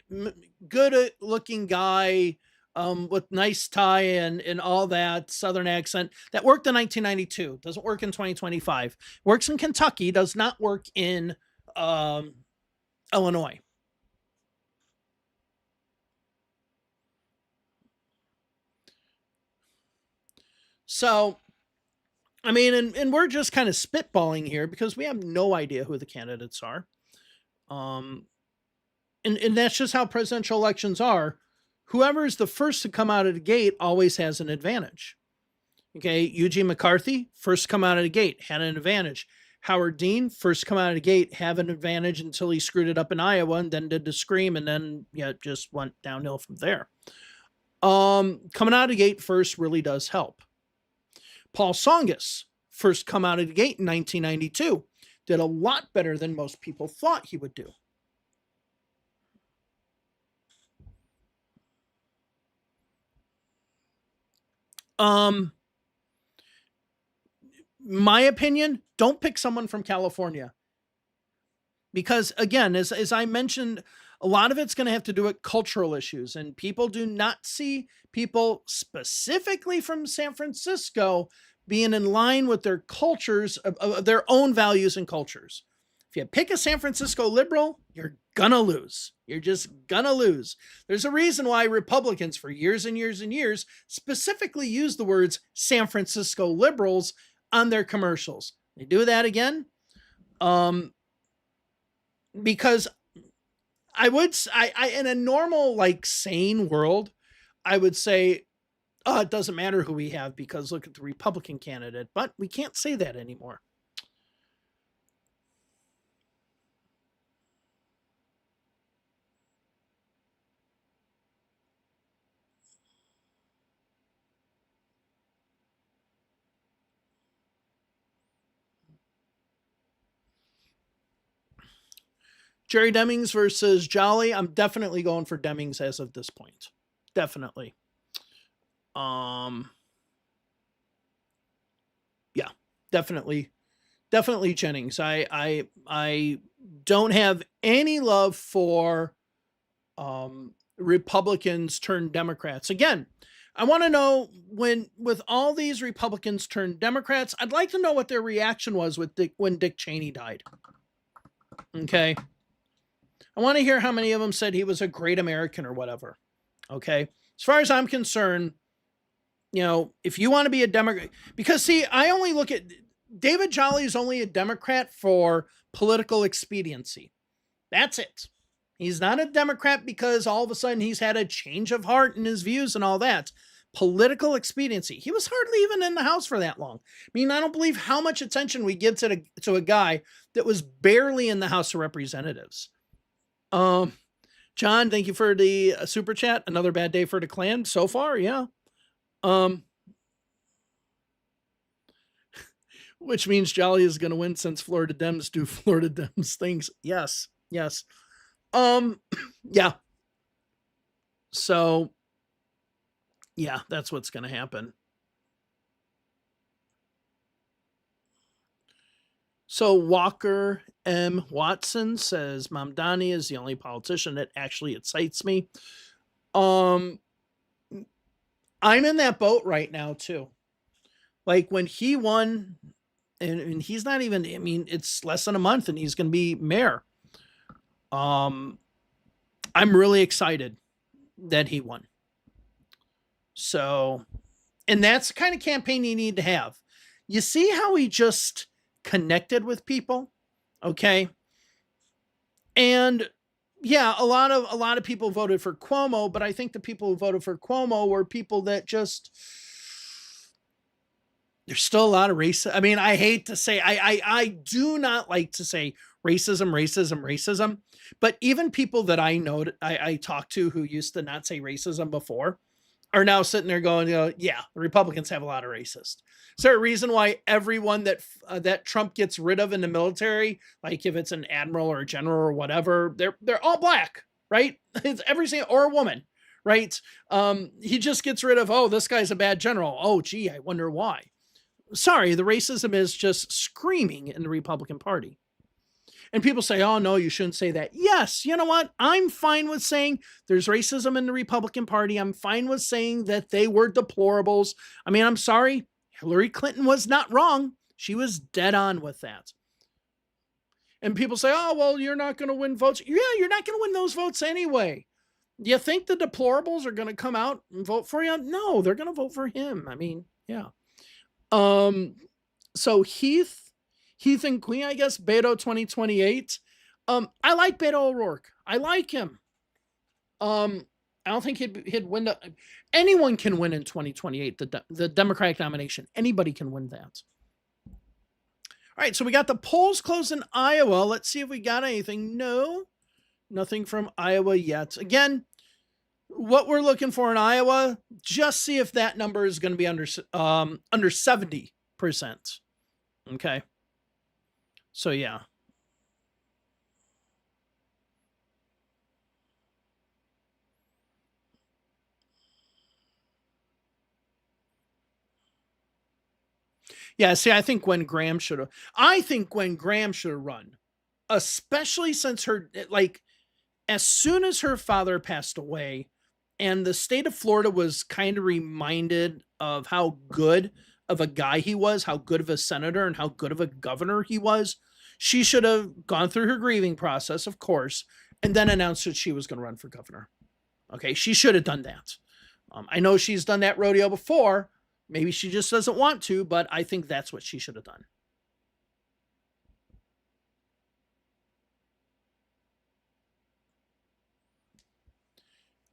with nice tie and all that Southern accent. That worked in 1992. Doesn't work in 2025. Works in Kentucky. Does not work in Illinois. So, I mean, and we're just kind of spitballing here because we have no idea who the candidates are. And that's just how presidential elections are. Whoever is the first to come out of the gate always has an advantage. Okay, Eugene McCarthy, first to come out of the gate, had an advantage. Howard Dean, first to come out of the gate, have an advantage until he screwed it up in Iowa and then did the scream, and then it just went downhill from there. Coming out of the gate first really does help. Paul Tsongas, first come out of the gate in 1992, did a lot better than most people thought he would do. My opinion, don't pick someone from California. Because again, as I mentioned, a lot of it's going to have to do with cultural issues, and people do not see people specifically from San Francisco being in line with their cultures, of their own values and cultures. If you pick a San Francisco liberal, you're gonna lose. You're just gonna lose. There's a reason why Republicans for years and years and years specifically use the words San Francisco liberals on their commercials. They do that again. Because I in a normal, like, sane world, I would say, oh, it doesn't matter who we have because look at the Republican candidate, but we can't say that anymore. Jerry Demings versus Jolly. I'm definitely going for Demings as of this point. Definitely. Yeah, definitely Jennings. I don't have any love for Republicans turned Democrats. Again, I want to know with all these Republicans turned Democrats, I'd like to know what their reaction was when Dick Cheney died. Okay. I want to hear how many of them said he was a great American or whatever. Okay. As far as I'm concerned, if you want to be a Democrat, because see, I only look at David Jolly is only a Democrat for political expediency. That's it. He's not a Democrat because all of a sudden he's had a change of heart in his views and all that. Political expediency. He was hardly even in the House for that long. I mean, I don't believe how much attention we give to a guy that was barely in the House of Representatives. John, thank you for the super chat. Another bad day for the Klan so far. Yeah. Which means Jolly is going to win since Florida Dems do Florida Dems things. Yes. Yes. Yeah. So, yeah, that's what's going to happen. So Walker M. Watson says Mamdani is the only politician that actually excites me. I'm in that boat right now too. Like when he won, and he's not even, I mean, it's less than a month and he's going to be mayor. I'm really excited that he won. So, and that's the kind of campaign you need to have. You see how he just connected with people? Okay. And yeah, a lot of people voted for Cuomo, but I think the people who voted for Cuomo were people that just, there's still a lot of racism. I mean, I hate to say, I do not like to say racism, but even people that I know, I talk to who used to not say racism before are now sitting there going, yeah, the Republicans have a lot of racists. Is there a reason why everyone that Trump gets rid of in the military, like if it's an admiral or a general or whatever, they're all black, right? It's every single, or a woman, right? He just gets rid of, oh, this guy's a bad general. Oh, gee, I wonder why. Sorry, the racism is just screaming in the Republican Party. And people say, oh, no, you shouldn't say that. Yes, you know what? I'm fine with saying there's racism in the Republican Party. I'm fine with saying that they were deplorables. I mean, I'm sorry. Hillary Clinton was not wrong. She was dead on with that. And people say, oh, well, you're not going to win votes. Yeah, you're not going to win those votes anyway. Do you think the deplorables are going to come out and vote for you? No, they're going to vote for him. I mean, yeah. So Heath and Queen, I guess, Beto 2028. I like Beto O'Rourke. I like him. I don't think he'd win. Anyone can win in 2028, the Democratic nomination. Anybody can win that. All right, so we got the polls closed in Iowa. Let's see if we got anything. No, nothing from Iowa yet. Again, what we're looking for in Iowa, just see if that number is going to be under 70%. Okay. So, yeah. Yeah, see, I think Gwen Graham should have run, especially since as soon as her father passed away and the state of Florida was kind of reminded of how good of a guy he was, how good of a senator and how good of a governor he was, she should have gone through her grieving process, of course, and then announced that she was going to run for governor. Okay, she should have done that. I know she's done that rodeo before. Maybe she just doesn't want to, but I think that's what she should have done.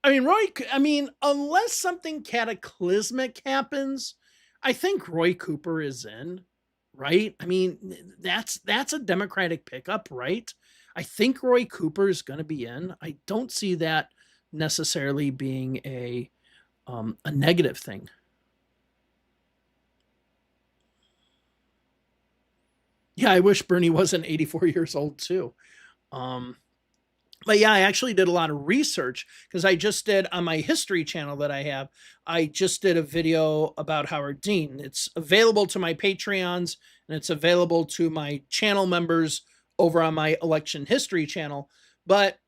I mean, unless something cataclysmic happens, I think Roy Cooper is in, right? I mean, that's a Democratic pickup, right? I think Roy Cooper is going to be in. I don't see that necessarily being a negative thing. Yeah, I wish Bernie wasn't 84 years old too. But yeah, I actually did a lot of research because I just did on my history channel that I have. I just did a video about Howard Dean. It's available to my Patreons and it's available to my channel members over on my election history channel. But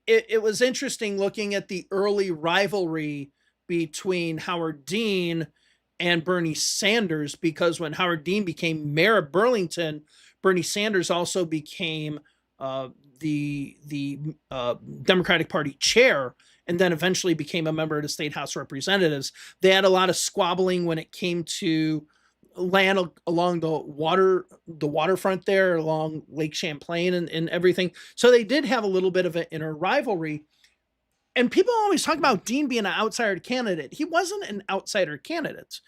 it was interesting looking at the early rivalry between Howard Dean and Bernie Sanders, because when Howard Dean became mayor of Burlington, Bernie Sanders also became Democratic Party chair, and then eventually became a member of the state House of Representatives. They had a lot of squabbling when it came to land along the waterfront there, along Lake Champlain and everything. So they did have a little bit of an inner rivalry. And people always talk about Dean being an outsider candidate. He wasn't an outsider candidate.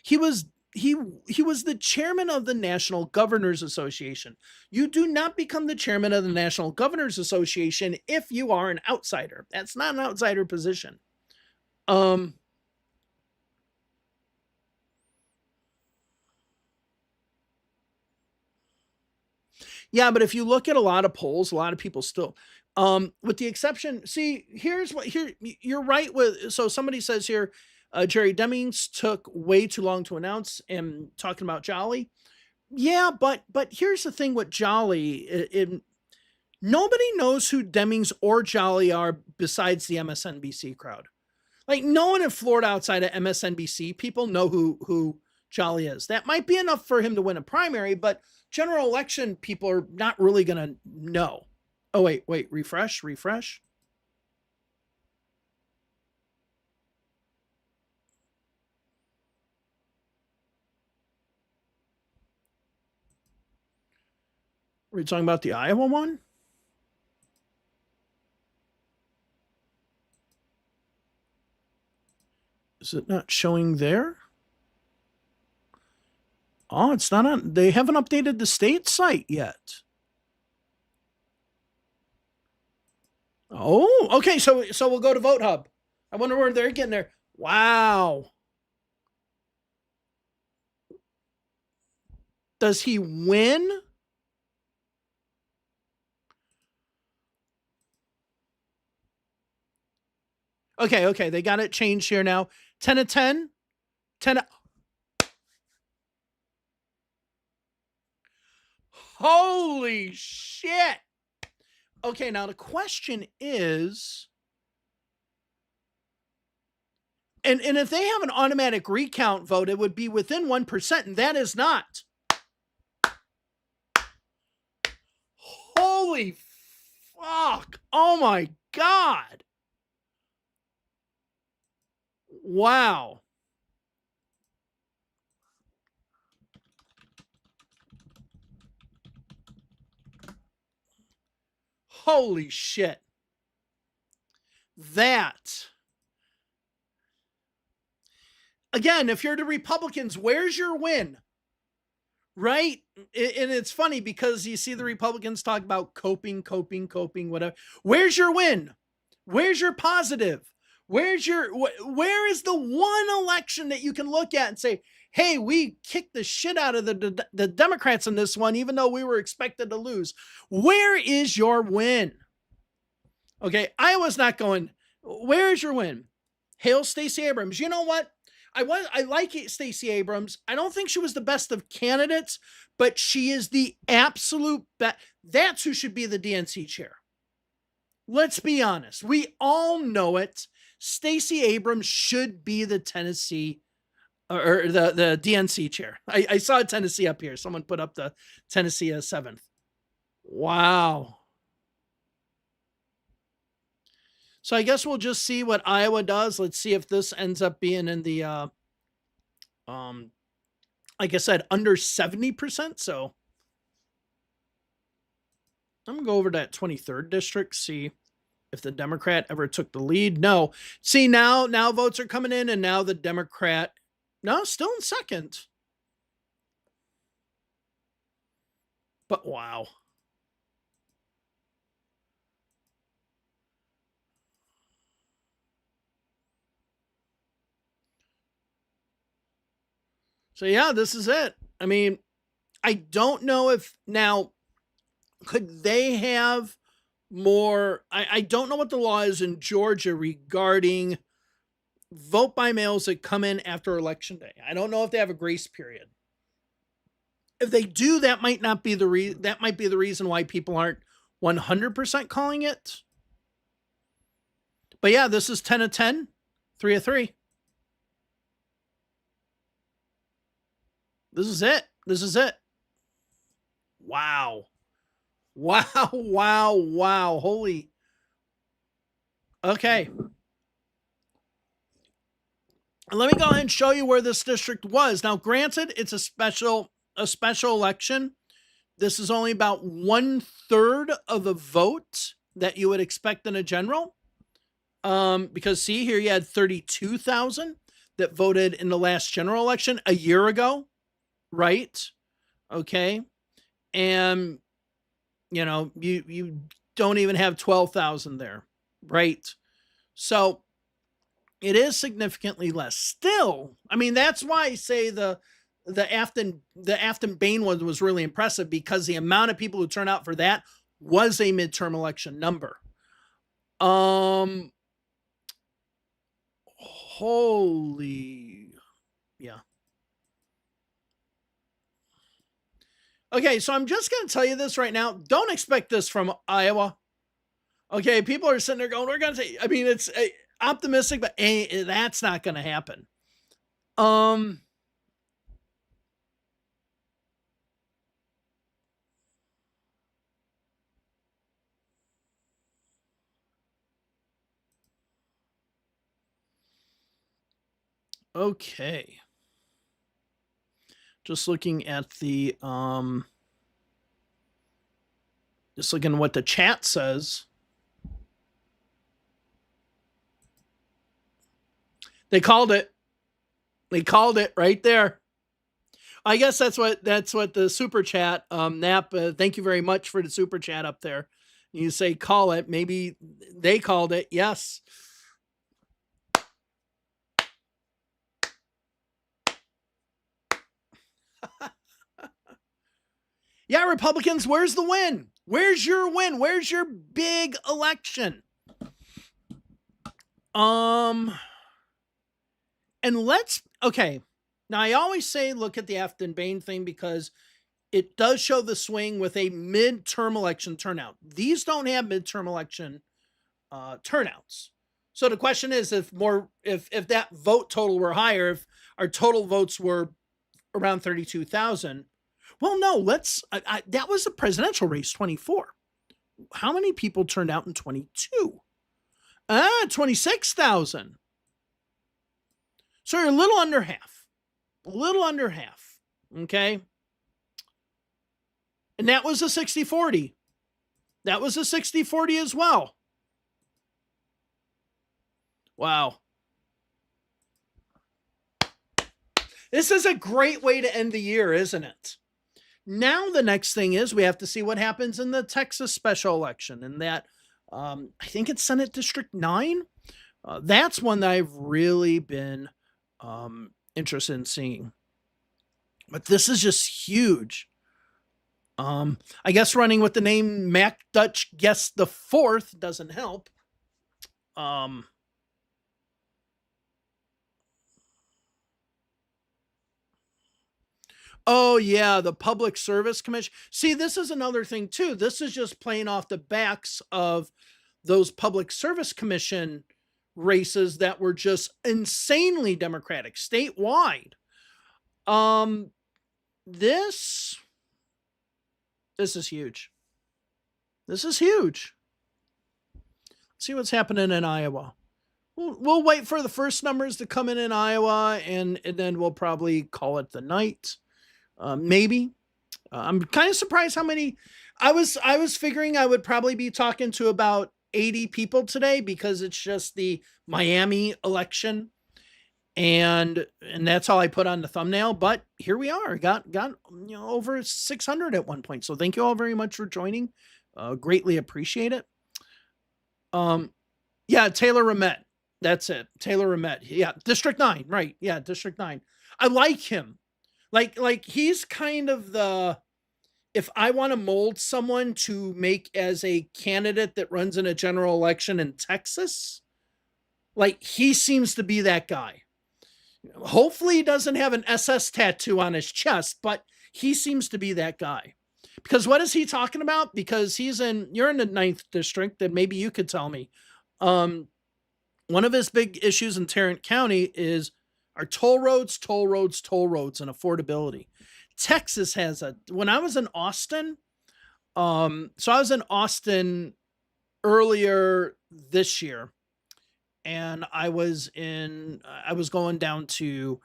He was he was the chairman of the National Governors Association. You do not become the chairman of the National Governors Association if you are an outsider. That's not an outsider position. Yeah, but if you look at a lot of polls, a lot of people still, with the exception, see, you're right with, so somebody says here, Jerry Demings took way too long to announce and talking about Jolly. Yeah, but here's the thing with Jolly, nobody knows who Demings or Jolly are besides the MSNBC crowd. Like no one in Florida outside of MSNBC people know who Jolly is. That might be enough for him to win a primary, but general election people are not really going to know. Oh, wait, refresh. Are we talking about the Iowa one? Is it not showing there? Oh, it's not on. They haven't updated the state site yet. Oh, okay. So we'll go to Vote Hub. I wonder where they're getting there. Wow. Does he win? Okay. They got it changed here now. 10 of 10. 10 of... Holy shit. Okay, now the question is, and if they have an automatic recount vote, it would be within 1%, and that is not. Holy fuck. Oh my God. Wow. Holy shit. That. Again, if you're the Republicans, where's your win? Right? And it's funny because you see the Republicans talk about coping, whatever. Where's your win? Where's your positive? Where is the one election that you can look at and say, hey, we kicked the shit out of the Democrats in this one, even though we were expected to lose? Where is your win? Okay, Iowa's not going, where is your win? Hail Stacey Abrams. You know what? I like Stacey Abrams. I don't think she was the best of candidates, but she is the absolute best. That's who should be the DNC chair. Let's be honest. We all know it. Stacey Abrams should be the Tennessee or the DNC chair. I saw Tennessee up here. Someone put up the Tennessee as 7th. Wow. So I guess we'll just see what Iowa does. Let's see if this ends up being in the, like I said, under 70%. So I'm going to go over to that 23rd district, see if the Democrat ever took the lead. No. See, now votes are coming in, and now the Democrat, no, still in second. But wow. So yeah, this is it. I mean, I don't know if now could they have more. I don't know what the law is in Georgia regarding vote by mails that come in after election day. I don't know if they have a grace period. If they do, that might not be that might be the reason why people aren't 100% calling it. But yeah, this is 10 of 10, 3 of 3. This is it. Wow. Wow, wow, wow. Holy. Okay. Let me go ahead and show you where this district was. Now, granted, it's a special election. This is only about 1/3 of the vote that you would expect in a general. Because see here, you had 32,000 that voted in the last general election a year ago, right? Okay. And you don't even have 12,000 there, right? So it is significantly less. Still, I mean, that's why I say the Afton Bain one was really impressive, because the amount of people who turned out for that was a midterm election number. Holy, yeah. Okay, so I'm just going to tell you this right now. Don't expect this from Iowa. Okay, people are sitting there going, we're going to say, I mean, it's optimistic, but that's not going to happen. Okay. Just looking at just looking at what the chat says. They called it. They called it right there. I guess that's what the super chat, Nap. Thank you very much for the super chat up there. You say call it. Maybe they called it. Yes. Yeah, Republicans, where's the win? Where's your win? Where's your big election? And okay. Now I always say look at the Afton Bain thing, because it does show the swing with a midterm election turnout. These don't have midterm election turnouts. So the question is, if that vote total were higher, if our total votes were around 32,000, well, no, that was a presidential race, 24. How many people turned out in 22? 26,000. So you're a little under half. A little under half. Okay. And that was a 60-40. That was a 60-40 as well. Wow. This is a great way to end the year, isn't it? Now the next thing is we have to see what happens in the Texas special election, and that I think it's Senate District 9. That's one that I've really been interested in seeing. But this is just huge. I guess running with the name Mac Dutch Guest the Fourth doesn't help. Oh yeah, the Public Service Commission. See, this is another thing too. This is just playing off the backs of those Public Service Commission races that were just insanely Democratic statewide. This is huge. This is huge. Let's see what's happening in Iowa. We'll wait for the first numbers to come in Iowa, and then we'll probably call it the night. Maybe. I'm kind of surprised how many. I was figuring I would probably be talking to about 80 people today, because it's just the Miami election, and that's all I put on the thumbnail. But here we are, got over 600 at one point. So thank you all very much for joining. Greatly appreciate it. Yeah, Taylor Ramett. That's it, Taylor Ramett. Yeah, District 9, right? Yeah, District 9. I like him. Like he's kind of the, if I want to mold someone to make as a candidate that runs in a general election in Texas, like he seems to be that guy. Hopefully he doesn't have an SS tattoo on his chest, but he seems to be that guy. Because what is he talking about? Because you're in the 9th district, and maybe you could tell me. One of his big issues in Tarrant County are toll roads, and affordability. Texas has when I was in Austin, So I was in Austin earlier this year, and I was going down to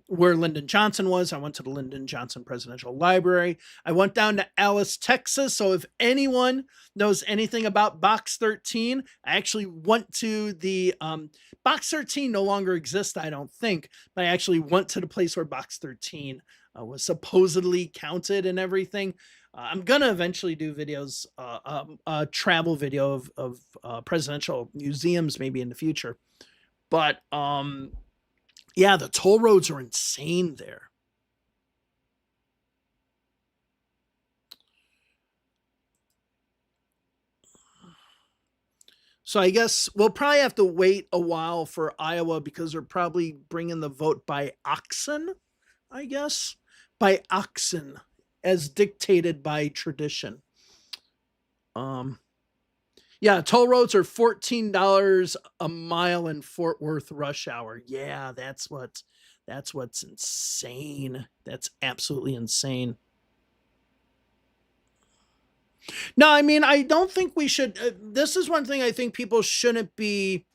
where Lyndon Johnson was. I went to the Lyndon Johnson Presidential Library. I went down to Alice, Texas. So if anyone knows anything about Box 13, I actually went to the Box 13 no longer exists, I don't think, but I actually went to the place where Box 13 was supposedly counted and everything. I'm gonna eventually do videos, a travel video of presidential museums maybe in the future, but yeah, the toll roads are insane there. So I guess we'll probably have to wait a while for Iowa because they're probably bringing the vote by oxen, I guess, by oxen as dictated by tradition. Yeah, toll roads are $14 a mile in Fort Worth rush hour. Yeah, that's what's insane. That's absolutely insane. No, I mean, I don't think we should. This is one thing I think people shouldn't be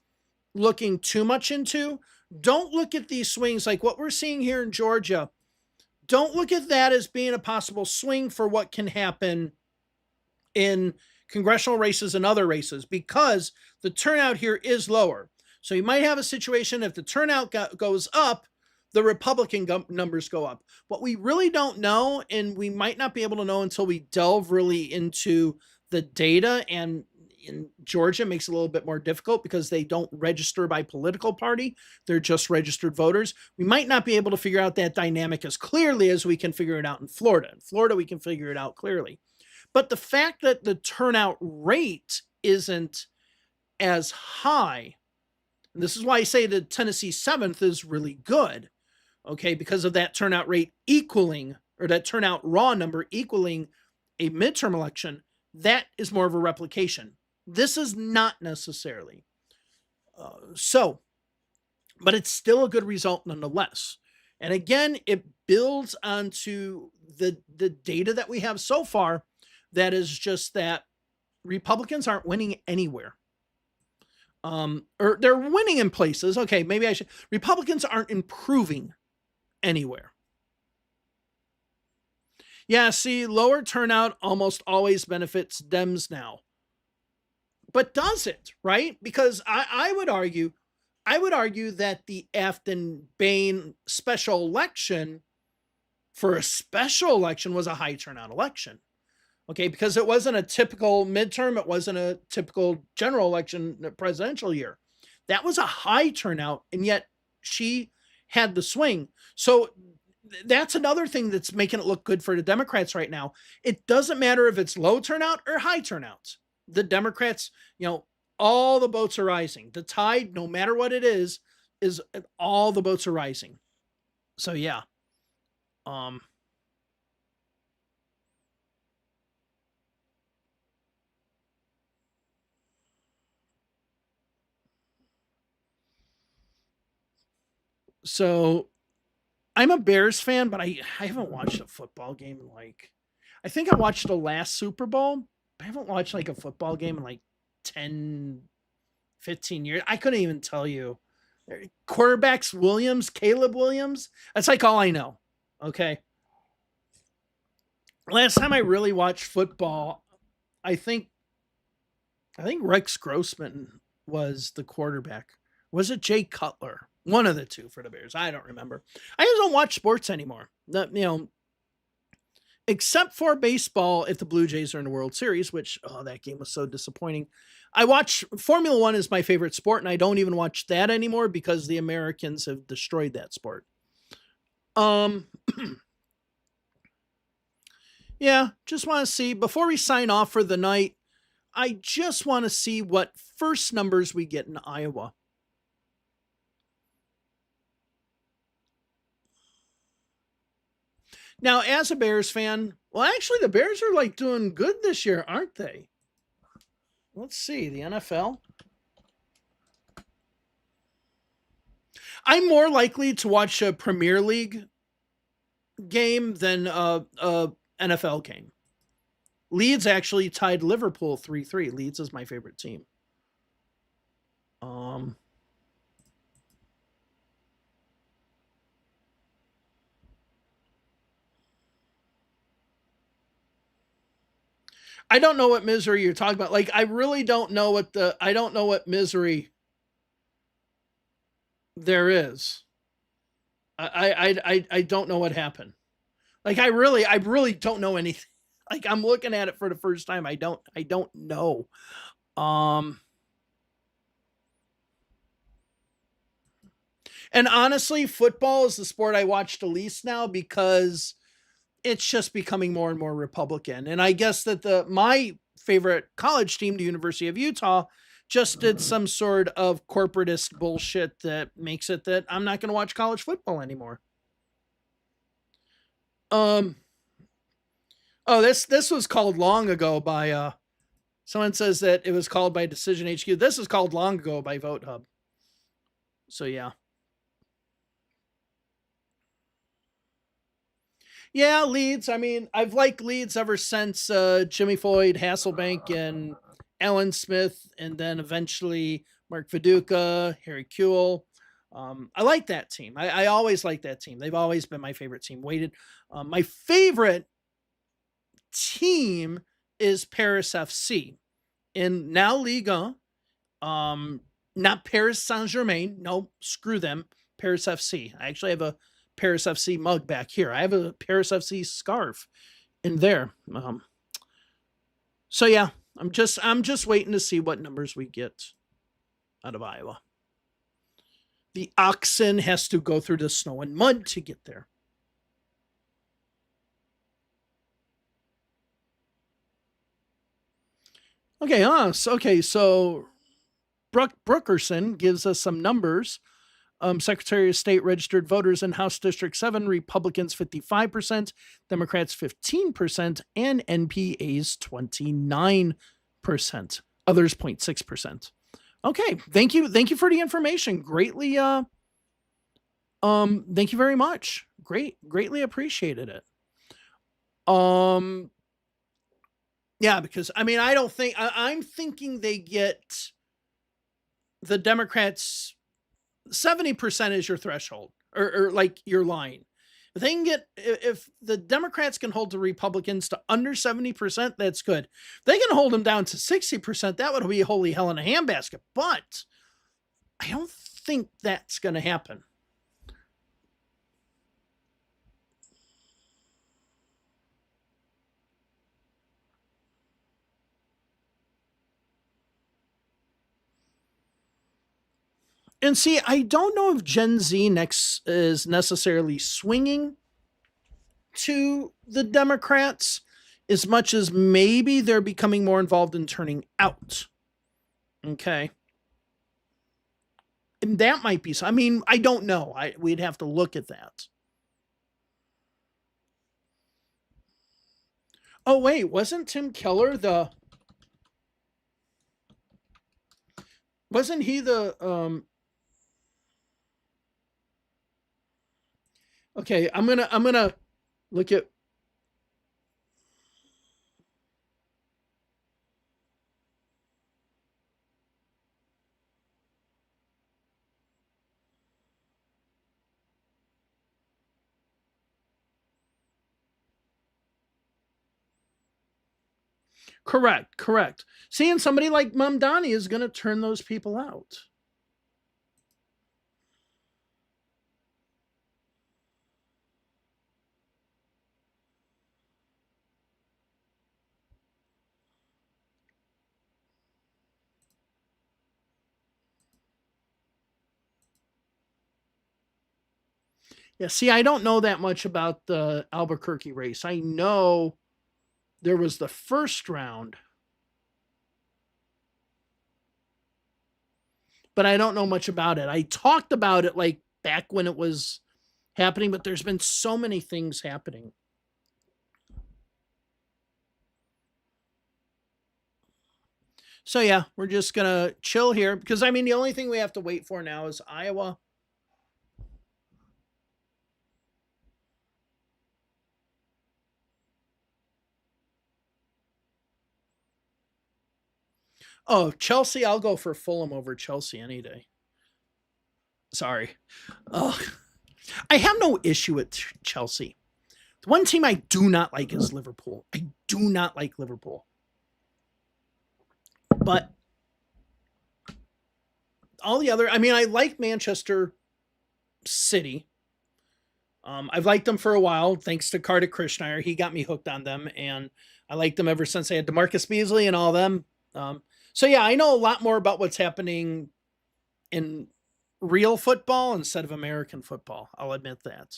looking too much into. Don't look at these swings like what we're seeing here in Georgia. Don't look at that as being a possible swing for what can happen in congressional races and other races, because the turnout here is lower. So you might have a situation if the turnout goes up, the Republican numbers go up. What we really don't know, and we might not be able to know until we delve really into the data, and in Georgia makes it a little bit more difficult because they don't register by political party. They're just registered voters. We might not be able to figure out that dynamic as clearly as we can figure it out in Florida. In Florida, we can figure it out clearly. But the fact that the turnout rate isn't as high, and this is why I say the Tennessee 7th is really good, okay, because of that turnout rate equaling, or that turnout raw number equaling a midterm election, that is more of a replication. This is not necessarily. But it's still a good result nonetheless. And again, it builds onto the data that we have so far, that is just that Republicans aren't winning anywhere. Or they're winning in places. Okay, maybe I should. Republicans aren't improving anywhere. Yeah, see, lower turnout almost always benefits Dems now. But does it, right? Because I would argue that the Afton-Bain special election, for a special election, was a high turnout election. Okay, because it wasn't a typical midterm, it wasn't a typical general election presidential year. That was a high turnout, and yet she had the swing. So that's another thing that's making it look good for the Democrats right now. It doesn't matter if it's low turnout or high turnout. The Democrats, all the boats are rising. The tide, no matter what it is all the boats are rising. So yeah. So I'm a Bears fan, but I haven't watched a football game in I think I watched the last Super Bowl. I haven't watched a football game in 10, 15 years. I couldn't even tell you. Quarterbacks Williams, Caleb Williams. That's all I know. Okay. Last time I really watched football, I think Rex Grossman was the quarterback. Was it Jay Cutler? One of the two for the Bears. I don't remember. I just don't watch sports anymore. Except for baseball if the Blue Jays are in the World Series, which, that game was so disappointing. I watch Formula One is my favorite sport, and I don't even watch that anymore because the Americans have destroyed that sport. Yeah, just want to see, before we sign off for the night, I just want to see what first numbers we get in Iowa. Now, as a Bears fan, well, actually, the Bears are doing good this year, aren't they? Let's see, the NFL. I'm more likely to watch a Premier League game than a NFL game. Leeds actually tied Liverpool 3-3. Leeds is my favorite team. I don't know what misery you're talking about. Like, I really don't know what misery there is. I don't know what happened. Like, I really don't know anything. Like, I'm looking at it for the first time. I don't know. And honestly, football is the sport I watch the least now because it's just becoming more and more Republican. And I guess that my favorite college team, the University of Utah, just did some sort of corporatist bullshit that makes it that I'm not going to watch college football anymore. Oh, this was called long ago by someone says that it was called by Decision HQ. This was called long ago by Vote Hub. So yeah. Yeah, Leeds. I mean, I've liked Leeds ever since Jimmy Floyd, Hasselbank, and Alan Smith, and then eventually Mark Viduka, Harry Kuehl. I like that team. I always like that team. They've always been my favorite team. My favorite team is Paris FC. In now Liga, not Paris Saint-Germain. No, screw them. Paris FC. I actually have a Paris FC mug back here. I have a Paris FC scarf in there. So yeah, I'm just waiting to see what numbers we get out of Iowa. The oxen has to go through the snow and mud to get there. Okay, so Brookerson gives us some numbers. Secretary of State registered voters in House District 7, Republicans 55%, Democrats 15%, and NPAs 29%. Others 0.6%. Okay, thank you for the information. Greatly thank you very much. Greatly appreciated it. Yeah, because I mean I don't think I'm thinking they get the Democrats 70% is your threshold or like your line. If they can get, if the Democrats can hold the Republicans to under 70%, that's good. If they can hold them down to 60%, that would be holy hell in a handbasket. But I don't think that's going to happen. And see, I don't know if Gen Z next is necessarily swinging to the Democrats as much as maybe they're becoming more involved in turning out. Okay. And that might be, I mean, I don't know. We'd have to look at that. Oh, wait, wasn't Tim Keller wasn't he the, okay, I'm gonna look at. Correct. Seeing somebody like Mamdani is going to turn those people out. Yeah, see, I don't know that much about the Albuquerque race. I know there was the first round, but I don't know much about it. I talked about it like back when it was happening, but there's been so many things happening. So yeah, we're just gonna chill here because I mean the only thing we have to wait for now is Iowa. Oh, Chelsea, I'll go for Fulham over Chelsea any day. Sorry. Ugh. I have no issue with Chelsea. The one team I do not like is Liverpool. I do not like Liverpool. But all the other, I mean, I like Manchester City. I've liked them for a while, thanks to Carter Krishnaiyer. He got me hooked on them, and I liked them ever since I had DeMarcus Beasley and all them. So yeah, I know a lot more about what's happening in real football instead of American football. I'll admit that.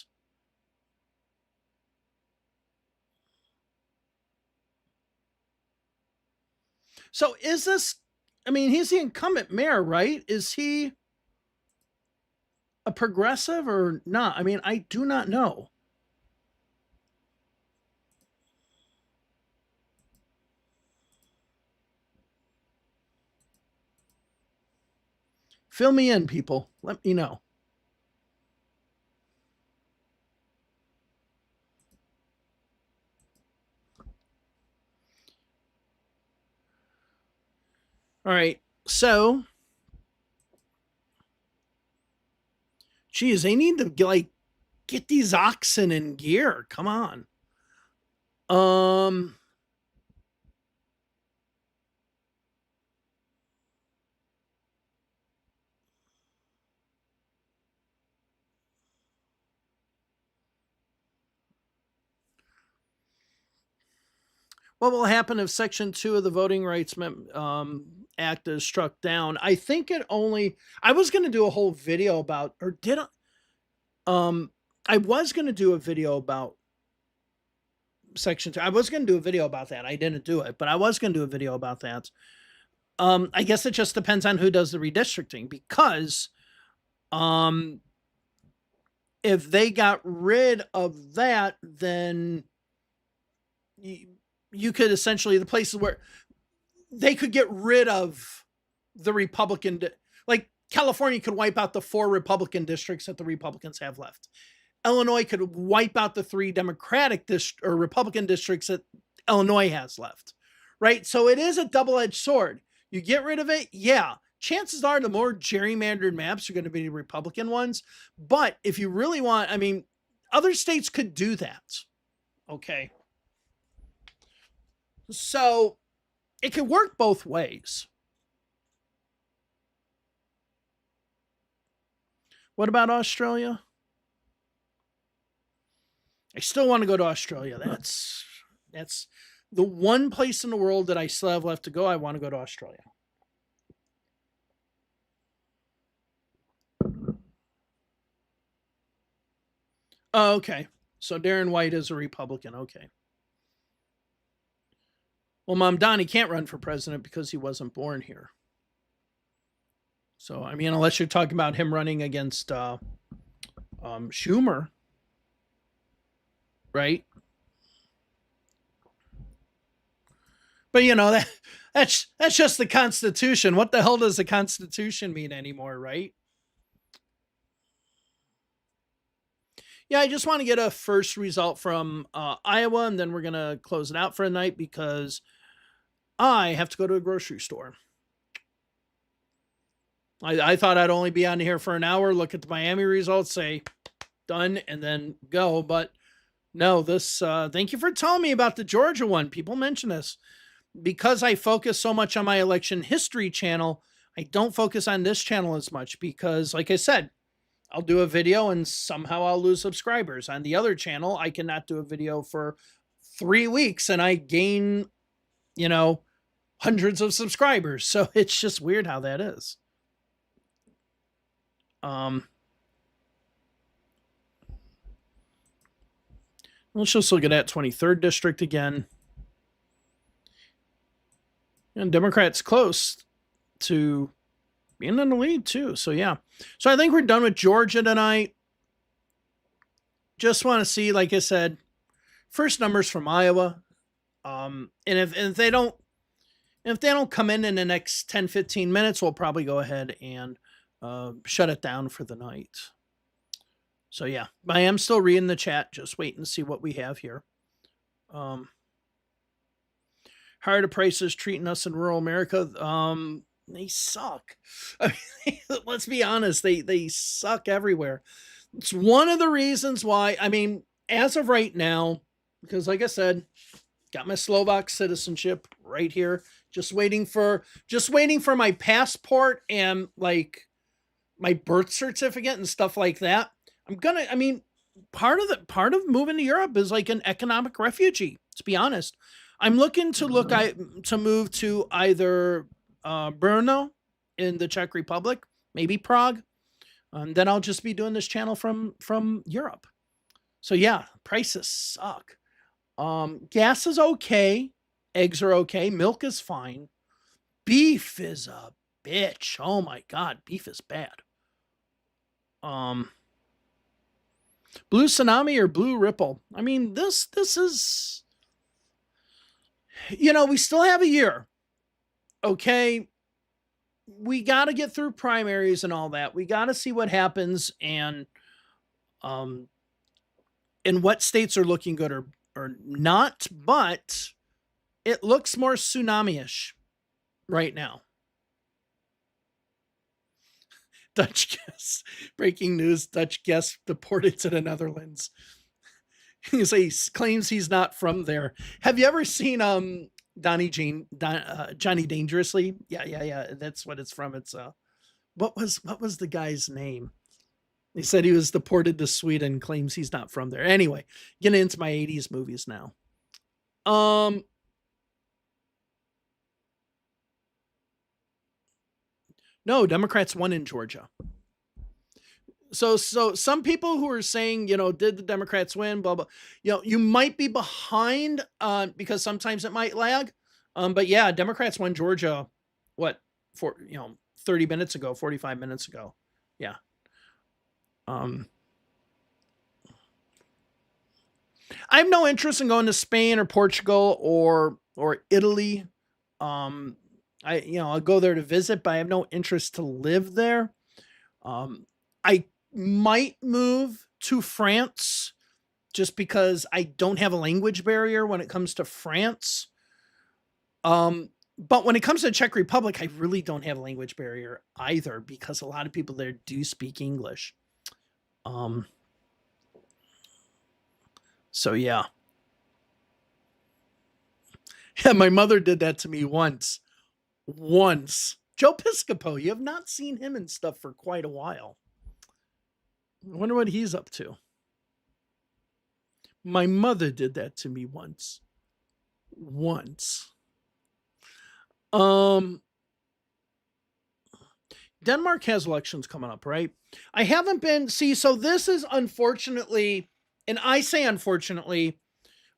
So is this, I mean, he's the incumbent mayor, right? Is he a progressive or not? I mean, I do not know. Fill me in, people. Let me know. All right. So, geez, they need to get these oxen in gear. Come on. What will happen if Section 2 of the Voting Rights Act is struck down? I think it only. I was going to do a whole video about, or did I? I was going to do a video about Section 2. I was going to do a video about that. I didn't do it, but I was going to do a video about that. I guess it just depends on who does the redistricting, because if they got rid of that, then you could essentially, the places where they could get rid of the Republican, like California could wipe out the 4 Republican districts that the Republicans have left. Illinois could wipe out the 3 Democratic or Republican districts that Illinois has left, right? So it is a double-edged sword. You get rid of it, yeah. Chances are the more gerrymandered maps are going to be the Republican ones. But if you really want, I mean, other states could do that. Okay. So it could work both ways. What about Australia? I still want to go to Australia. That's the one place in the world that I still have left to go. I want to go to Australia. Oh, okay. So Darren White is a Republican. Okay. Well, Mom Donnie can't run for president because he wasn't born here. So, I mean, unless you're talking about him running against Schumer, right? But you know that's just the Constitution. What the hell does the Constitution mean anymore, right? Yeah, I just want to get a first result from Iowa, and then we're gonna close it out for a night because I have to go to a grocery store. I thought I'd only be on here for an hour, look at the Miami results, say done, and then go. But no, this. Thank you for telling me about the Georgia one. People mention this. Because I focus so much on my election history channel, I don't focus on this channel as much because, like I said, I'll do a video and somehow I'll lose subscribers. On the other channel, I cannot do a video for 3 weeks and I gain, hundreds of subscribers. So it's just weird how that is. Let's just look at that 23rd district again. And Democrats close to being in the lead too. So yeah. So I think we're done with Georgia tonight. Just want to see, like I said, first numbers from Iowa. And if they don't come in the next 10, 15 minutes, we'll probably go ahead and shut it down for the night. So yeah, I am still reading the chat, just waiting to see what we have here. higher the prices treating us in rural America. They suck. I mean, let's be honest, they suck everywhere. It's one of the reasons why, I mean, as of right now, because like I said, got my Slovak citizenship right here, just waiting for my passport and like my birth certificate and stuff like that. I mean, part of moving to Europe is like an economic refugee, to be honest. I'm looking to to move to either Brno in the Czech Republic, maybe Prague. Then I'll just be doing this channel from Europe. So yeah, prices suck. Gas is okay, eggs are okay, milk is fine. Beef is a bitch. Oh my god, beef is bad. Blue Tsunami or Blue Ripple. I mean, this is, we still have a year. Okay, we got to get through primaries and all that. We got to see what happens and what states are looking good or not, but it looks more tsunami-ish right now. Dutch guest. Breaking news. Dutch guest deported to the Netherlands. He claims he's not from there. Have you ever seen Johnny Dangerously? Yeah. That's what it's from. It's what was the guy's name? He said he was deported to Sweden, claims he's not from there. Anyway, getting into my 80s movies now. No, Democrats won in Georgia. So some people who are saying, did the Democrats win? Blah blah. You might be behind because sometimes it might lag. But yeah, Democrats won Georgia. What 30 minutes ago, 45 minutes ago. Yeah. I have no interest in going to Spain or Portugal or Italy. I'll go there to visit, but I have no interest to live there. I might move to France just because I don't have a language barrier when it comes to France. But when it comes to the Czech Republic, I really don't have a language barrier either because a lot of people there do speak English. So yeah. Yeah, my mother did that to me once. Joe Piscopo, you have not seen him and stuff for quite a while. I wonder what he's up to. My mother did that to me once. Denmark has elections coming up, right? I haven't been, so this is unfortunately, and I say unfortunately,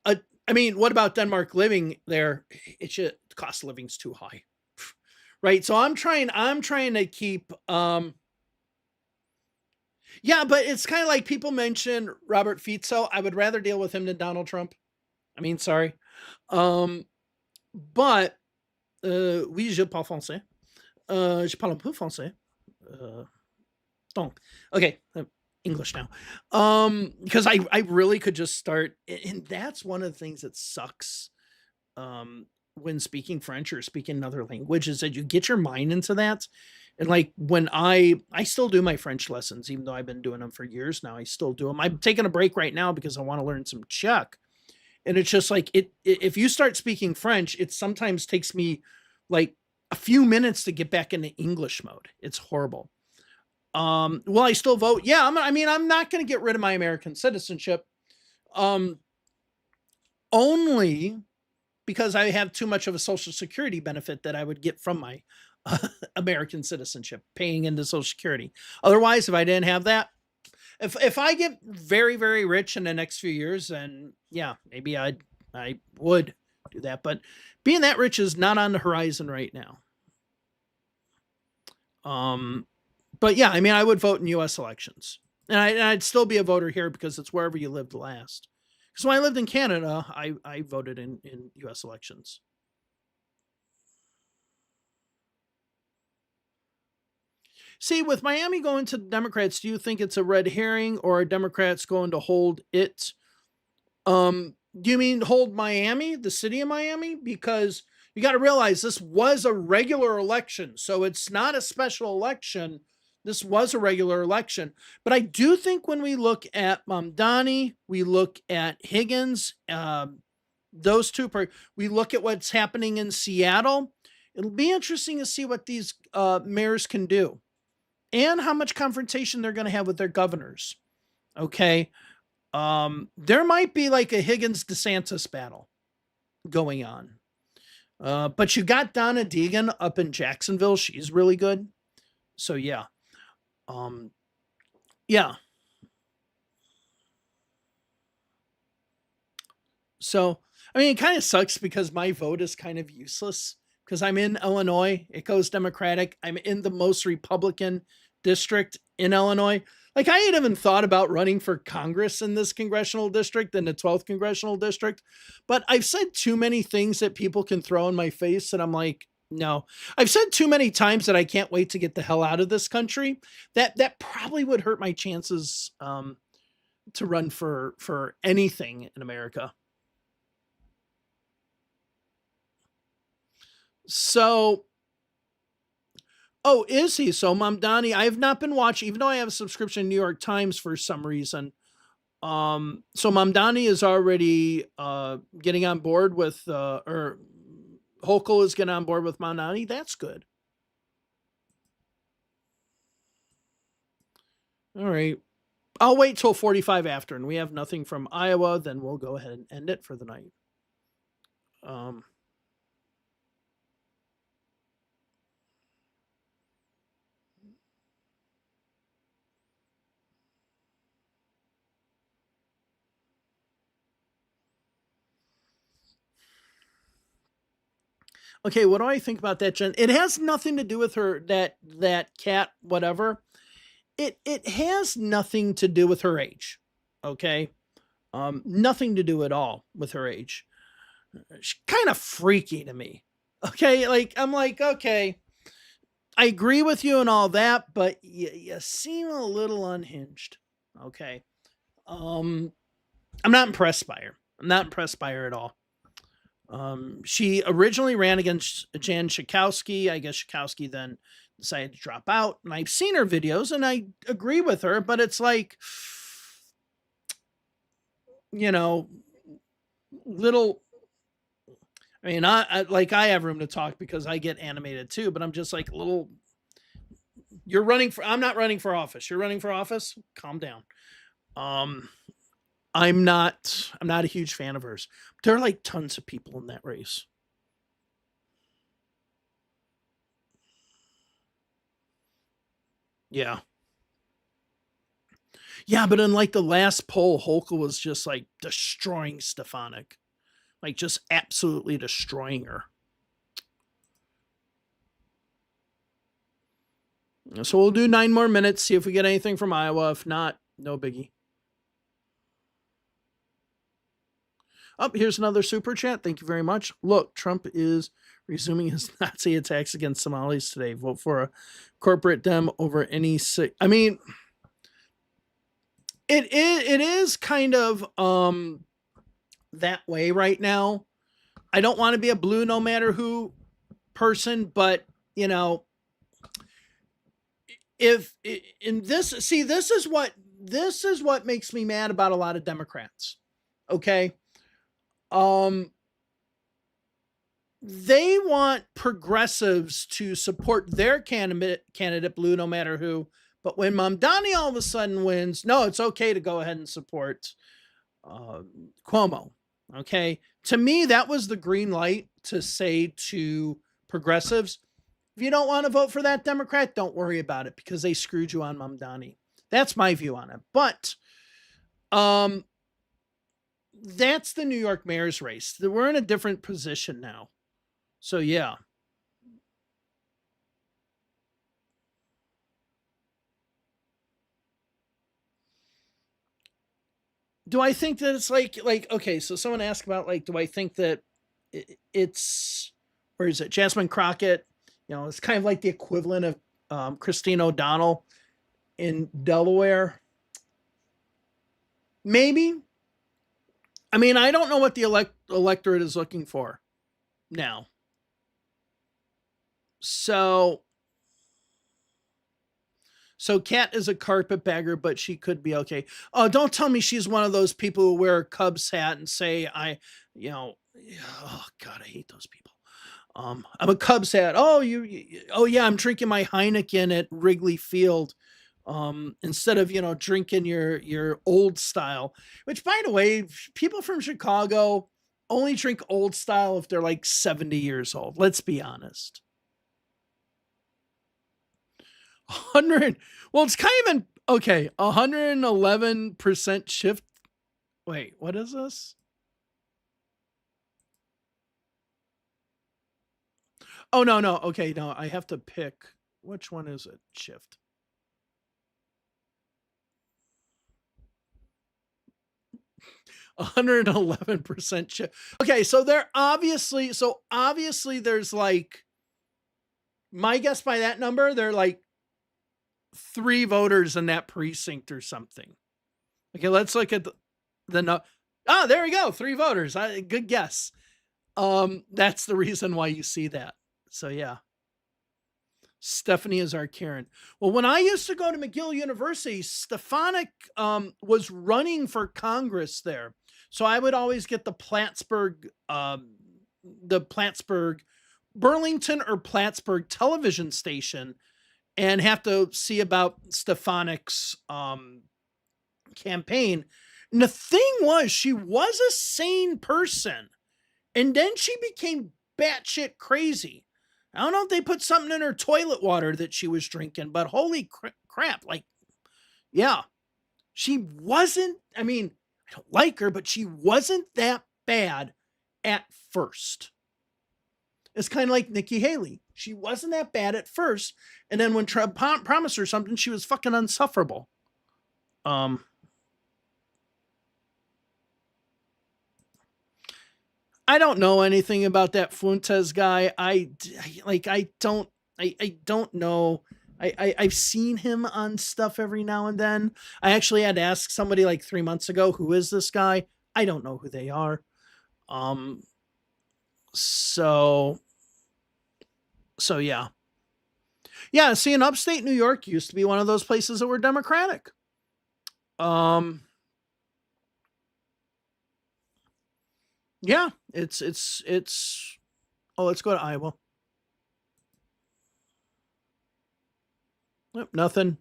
I mean, what about Denmark living there? The cost of living's too high. Right. So I'm trying to keep, yeah, but it's kind of like people mention Robert Fico. I would rather deal with him than Donald Trump. I mean, sorry. But, oui, je parle français. Je parle un peu français. Donc, okay. English now. Because I really could just start, and that's one of the things that sucks. When speaking French or speaking another language is that you get your mind into that. And like when I still do my French lessons, even though I've been doing them for years now, I still do them. I'm taking a break right now because I want to learn some Czech. And it's just like if you start speaking French, it sometimes takes me like a few minutes to get back into English mode. It's horrible. Will I still vote? Yeah. I'm not going to get rid of my American citizenship. Only because I have too much of a Social Security benefit that I would get from my American citizenship, paying into Social Security. Otherwise, if I didn't have that, if I get very, very rich in the next few years, then yeah, maybe I would do that. But being that rich is not on the horizon right now. But yeah, I would vote in U.S. elections, and I'd still be a voter here because it's wherever you lived last. Because when I lived in Canada, I voted in U.S. elections. See, with Miami going to the Democrats, do you think it's a red herring or are Democrats going to hold it? Do you mean hold Miami, the city of Miami? Because You got to realize this was a regular election, so it's not a special election. This was a regular election. But I do think when we look at Mamdani, we look at Higgins, those two, we look at what's happening in Seattle. It'll be interesting to see what these mayors can do and how much confrontation they're going to have with their governors. Okay. There might be like a Higgins DeSantis battle going on. But you got Donna Deegan up in Jacksonville. She's really good. So yeah. Yeah. So, I mean, it kind of sucks because my vote is kind of useless because I'm in Illinois. It goes Democratic. I'm in the most Republican district in Illinois. Like, I ain't even thought about running for Congress in this congressional district, in the 12th congressional district, but I've said too many things that people can throw in my face that I'm like, no. I've said too many times that I can't wait to get the hell out of this country. That probably would hurt my chances to run for anything in America. So, oh, is he? So, Mamdani, I have not been watching, even though I have a subscription to New York Times for some reason. So Mamdani is already getting on board with, or Hochul is getting on board with Mamdani. That's good. All right. I'll wait till 45 after, and we have nothing from Iowa. Then we'll go ahead and end it for the night. Okay, what do I think about that, Jen? It has nothing to do with her, that cat, whatever. It has nothing to do with her age. Okay, nothing to do at all with her age. She's kind of freaky to me. Okay, like I'm like, okay, I agree with you and all that, but you seem a little unhinged. Okay, I'm not impressed by her. I'm not impressed by her at all. She originally ran against Jan Schakowsky. I guess Schakowsky then decided to drop out. And I've seen her videos and I agree with her, but it's like, you know, little. I mean, I have room to talk because I get animated too, but I'm just like little. You're running for. I'm not running for office. You're running for office. Calm down. I'm not a huge fan of hers. There are like tons of people in that race. Yeah. Yeah, but in like the last poll, Holka was just like destroying Stefanik. Like just absolutely destroying her. So we'll do 9 more minutes, see if we get anything from Iowa. If not, no biggie. Oh, here's another super chat. Thank you very much. Look, Trump is resuming his Nazi attacks against Somalis today. Vote for a corporate dem over any sick. I mean, it is kind of that way right now. I don't want to be a blue no matter who person, but you know, if in this, see, this is what makes me mad about a lot of Democrats. Okay. They want progressives to support their candidate blue no matter who, but when Mamdani all of a sudden wins, no, it's okay to go ahead and support Cuomo. Okay. To me, that was the green light to say to progressives, if you don't want to vote for that Democrat, don't worry about it because they screwed you on Mamdani. That's my view on it. But that's the New York mayor's race. We're in a different position now. So yeah. Do I think that it's like, okay, so someone asked about like, do I think that it's, where is it? Jasmine Crockett, you know, it's kind of like the equivalent of Christine O'Donnell in Delaware. Maybe. I mean, I don't know what the electorate is looking for now. So Kat is a carpetbagger, but she could be okay. Oh, don't tell me she's one of those people who wear a Cubs hat and say, oh God, I hate those people. I'm a Cubs hat. Oh, oh yeah, I'm drinking my Heineken at Wrigley Field. Instead of, drinking your old style, which by the way, people from Chicago only drink old style if they're like 70 years old. Let's be honest. 100. Well, it's kind of okay. 111% shift. Wait, what is this? Oh, no. Okay, no, I have to pick. Which one is it? Shift. $111 shift. Okay, so obviously there's like, my guess by that number, they're like 3 voters in that precinct or something. Okay, let's look at the there we go, 3 voters. Good guess. That's the reason why you see that. So yeah. Stephanie is our Karen. Well, when I used to go to McGill University, Stefanik was running for Congress there. So I would always get the Plattsburgh, Burlington or Plattsburgh television station and have to see about Stefanik's campaign. And the thing was, she was a sane person. And then she became batshit crazy. I don't know if they put something in her toilet water that she was drinking, but holy crap. Like, yeah, she wasn't, I mean, I don't like her, but she wasn't that bad at first. It's kind of like Nikki Haley. She wasn't that bad at first. And then when Trump promised her something, she was fucking unsufferable. I don't know anything about that Fuentes guy. I don't know. I've seen him on stuff every now and then. I actually had to ask somebody like 3 months ago, who is this guy? I don't know who they are. So yeah. Yeah, see, in upstate New York used to be one of those places that were Democratic. Yeah, it's oh, let's go to Iowa. Nope, nothing.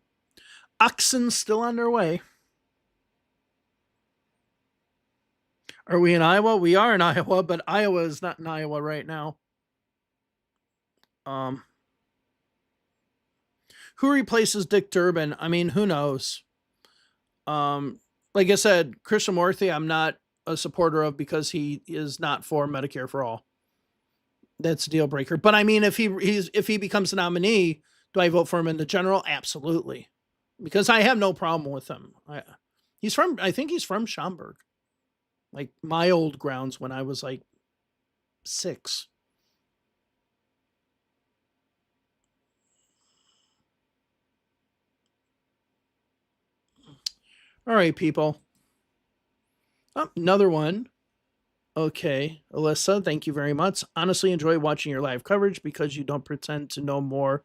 Oxen still on their way. Are we in Iowa? We are in Iowa, but Iowa is not in Iowa right now. Who replaces Dick Durbin? I mean, who knows? Like I said, Krishnamurthy, I'm not a supporter of because he is not for Medicare for all. That's a deal breaker. But I mean, if he becomes a nominee, do I vote for him in the general? Absolutely, because I have no problem with him. I think he's from Schaumburg, like my old grounds when I was like 6. All right, people. Oh, another one. Okay, Alyssa, thank you very much. Honestly, enjoy watching your live coverage because you don't pretend to know more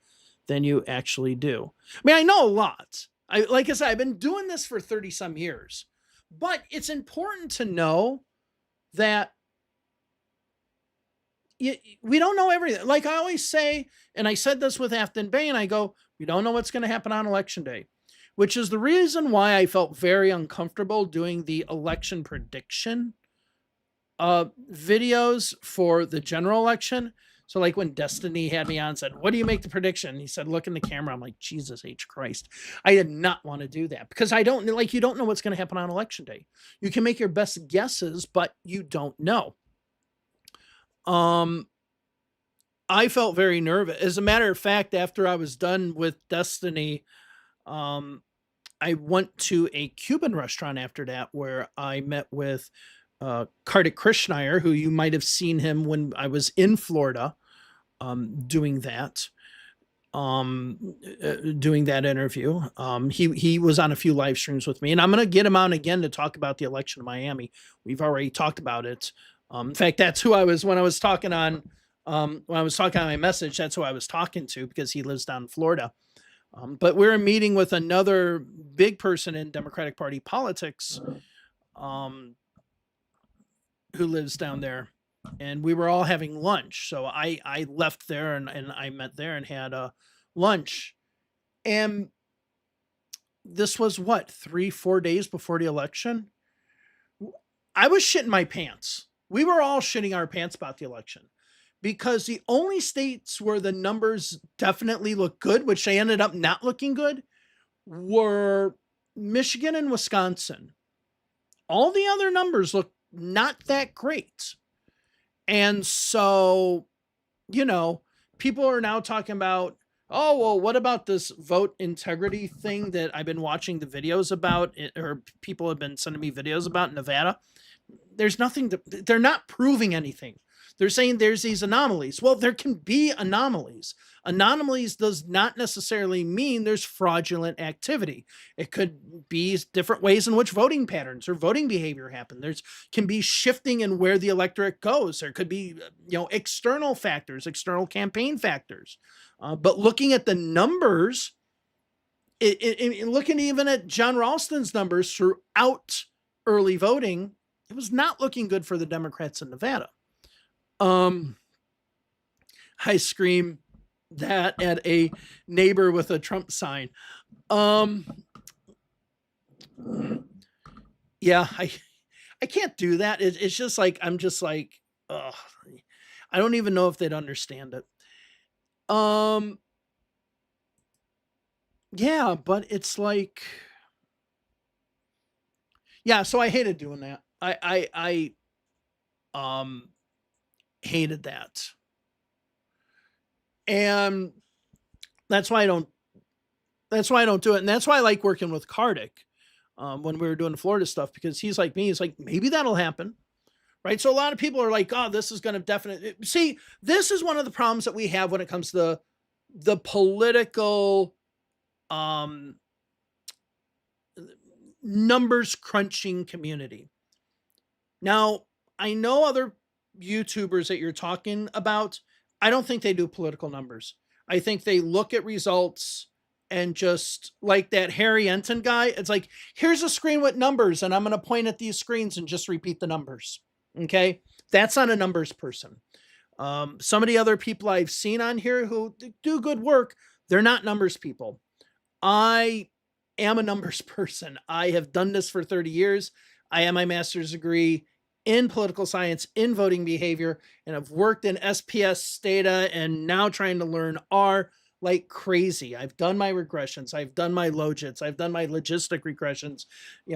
than you actually do. I mean, I know a lot. Like I said, I've been doing this for 30 some years, but it's important to know that we don't know everything. Like I always say, and I said this with Afton Bay, and I go, we don't know what's going to happen on election day, which is the reason why I felt very uncomfortable doing the election prediction videos for the general election. So like when Destiny had me on and said, what do you make the prediction? He said, look in the camera. I'm like, Jesus H Christ. I did not want to do that because you don't know what's going to happen on election day. You can make your best guesses, but you don't know. I felt very nervous. As a matter of fact, after I was done with Destiny, I went to a Cuban restaurant after that where I met with Kartik Krishnaiyer, who you might have seen him when I was in Florida doing that interview. He was on a few live streams with me, and I'm going to get him on again to talk about the election of Miami. We've already talked about it. In fact, that's who I was when I was talking on When I was talking on my message, that's who I was talking to because he lives down in Florida. But we're meeting with another big person in Democratic Party politics, um, who lives down there, and we were all having lunch. So I left there and I met there and had a lunch. And this was what, 3-4 days before the election. I was shitting my pants. We were all shitting our pants about the election because the only states where the numbers definitely look good, which they ended up not looking good, were Michigan and Wisconsin. All the other numbers look not that great. And so, you know, people are now talking about, oh, well, what about this vote integrity thing that I've been watching the videos about, or people have been sending me videos about in Nevada? There's nothing they're not proving anything. They're saying there's these anomalies. Well, there can be anomalies. Anomalies does not necessarily mean there's fraudulent activity. It could be different ways in which voting patterns or voting behavior happen. There's can be shifting in where the electorate goes. There could be, external factors, external campaign factors. But looking at the numbers, looking even at John Ralston's numbers throughout early voting, it was not looking good for the Democrats in Nevada. I scream that at a neighbor with a Trump sign. Yeah, I can't do that. It's just like, I'm just like, ugh, I don't even know if they'd understand it. Yeah, but it's like, yeah, so I hated doing that. I hated that. And that's why I don't do it. And that's why I like working with Kardik, when we were doing the Florida stuff, because he's like me. He's like, maybe that'll happen. Right. So a lot of people are like, oh, this is going to definitely see. This is one of the problems that we have when it comes to the political numbers crunching community. Now, I know other YouTubers that you're talking about, I don't think they do political numbers. I think they look at results and just like that Harry Enton guy, it's like, here's a screen with numbers and I'm going to point at these screens and just repeat the numbers. Okay. That's not a numbers person. Some of the other people I've seen on here who do good work, they're not numbers people. I am a numbers person. I have done this for 30 years. I have my master's degree in political science, in voting behavior, and I've worked in SPS data and now trying to learn R like crazy. I've done my regressions. I've done my logits. I've done my logistic regressions,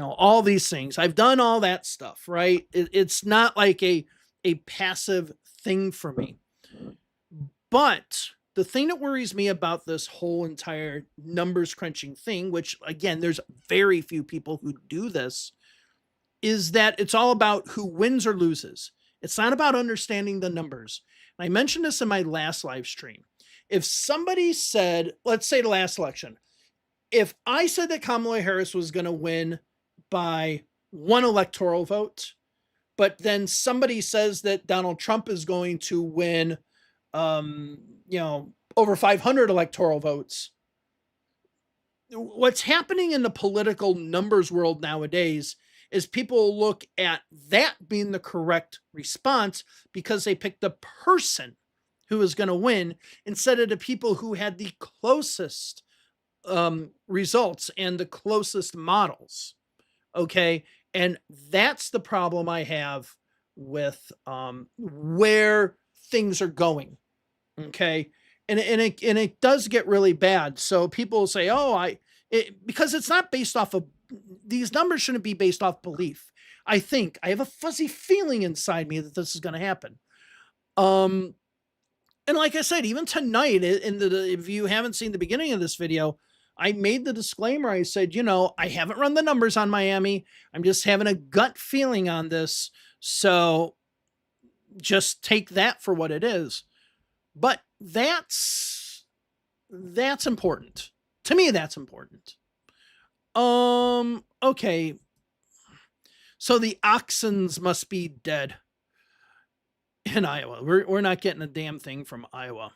all these things. I've done all that stuff, right? It's not like a passive thing for me. But the thing that worries me about this whole entire numbers crunching thing, which again, there's very few people who do this, is that it's all about who wins or loses. It's not about understanding the numbers. I mentioned this in my last live stream. If somebody said, let's say the last election, if I said that Kamala Harris was going to win by 1 electoral vote, but then somebody says that Donald Trump is going to win, over 500 electoral votes, what's happening in the political numbers world nowadays is people look at that being the correct response because they picked the person who is going to win instead of the people who had the closest results and the closest models. Okay. And that's the problem I have with where things are going. Okay. And it does get really bad. So people say, because it's not based off of, these numbers shouldn't be based off belief. I have a fuzzy feeling inside me that this is going to happen. And like I said, even tonight, if you haven't seen the beginning of this video, I made the disclaimer. I said, I haven't run the numbers on Miami. I'm just having a gut feeling on this. So just take that for what it is. But that's important. To me, that's important. Okay. So the Oxons must be dead. in Iowa. We're not getting a damn thing from Iowa.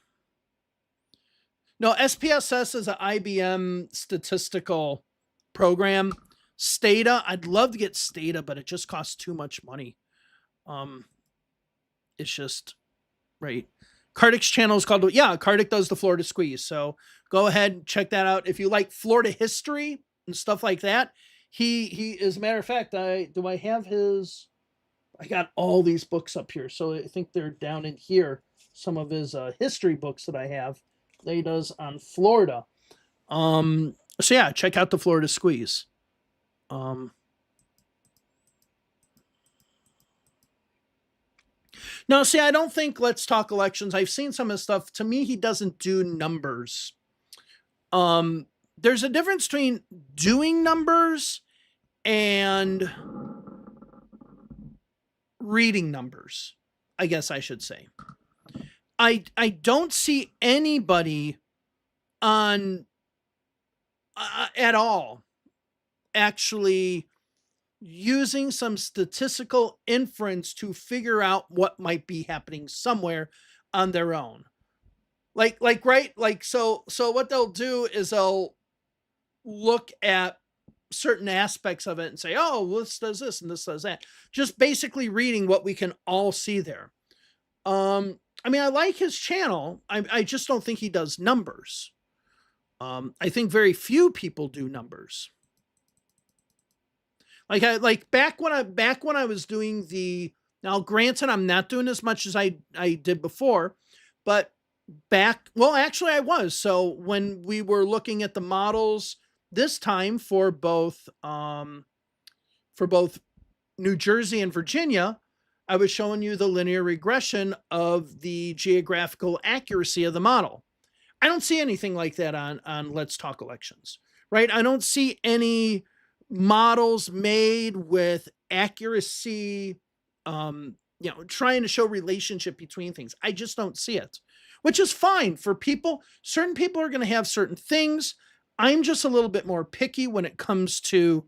No, SPSS is an IBM statistical program. Stata, I'd love to get Stata, but it just costs too much money. It's just right. Kardic's channel is called, yeah, Kardic does the Florida Squeeze. So go ahead and check that out. If you like Florida history and stuff like that, he as a matter of fact, I have his, I got all these books up here. So I think they're down in here. Some of his history books that I have that he does on Florida. So yeah, check out the Florida Squeeze. No, see, I don't think Let's Talk Elections. I've seen some of his stuff. To me, he doesn't do numbers. There's a difference between doing numbers and reading numbers, I guess I should say. I don't see anybody on at all actually using some statistical inference to figure out what might be happening somewhere on their own. Like so what they'll do is they'll look at certain aspects of it and say, oh, this does this and this does that. Just basically reading what we can all see there. I mean, I like his channel. I just don't think he does numbers. I think very few people do numbers. Like back when I was doing now granted, I'm not doing as much as I did before, but actually I was. So when we were looking at the models this time for both New Jersey and Virginia, I was showing you the linear regression of the geographical accuracy of the model. I don't see anything like that on Let's Talk Elections, right? I don't see any models made with accuracy, trying to show relationship between things. I just don't see it, which is fine for people. Certain people are going to have certain things. I'm just a little bit more picky when it comes to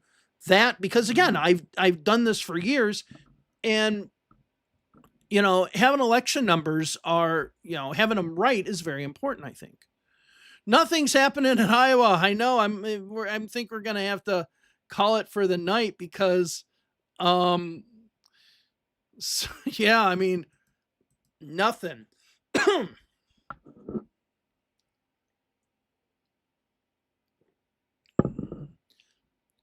that, because again, I've done this for years, and having election numbers are, having them right is very important, I think. Nothing's happening in Iowa. I know. I think we're going to have to call it for the night because, yeah, I mean, nothing.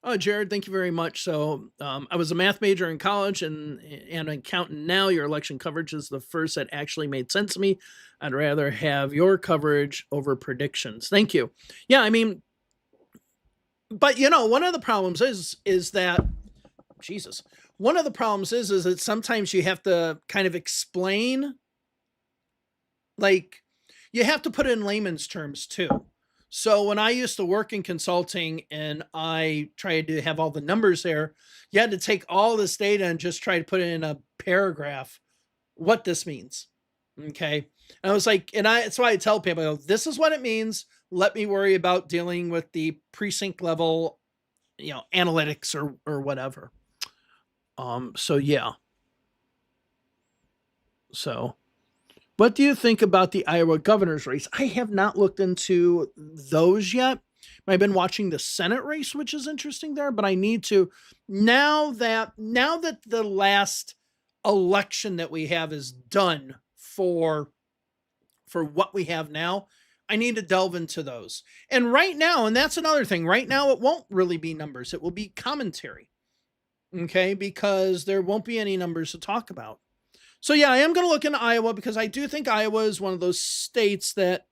Oh, Jared, thank you very much. So I was a math major in college and an accountant now. Your election coverage is the first that actually made sense to me. I'd rather have your coverage over predictions. Thank you. Yeah, I mean, but one of the problems is that, Jesus, one of the problems is that sometimes you have to kind of explain, like, you have to put it in layman's terms too. So when I used to work in consulting and I tried to have all the numbers there, you had to take all this data and just try to put it in a paragraph what this means. Okay. And I was like, that's why I tell people, this is what it means. Let me worry about dealing with the precinct level, analytics or whatever. So yeah. So what do you think about the Iowa governor's race? I have not looked into those yet. I've been watching the Senate race, which is interesting there, but I need to, now that the last election that we have is done for what we have now, I need to delve into those. And right now, and that's another thing, right now it won't really be numbers. It will be commentary. Okay, because there won't be any numbers to talk about. So yeah, I am going to look into Iowa because I do think Iowa is one of those states that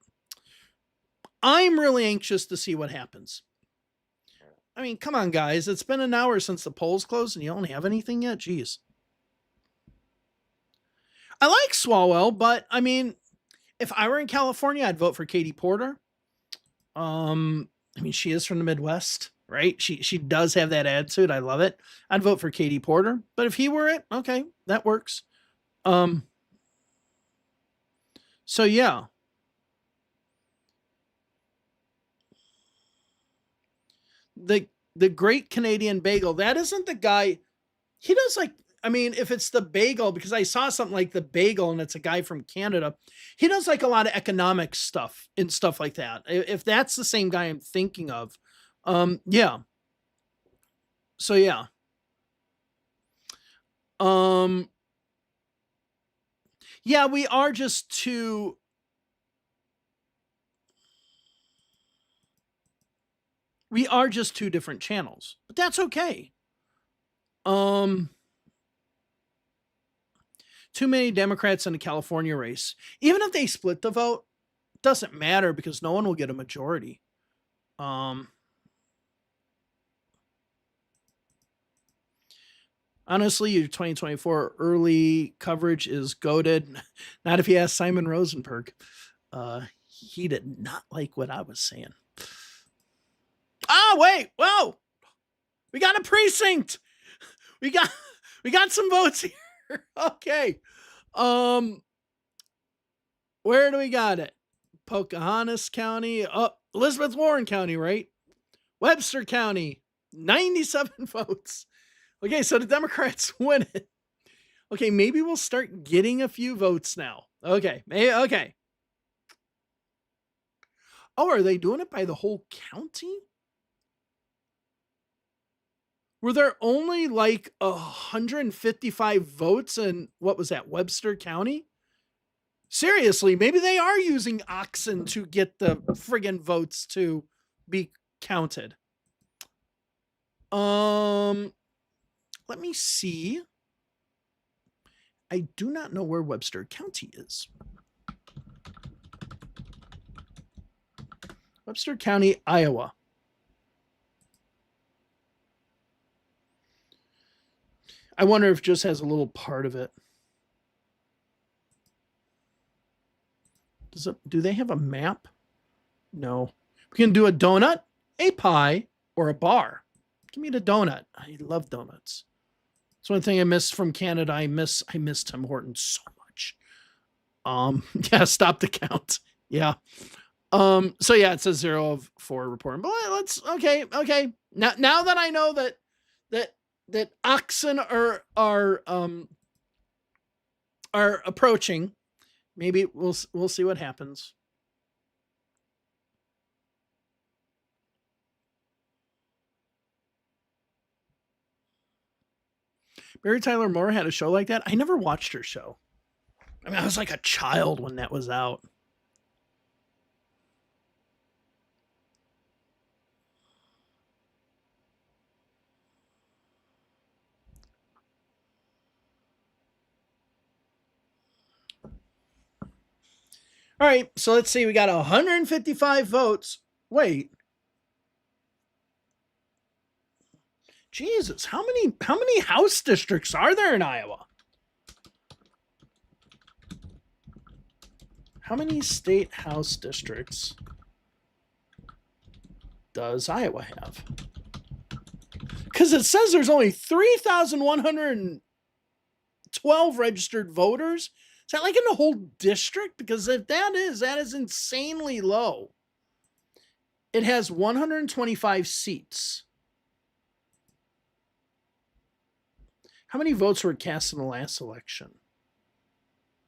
I'm really anxious to see what happens. I mean, come on, guys. It's been an hour since the polls closed and you don't have anything yet? Jeez. I like Swalwell, but I mean, if I were in California, I'd vote for Katie Porter. I mean, she is from the Midwest, right? She does have that attitude. I love it. I'd vote for Katie Porter. But if he were it, okay, that works. So yeah. The Great Canadian Bagel, that isn't the guy. He does like, I mean, if it's the bagel, because I saw something like the bagel and it's a guy from Canada, he does like a lot of economic stuff and stuff like that. If that's the same guy I'm thinking of, yeah. So yeah, um, yeah, we are just two. We are just two different channels, but that's okay. Um, too many Democrats in the California race. Even if they split the vote, it doesn't matter because no one will get a majority. Honestly, your 2024 early coverage is goated. Not if you ask Simon Rosenberg. He did not like what I was saying. Ah, wait, whoa! We got a precinct. We got some votes here. Okay. Where do we got it? Pocahontas County. Oh, Elizabeth Warren County, right? Webster County, 97 votes. Okay, so the Democrats win it. Okay, maybe we'll start getting a few votes now. Okay, okay. Oh, are they doing it by the whole county? Were there only like 155 votes in, what was that, Webster County? Seriously, maybe they are using oxen to get the friggin' votes to be counted. Let me see. I do not know where Webster County is. Webster County, Iowa. I wonder if it just has a little part of it. Do they have a map? No. We can do a donut, a pie, or a bar. Give me the donut. I love donuts. It's one thing I miss from Canada. I miss Tim Hortons so much. Yeah, stop the count. Yeah. So yeah, it says 0 of 4 reporting. But let's okay. Now that I know that oxen are approaching, maybe we'll see what happens. Mary Tyler Moore had a show like that. I never watched her show. I mean, I was like a child when that was out. All right, so let's see. We got 155 votes. Wait. Jesus, how many House districts are there in Iowa? How many state House districts does Iowa have? Because it says there's only 3,112 registered voters. Is that like in the whole district? Because if that is insanely low. It has 125 seats. How many votes were cast in the last election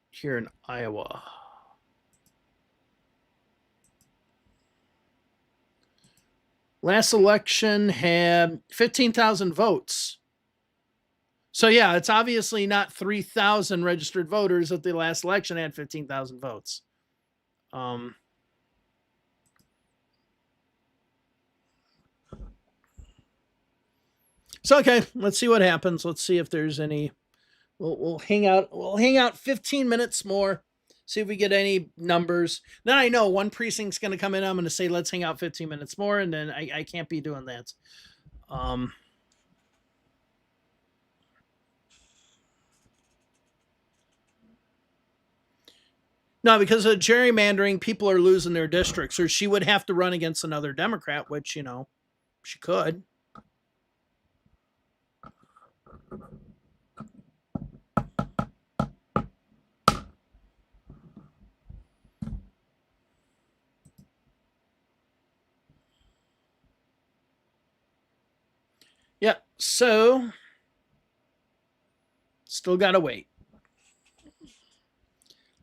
here in Iowa? Last election had 15,000 votes. So yeah, it's obviously not 3,000 registered voters at the last election had 15,000 votes. So okay, let's see what happens. Let's see if there's any. We'll hang out. We'll hang out 15 minutes more. See if we get any numbers. Then I know one precinct's going to come in. I'm going to say let's hang out 15 minutes more, and then I can't be doing that. No, because of gerrymandering, people are losing their districts, or she would have to run against another Democrat, which she could. Yeah, so Still gotta wait.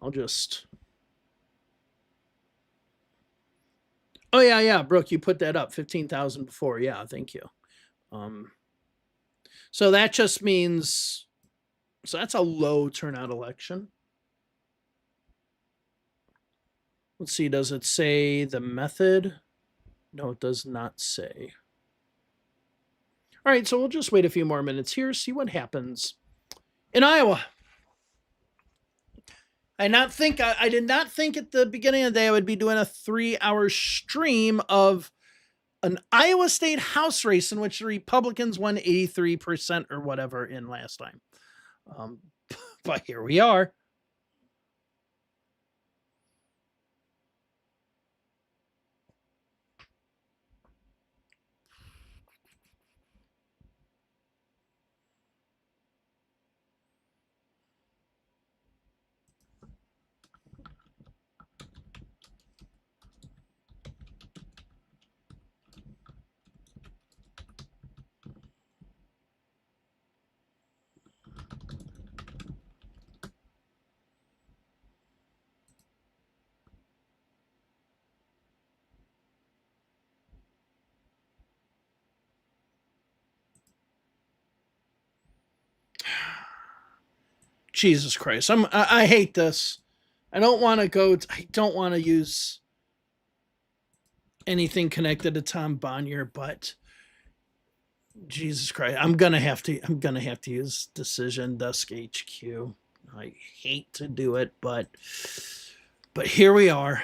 I'll just. Oh yeah, Brooke, you put that up 15,000 before. Yeah, thank you. So that just means, so that's a low turnout election. Let's see, does it say the method? No, it does not say. All right, so we'll just wait a few more minutes here, see what happens in Iowa. I did not think at the beginning of the day I would be doing a 3-hour stream of an Iowa State House race in which the Republicans won 83% or whatever in last time. But here we are. Jesus Christ. I hate this. I don't want to use anything connected to Tom Bonnier, but Jesus Christ, I'm gonna have to use Decision Dusk HQ. I hate to do it, but here we are.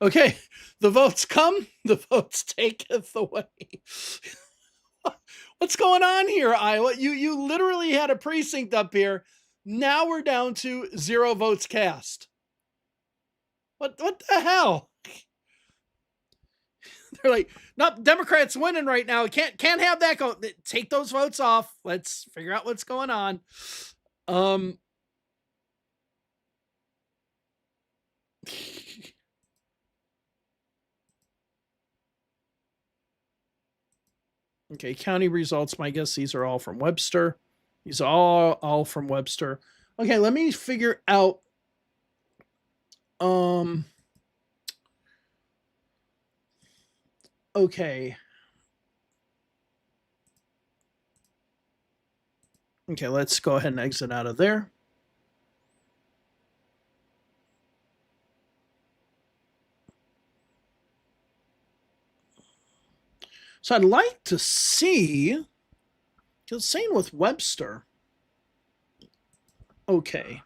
Okay, the votes come, the votes taketh away. What's going on here, Iowa? You literally had a precinct up here. Now we're down to 0 votes cast. What the hell? They're like, nope, Democrats winning right now. Can't have that go. Take those votes off. Let's figure out what's going on. Okay, county results. My guess these are all from Webster. These are all from Webster. Okay, let me figure out. Okay. Okay, let's go ahead and exit out of there. So I'd like to see, because same with Webster. Okay.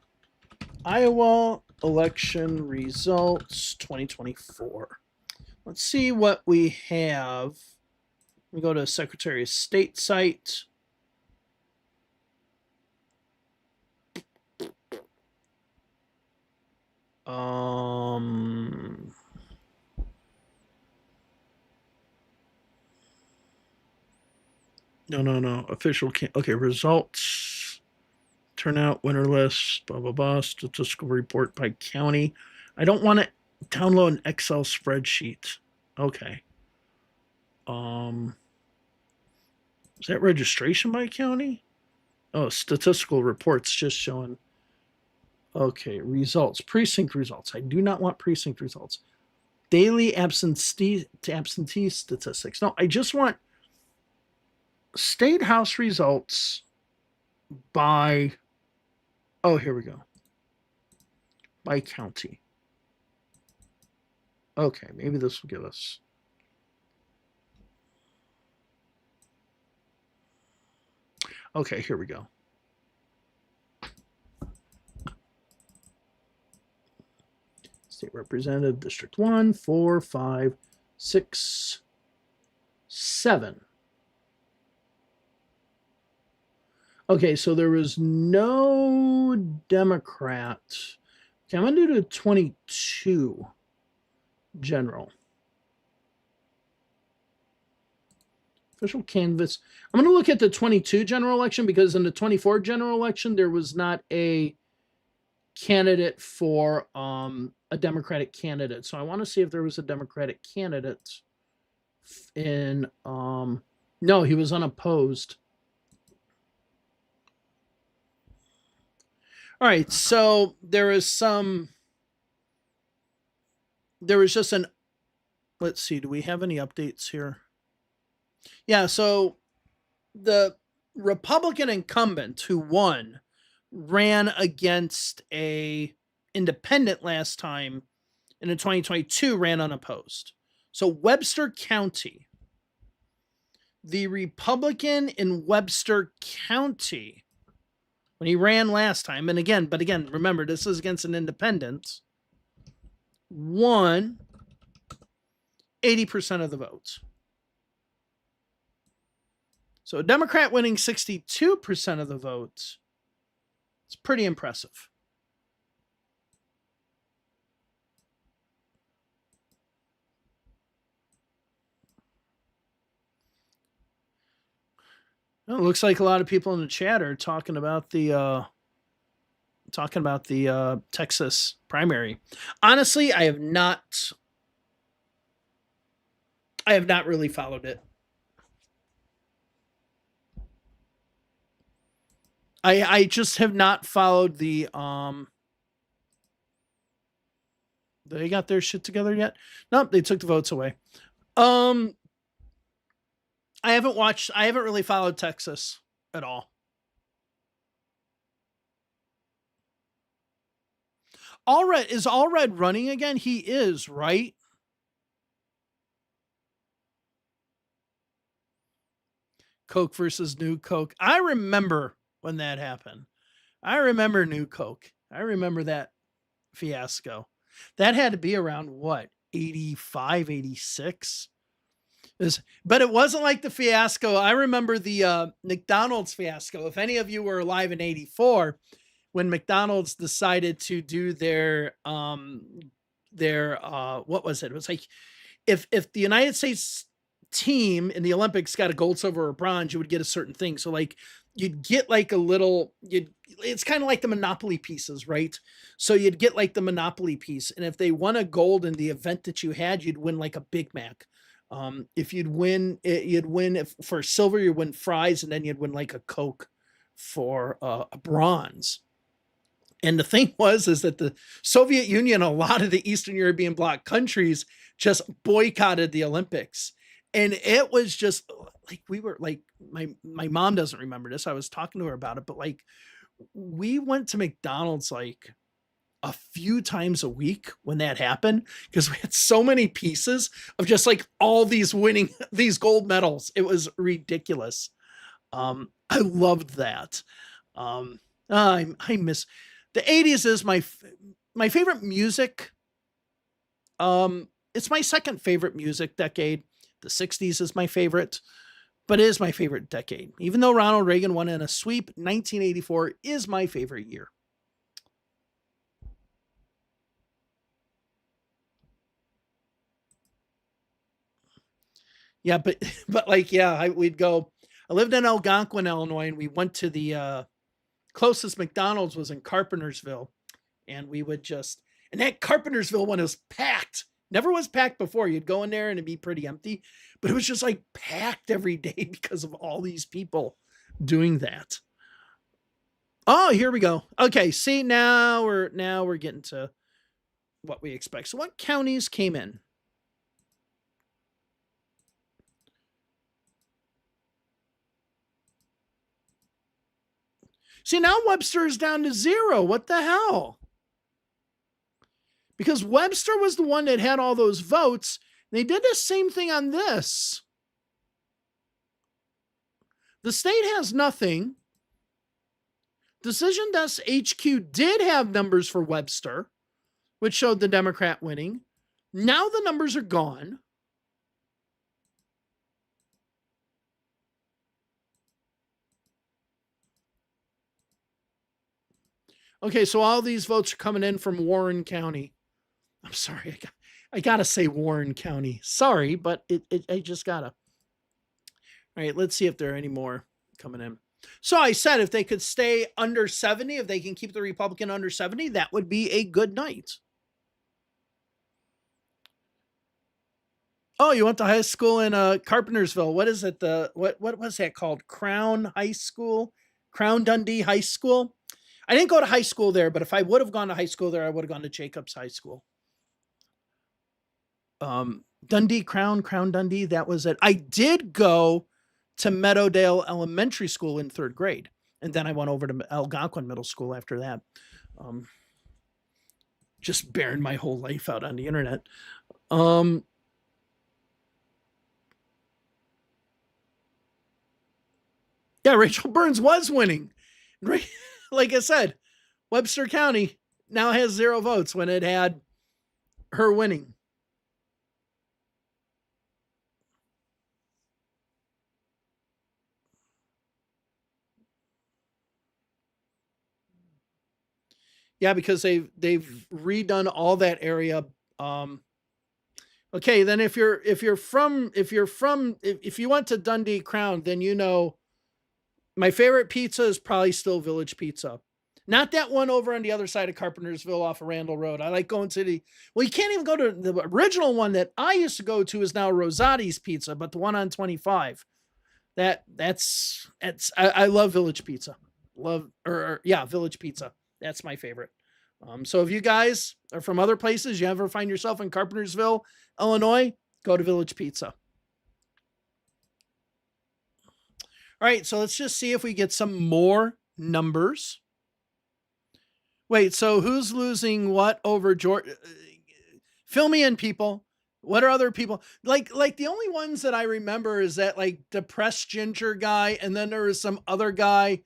Iowa election results 2024. Let's see what we have. We go to Secretary of State site. No. Official okay, results. Turnout, winner list, blah, blah, blah. Statistical report by county. I don't want to download an Excel spreadsheet. Okay. Is that registration by county? Oh, statistical reports just showing. Okay, results. Precinct results. I do not want precinct results. Daily absentee statistics. No, I just want State House results by, oh, here we go. By county. Okay, maybe this will give us. Okay, here we go. State Representative, District 1, 4, 5, 6, 7. Okay, so there was no Democrat. Okay, I'm going to do the 22 general. Official canvas. I'm going to look at the 22 general election because in the 24 general election, there was not a candidate for a Democratic candidate. So I want to see if there was a Democratic candidate in no, he was unopposed. All right, so there was just an, let's see, do we have any updates here? Yeah, so the Republican incumbent who won ran against a independent last time, and in 2022 ran unopposed. So Webster County, the Republican in Webster County, when he ran last time, and again, remember, this is against an independent, won 80% of the votes. So a Democrat winning 62% of the votes, it's pretty impressive. Well, it looks like a lot of people in the chat are talking about the Texas primary. Honestly, I have not really followed it. I just have not followed the they got their shit together yet? Nope, they took the votes away. I haven't really followed Texas at all. Is Allred running again? He is, right? Coke versus New Coke. I remember when that happened. I remember New Coke. I remember that fiasco. That had to be around what? 85, 86? But it wasn't like the fiasco. I remember the McDonald's fiasco. If any of you were alive in 84, when McDonald's decided to do their what was it? It was like if the United States team in the Olympics got a gold, silver, or bronze, you would get a certain thing. So like you'd get like a little, it's kind of like the Monopoly pieces, right? So you'd get like the Monopoly piece. And if they won a gold in the event that you had, you'd win like a Big Mac. If you'd win, if for silver, you'd win fries, and then you'd win like a Coke for a bronze. And the thing is that the Soviet Union, a lot of the Eastern European bloc countries just boycotted the Olympics. And it was just like, we were like, my mom doesn't remember this. I was talking to her about it, but like we went to McDonald's like a few times a week when that happened, because we had so many pieces of just like all these winning these gold medals. It was ridiculous. I loved that. I miss the 80s is my favorite music. It's my second favorite music decade. The 60s is my favorite, but it is my favorite decade. Even though Ronald Reagan won in a sweep, 1984 is my favorite year. Yeah, but like, yeah, we'd go. I lived in Algonquin, Illinois, and we went to the closest McDonald's was in Carpentersville, and we would just, and that Carpentersville one was packed. Never was packed before. You'd go in there and it'd be pretty empty, but it was just like packed every day because of all these people doing that. Oh, here we go. Okay, see, now we're getting to what we expect. So what counties came in? See, now Webster is down to 0. What the hell? Because Webster was the one that had all those votes. They did the same thing on this. The state has nothing. Decision Desk HQ did have numbers for Webster, which showed the Democrat winning. Now the numbers are gone. Okay, so all these votes are coming in from Warren County. I'm sorry, I gotta say Warren County. Sorry, but I just gotta. All right, let's see if there are any more coming in. So I said if they could stay under 70, if they can keep the Republican under 70, that would be a good night. Oh, you went to high school in Carpentersville. What is it? What was that called? Crown High School? Crown Dundee High School? I didn't go to high school there, but if I would have gone to high school there, I would have gone to Jacobs High School. Dundee, Crown Dundee, that was it. I did go to Meadowdale Elementary School in 3rd grade, and then I went over to Algonquin Middle School after that. Just bearing my whole life out on the internet. Yeah, Rachel Burns was winning. Like I said, Webster County now has 0 votes when it had her winning. Yeah, because they've redone all that area. Okay, then if you went to Dundee Crown, then you know my favorite pizza is probably still Village Pizza. Not that one over on the other side of Carpentersville off of Randall Road. I like going to you can't even go to the original one that I used to go to is now Rosati's Pizza, but the one on 25. I love Village Pizza. Village Pizza. That's my favorite. So if you guys are from other places, you ever find yourself in Carpentersville, Illinois, go to Village Pizza. All right, so let's just see if we get some more numbers. Wait, so who's losing what over George? Fill me in, people. What are other people? Like the only ones that I remember is that like depressed ginger guy, and then there was some other guy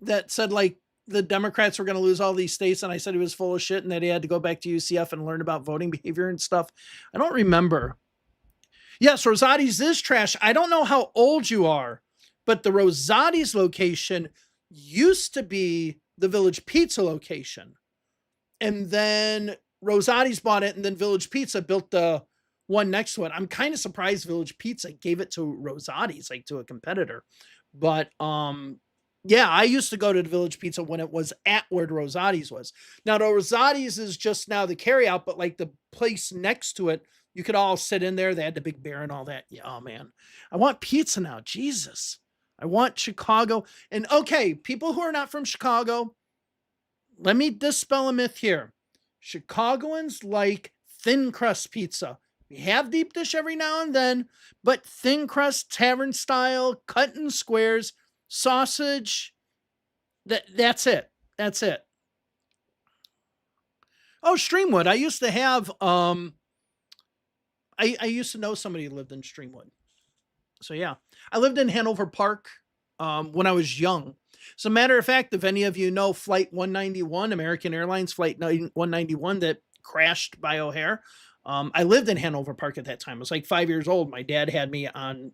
that said like the Democrats were going to lose all these states, and I said he was full of shit and that he had to go back to UCF and learn about voting behavior and stuff. I don't remember. Yes, Rosati's is trash. I don't know how old you are, but the Rosati's location used to be the Village Pizza location. And then Rosati's bought it, and then Village Pizza built the one next to it. I'm kind of surprised Village Pizza gave it to Rosati's, like to a competitor. But yeah, I used to go to the Village Pizza when it was at where Rosati's was. Now, the Rosati's is just now the carryout, but like the place next to it, you could all sit in there. They had the big bear and all that. Yeah, oh man, I want pizza now. Jesus. I want Chicago. And okay, people who are not from Chicago, let me dispel a myth here. Chicagoans like thin crust pizza. We have deep dish every now and then, but thin crust, tavern style, cut in squares, sausage. That's it. That's it. Oh, Streamwood. I used to have I used to know somebody who lived in Streamwood. So yeah, I lived in Hanover Park when I was young. As a matter of fact, if any of you know Flight 191, American Airlines Flight 191 that crashed by O'Hare, I lived in Hanover Park at that time. I was like 5 years old. My dad had me on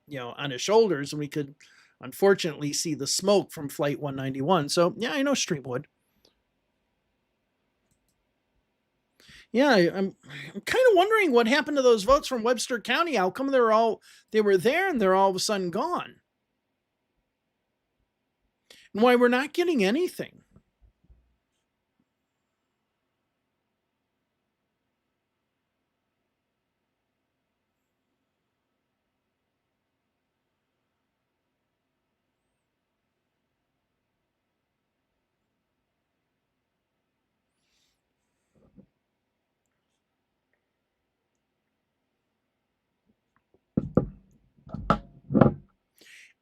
his shoulders, and we could unfortunately see the smoke from Flight 191. So yeah, I know Streamwood. Yeah, I'm kind of wondering what happened to those votes from Webster County. How come they were there and they're all of a sudden gone? And why we're not getting anything.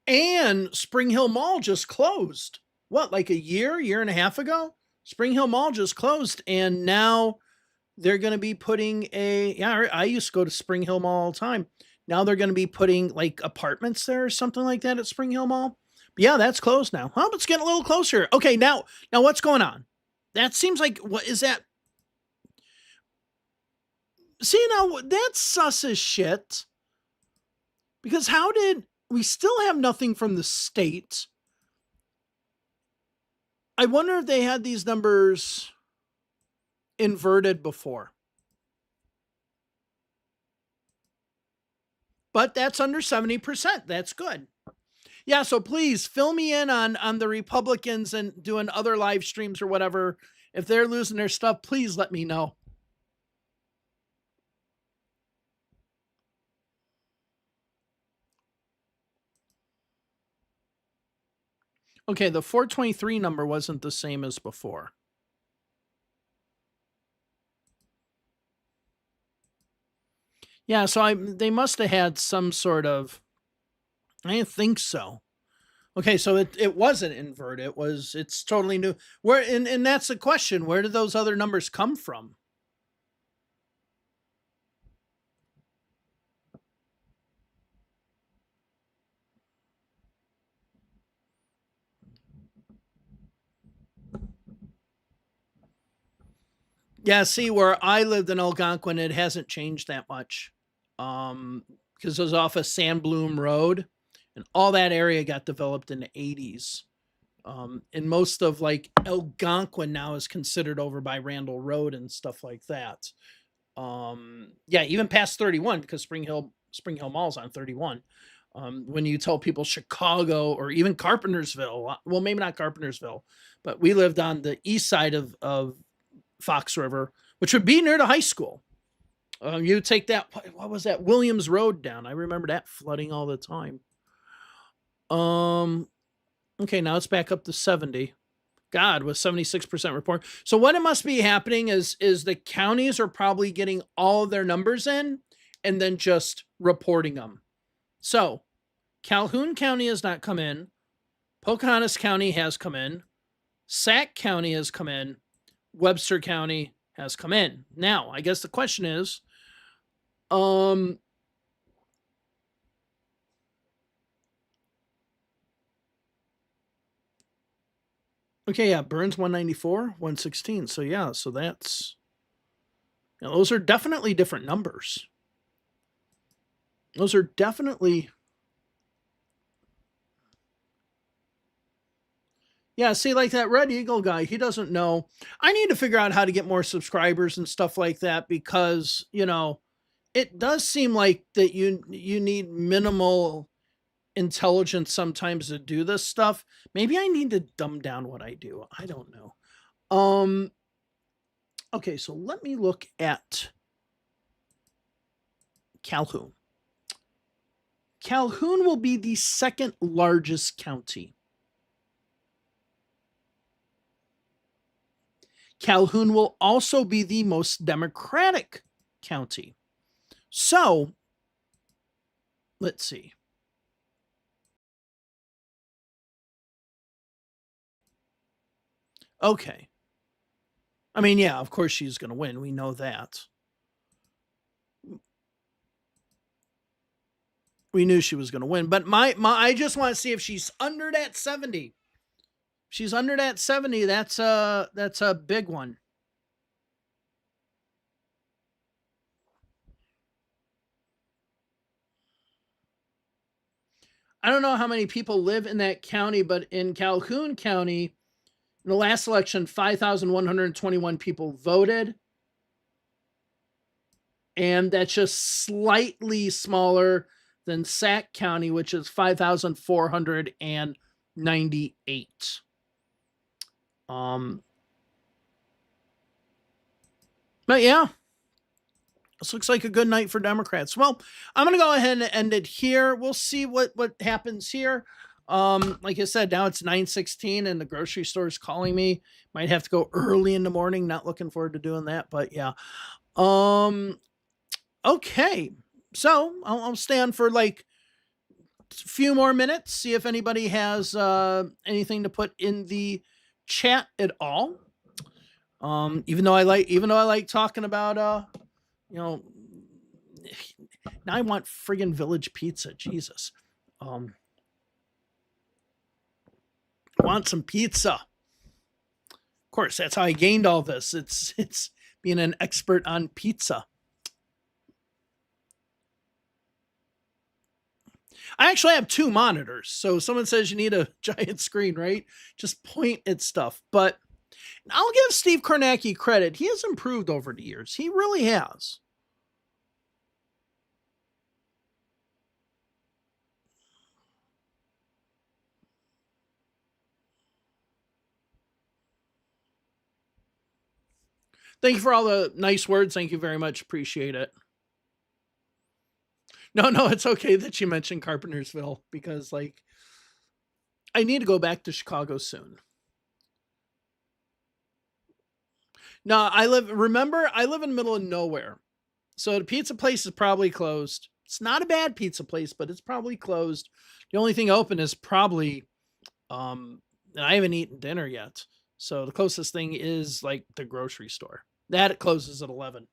And Spring Hill Mall just closed. What, like a year and a half ago? Spring Hill Mall just closed, and now they're going to be putting I used to go to Spring Hill Mall all the time. Now they're going to be putting like apartments there or something like that at Spring Hill Mall. But yeah, that's closed now. Oh, it's getting a little closer. Okay, now what's going on? That seems like, what is that? See, now that's sus as shit. Because how did we still have nothing from the state? I wonder if they had these numbers inverted before. But that's under 70%. That's good. Yeah, so please fill me in on the Republicans and doing other live streams or whatever. If they're losing their stuff, please let me know. Okay, the 423 number wasn't the same as before. Yeah, so they must have had some sort of. I didn't think so. Okay, so it wasn't inverted. It's totally new. Where and that's the question. Where did those other numbers come from? Yeah, see, where I lived in Algonquin, it hasn't changed that much. Because it was off of Sandbloom Road, and all that area got developed in the 80s. And most of like Algonquin now is considered over by Randall Road and stuff like that. Yeah, even past 31 because Spring Hill Mall's on 31. When you tell people Chicago or even Carpentersville, well, maybe not Carpentersville, but we lived on the east side of Fox River, which would be near the high school. You take that, what was that, Williams Road down. I remember that flooding all the time. Okay, now it's back up to 70. God, with 76% report. So what it must be happening is the counties are probably getting all of their numbers in and then just reporting them. So Calhoun County has not come in. Pocahontas County has come in. Sac County has come in. Webster County has come in. Now, I guess the question is, okay, yeah, Burns 194, 116. So yeah, so that's, those are definitely different numbers. Those are definitely. Yeah, see, like that Red Eagle guy, he doesn't know. I need to figure out how to get more subscribers and stuff like that because, it does seem like that you need minimal intelligence sometimes to do this stuff. Maybe I need to dumb down what I do. I don't know. Okay, so let me look at Calhoun. Calhoun will be the second largest county. Calhoun will also be the most Democratic county. So, let's see. Okay. I mean, yeah, of course she's going to win. We know that. We knew she was going to win, but I just want to see if she's under that 70. She's under that 70. That's a big one. I don't know how many people live in that county, but in Calhoun County, in the last election, 5,121 people voted. And that's just slightly smaller than Sac County, which is 5,498. But yeah, this looks like a good night for Democrats. Well, I'm going to go ahead and end it here. We'll see what happens here. Like I said, now it's 9:16 and the grocery store is calling me. Might have to go early in the morning. Not looking forward to doing that, but yeah. Okay. So I'll stay on for like a few more minutes, see if anybody has anything to put in the chat at all. Even though I like talking about now I want friggin' Village Pizza. Jesus. Want some pizza. Of course, that's how I gained all this. It's being an expert on pizza. I actually have two monitors. So someone says you need a giant screen, right? Just point at stuff. But I'll give Steve Kornacki credit. He has improved over the years. He really has. Thank you for all the nice words. Thank you very much. Appreciate it. No, it's okay that you mentioned Carpentersville because, like, I need to go back to Chicago soon. No, I live in the middle of nowhere. So the pizza place is probably closed. It's not a bad pizza place, but it's probably closed. The only thing open is probably and I haven't eaten dinner yet. So the closest thing is like the grocery store. That it closes at 11.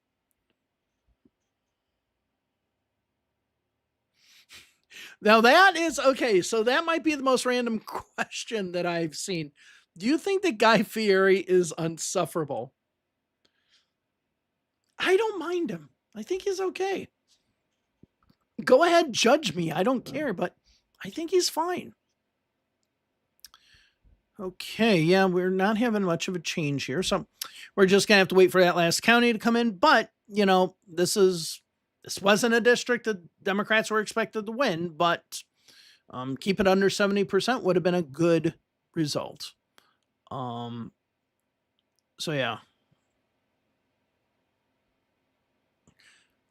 Now that is okay. So that might be the most random question that I've seen. Do you think that Guy Fieri is unsufferable? I don't mind him. I think he's okay. Go ahead, judge me. I don't care, but I think he's fine. Okay, yeah, we're not having much of a change here. So we're just going to have to wait for that last county to come in. But, this wasn't a district that Democrats were expected to win, but keep it under 70% would have been a good result. So yeah.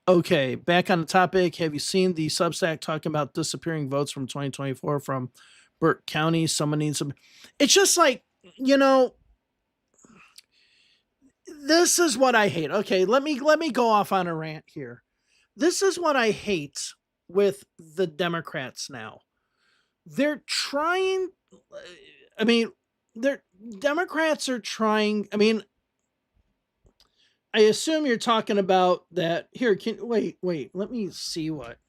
Okay, back on the topic. Have you seen the Substack talking about disappearing votes from 2024 from Burke County? Someone needs some. It's just like, this is what I hate. Okay, let me go off on a rant here. This is what I hate with the Democrats now. They're trying, Democrats are trying, I assume you're talking about that. Here, wait, let me see what.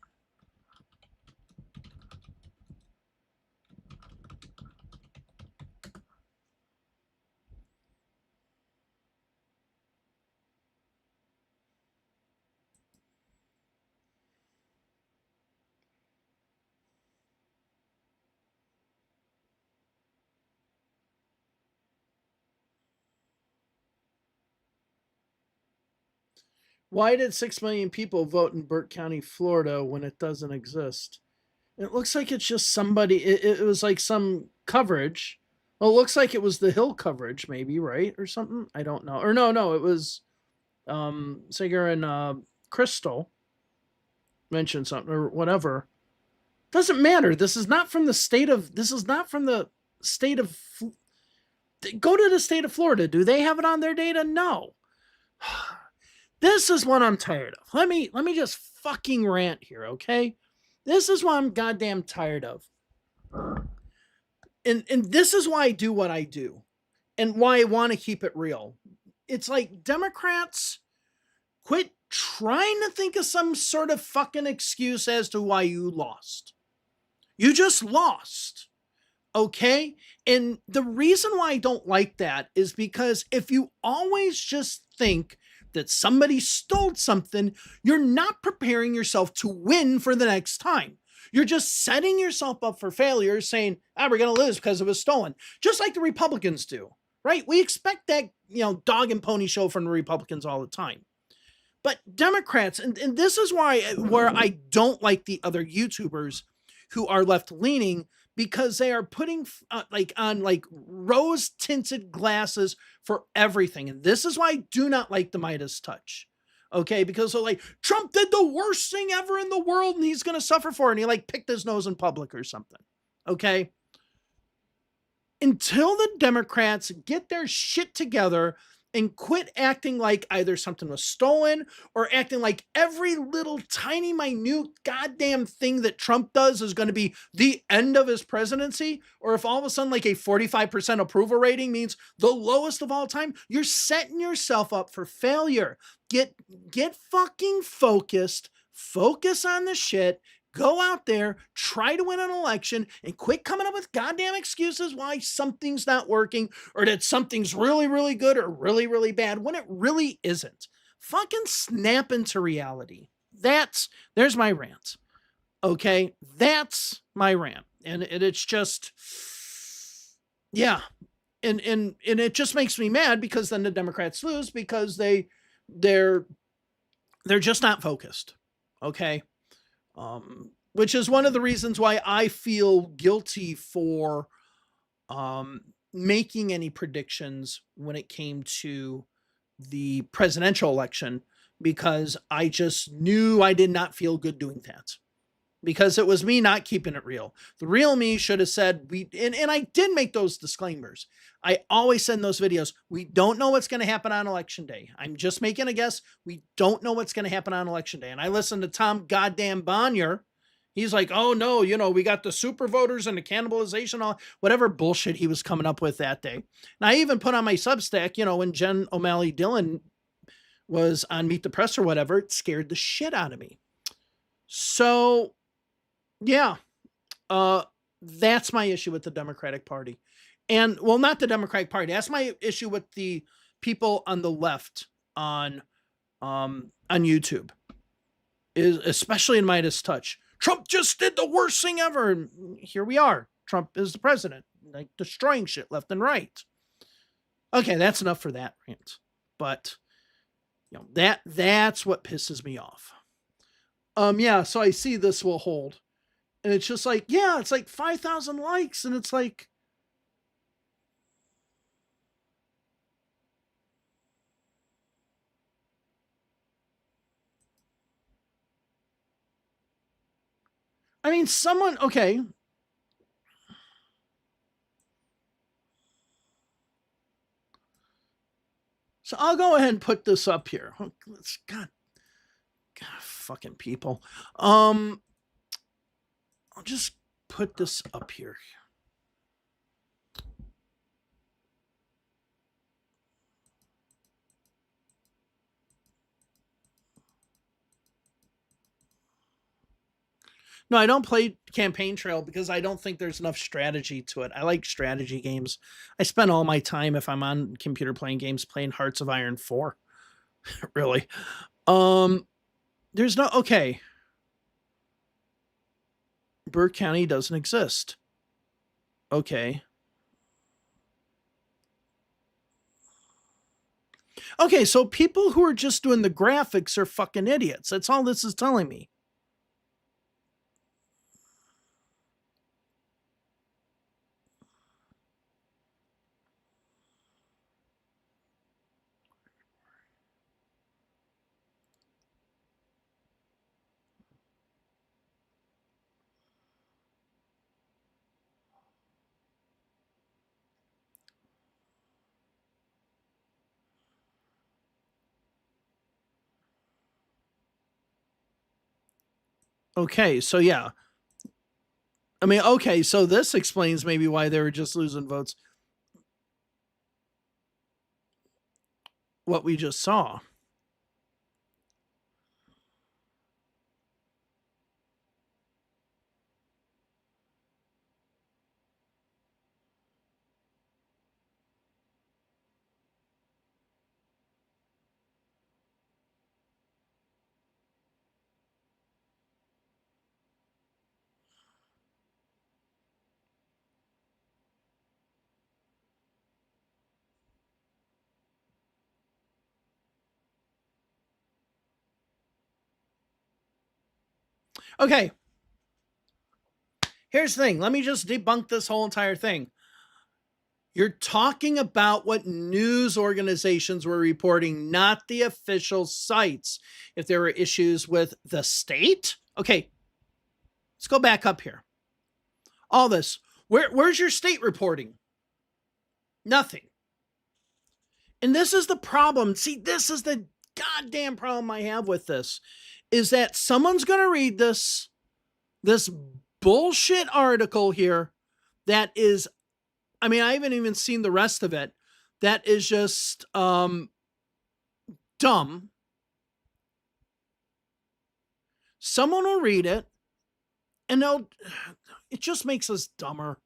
Why did 6 million people vote in Burke County, Florida when it doesn't exist? It looks like it's just somebody, it was like some coverage. Well, it looks like it was the Hill coverage, maybe, right? Or something. I don't know. Or no, it was Sager and Crystal mentioned something or whatever. Doesn't matter. This is not from the state of go to the state of Florida. Do they have it on their data? No. This is what I'm tired of. Let me just fucking rant here, okay? This is what I'm goddamn tired of. And this is why I do what I do. And why I want to keep it real. It's like Democrats quit trying to think of some sort of fucking excuse as to why you lost. You just lost. Okay? And the reason why I don't like that is because if you always just think that somebody stole something, you're not preparing yourself to win for the next time. You're just setting yourself up for failure, saying, we're going to lose because it was stolen. Just like the Republicans do, right? We expect that, dog and pony show from the Republicans all the time. But Democrats, and this is where I don't like the other YouTubers who are left leaning, because they are putting on rose tinted glasses for everything. And this is why I do not like the Midas touch. Okay. Because they're like, Trump did the worst thing ever in the world and he's going to suffer for it. And he picked his nose in public or something. Okay. Until the Democrats get their shit together and quit acting like either something was stolen or acting like every little tiny minute goddamn thing that Trump does is going to be the end of his presidency, or if all of a sudden a 45% approval rating means the lowest of all time, you're setting yourself up for failure. Get fucking focused, focus on the shit. Go out there, try to win an election, and quit coming up with goddamn excuses why something's not working or that something's really, really good or really, really bad when it really isn't. Fucking snap into reality. There's my rant. Okay? That's my rant. And it's just, yeah. And it just makes me mad because then the Democrats lose because they're just not focused. Okay? Which is one of the reasons why I feel guilty for making any predictions when it came to the presidential election because I just knew I did not feel good doing that. Because it was me not keeping it real. The real me should have said, and I did make those disclaimers. I always send those videos. We don't know what's going to happen on election day. I'm just making a guess. We don't know what's going to happen on election day. And I listened to Tom goddamn Bonnier. He's like, oh no, we got the super voters and the cannibalization, all whatever bullshit he was coming up with that day. And I even put on my Substack, when Jen O'Malley Dillon was on Meet the Press or whatever, it scared the shit out of me. So yeah, that's my issue with the Democratic Party. And well, not the Democratic Party. That's my issue with the people on the left on YouTube, is especially in Midas Touch. Trump just did the worst thing ever. And here we are. Trump is the president, like destroying shit left and right. Okay, that's enough for that rant. But that's what pisses me off. Yeah, so I see this will hold. And it's just like, yeah, it's like 5,000 likes. And it's like, I mean, okay. So I'll go ahead and put this up here. God, fucking people. I'll just put this up here. No, I don't play Campaign Trail because I don't think there's enough strategy to it. I like strategy games. I spend all my time, if I'm on computer playing games, playing Hearts of Iron 4. Really. There's no, okay. Burke County doesn't exist. Okay. Okay, so people who are just doing the graphics are fucking idiots. That's all this is telling me. Okay, so yeah. I mean, okay, so this explains maybe why they were just losing votes. What we just saw. Okay. Here's the thing. Let me just debunk this whole entire thing. You're talking about what news organizations were reporting, not the official sites. If there were issues with the state. Okay. Let's go back up here. All this. Where's your state reporting? Nothing. And this is the problem. See, this is the goddamn problem I have with this, is that someone's going to read this bullshit article here that is, I mean, I haven't even seen the rest of it. That is just dumb. Someone will read it and it just makes us dumber.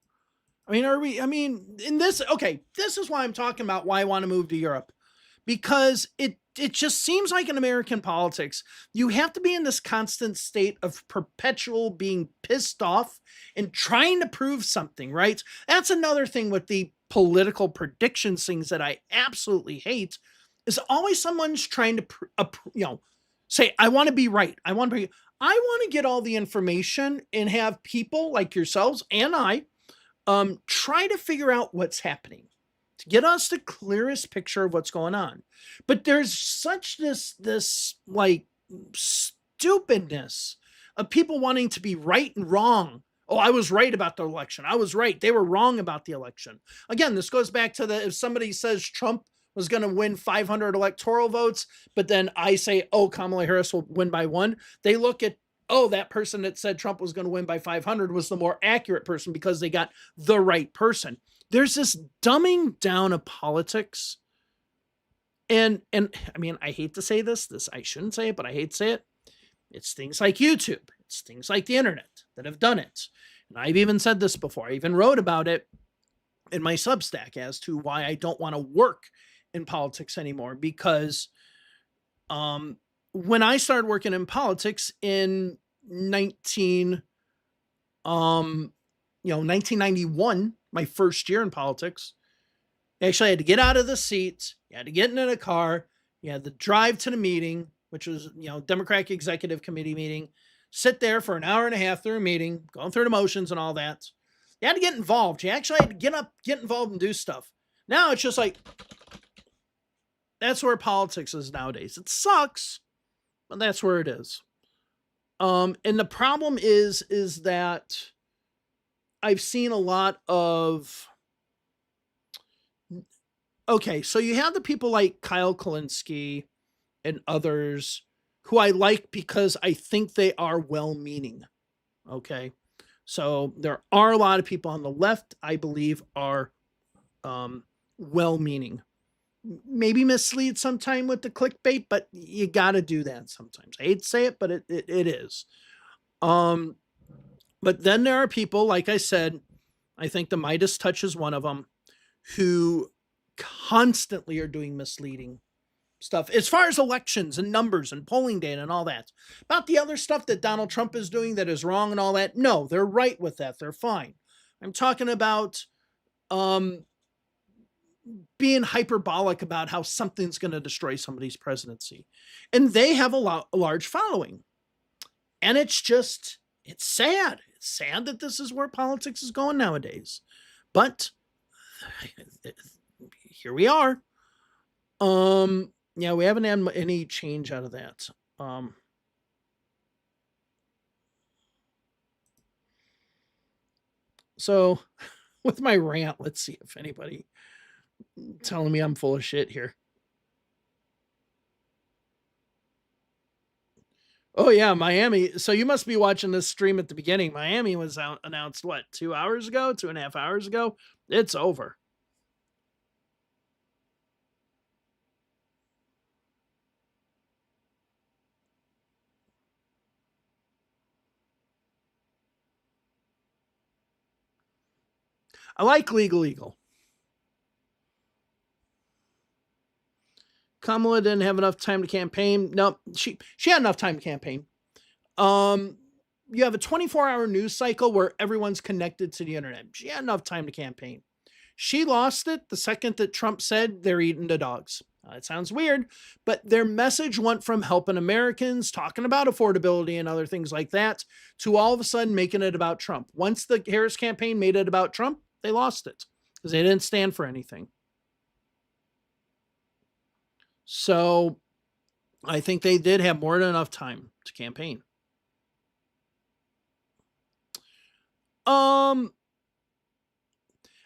I mean, in this, okay, this is why I'm talking about why I want to move to Europe, because it just seems like in American politics, you have to be in this constant state of perpetual being pissed off and trying to prove something, right? That's another thing with the political predictions things that I absolutely hate, is always someone's trying to, say, I want to be right. I want to get all the information and have people like yourselves and I try to figure out what's happening to get us the clearest picture of what's going on. But there's such this like stupidness of people wanting to be right and wrong. Oh, I was right about the election. I was right. They were wrong about the election. Again, this goes back to if somebody says Trump was going to win 500 electoral votes, but then I say, oh, Kamala Harris will win by 1. They look at, oh, that person that said Trump was going to win by 500 was the more accurate person because they got the right person. There's this dumbing down of politics. And I mean, I hate to say this, I shouldn't say it, but I hate to say it. It's things like YouTube. It's things like the internet that have done it. And I've even said this before. I even wrote about it in my Substack as to why I don't want to work in politics anymore. Because when I started working in politics in 1991, my first year in politics, you actually had to get out of the seat. You had to get into the car. You had to drive to the meeting, which was, Democratic Executive Committee meeting, sit there for an hour and a half through a meeting, going through the motions and all that. You had to get involved. You actually had to get up, get involved and do stuff. Now it's just like, that's where politics is nowadays. It sucks, but that's where it is. And the problem is that I've seen a lot of, okay, so you have the people like Kyle Kulinski and others who I like because I think they are well-meaning. Okay. So there are a lot of people on the left, I believe, are well-meaning. Maybe mislead sometime with the clickbait, but you got to do that sometimes. I hate to say it, but it is. But then there are people, like I said, I think the Midas Touch is one of them, who constantly are doing misleading stuff as far as elections and numbers and polling data and all that. About the other stuff that Donald Trump is doing that is wrong and all that, no, they're right with that. They're fine. I'm talking about being hyperbolic about how something's going to destroy somebody's presidency. And they have a large following. And it's sad. It's sad that this is where politics is going nowadays. But here we are. Yeah, we haven't had any change out of that. So with my rant, let's see if anybody telling me I'm full of shit here. Oh yeah, Miami. So you must be watching this stream at the beginning. Miami was announced, what, 2 hours ago, 2.5 hours ago? It's over. I like Legal Eagle. Kamala didn't have enough time to campaign. No, she had enough time to campaign. You have a 24-hour news cycle where everyone's connected to the internet. She had enough time to campaign. She lost it the second that Trump said they're eating the dogs. It sounds weird, but their message went from helping Americans, talking about affordability and other things like that, to all of a sudden making it about Trump. Once the Harris campaign made it about Trump, they lost it because they didn't stand for anything. So I think they did have more than enough time to campaign.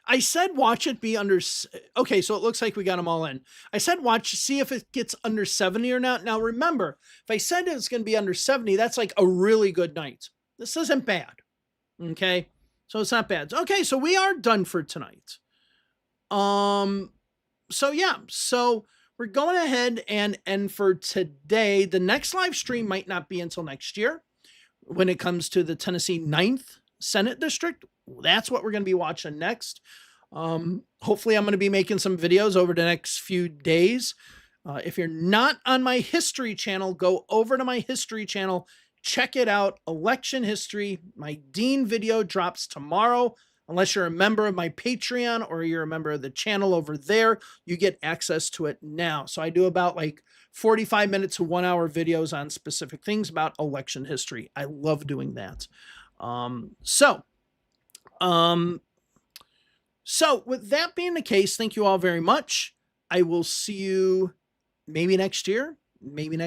I said watch it be under, okay, so it looks like we got them all in. I said see if it gets under 70 or not. Now remember, if I said it's going to be under 70, that's like a really good night. This isn't bad. Okay, so it's not bad. Okay, so we are done for tonight. So yeah, so we're going ahead and end for today. The next live stream might not be until next year when it comes to the Tennessee 9th Senate District. That's what we're going to be watching next. Hopefully I'm going to be making some videos over the next few days. If you're not on my history channel, go over to my history channel, check it out. Election history. My Dean video drops tomorrow. Unless you're a member of my Patreon or you're a member of the channel over there, you get access to it now. So I do about like 45 minutes to 1 hour videos on specific things about election history. I love doing that. So, with that being the case, thank you all very much. I will see you maybe next year, maybe next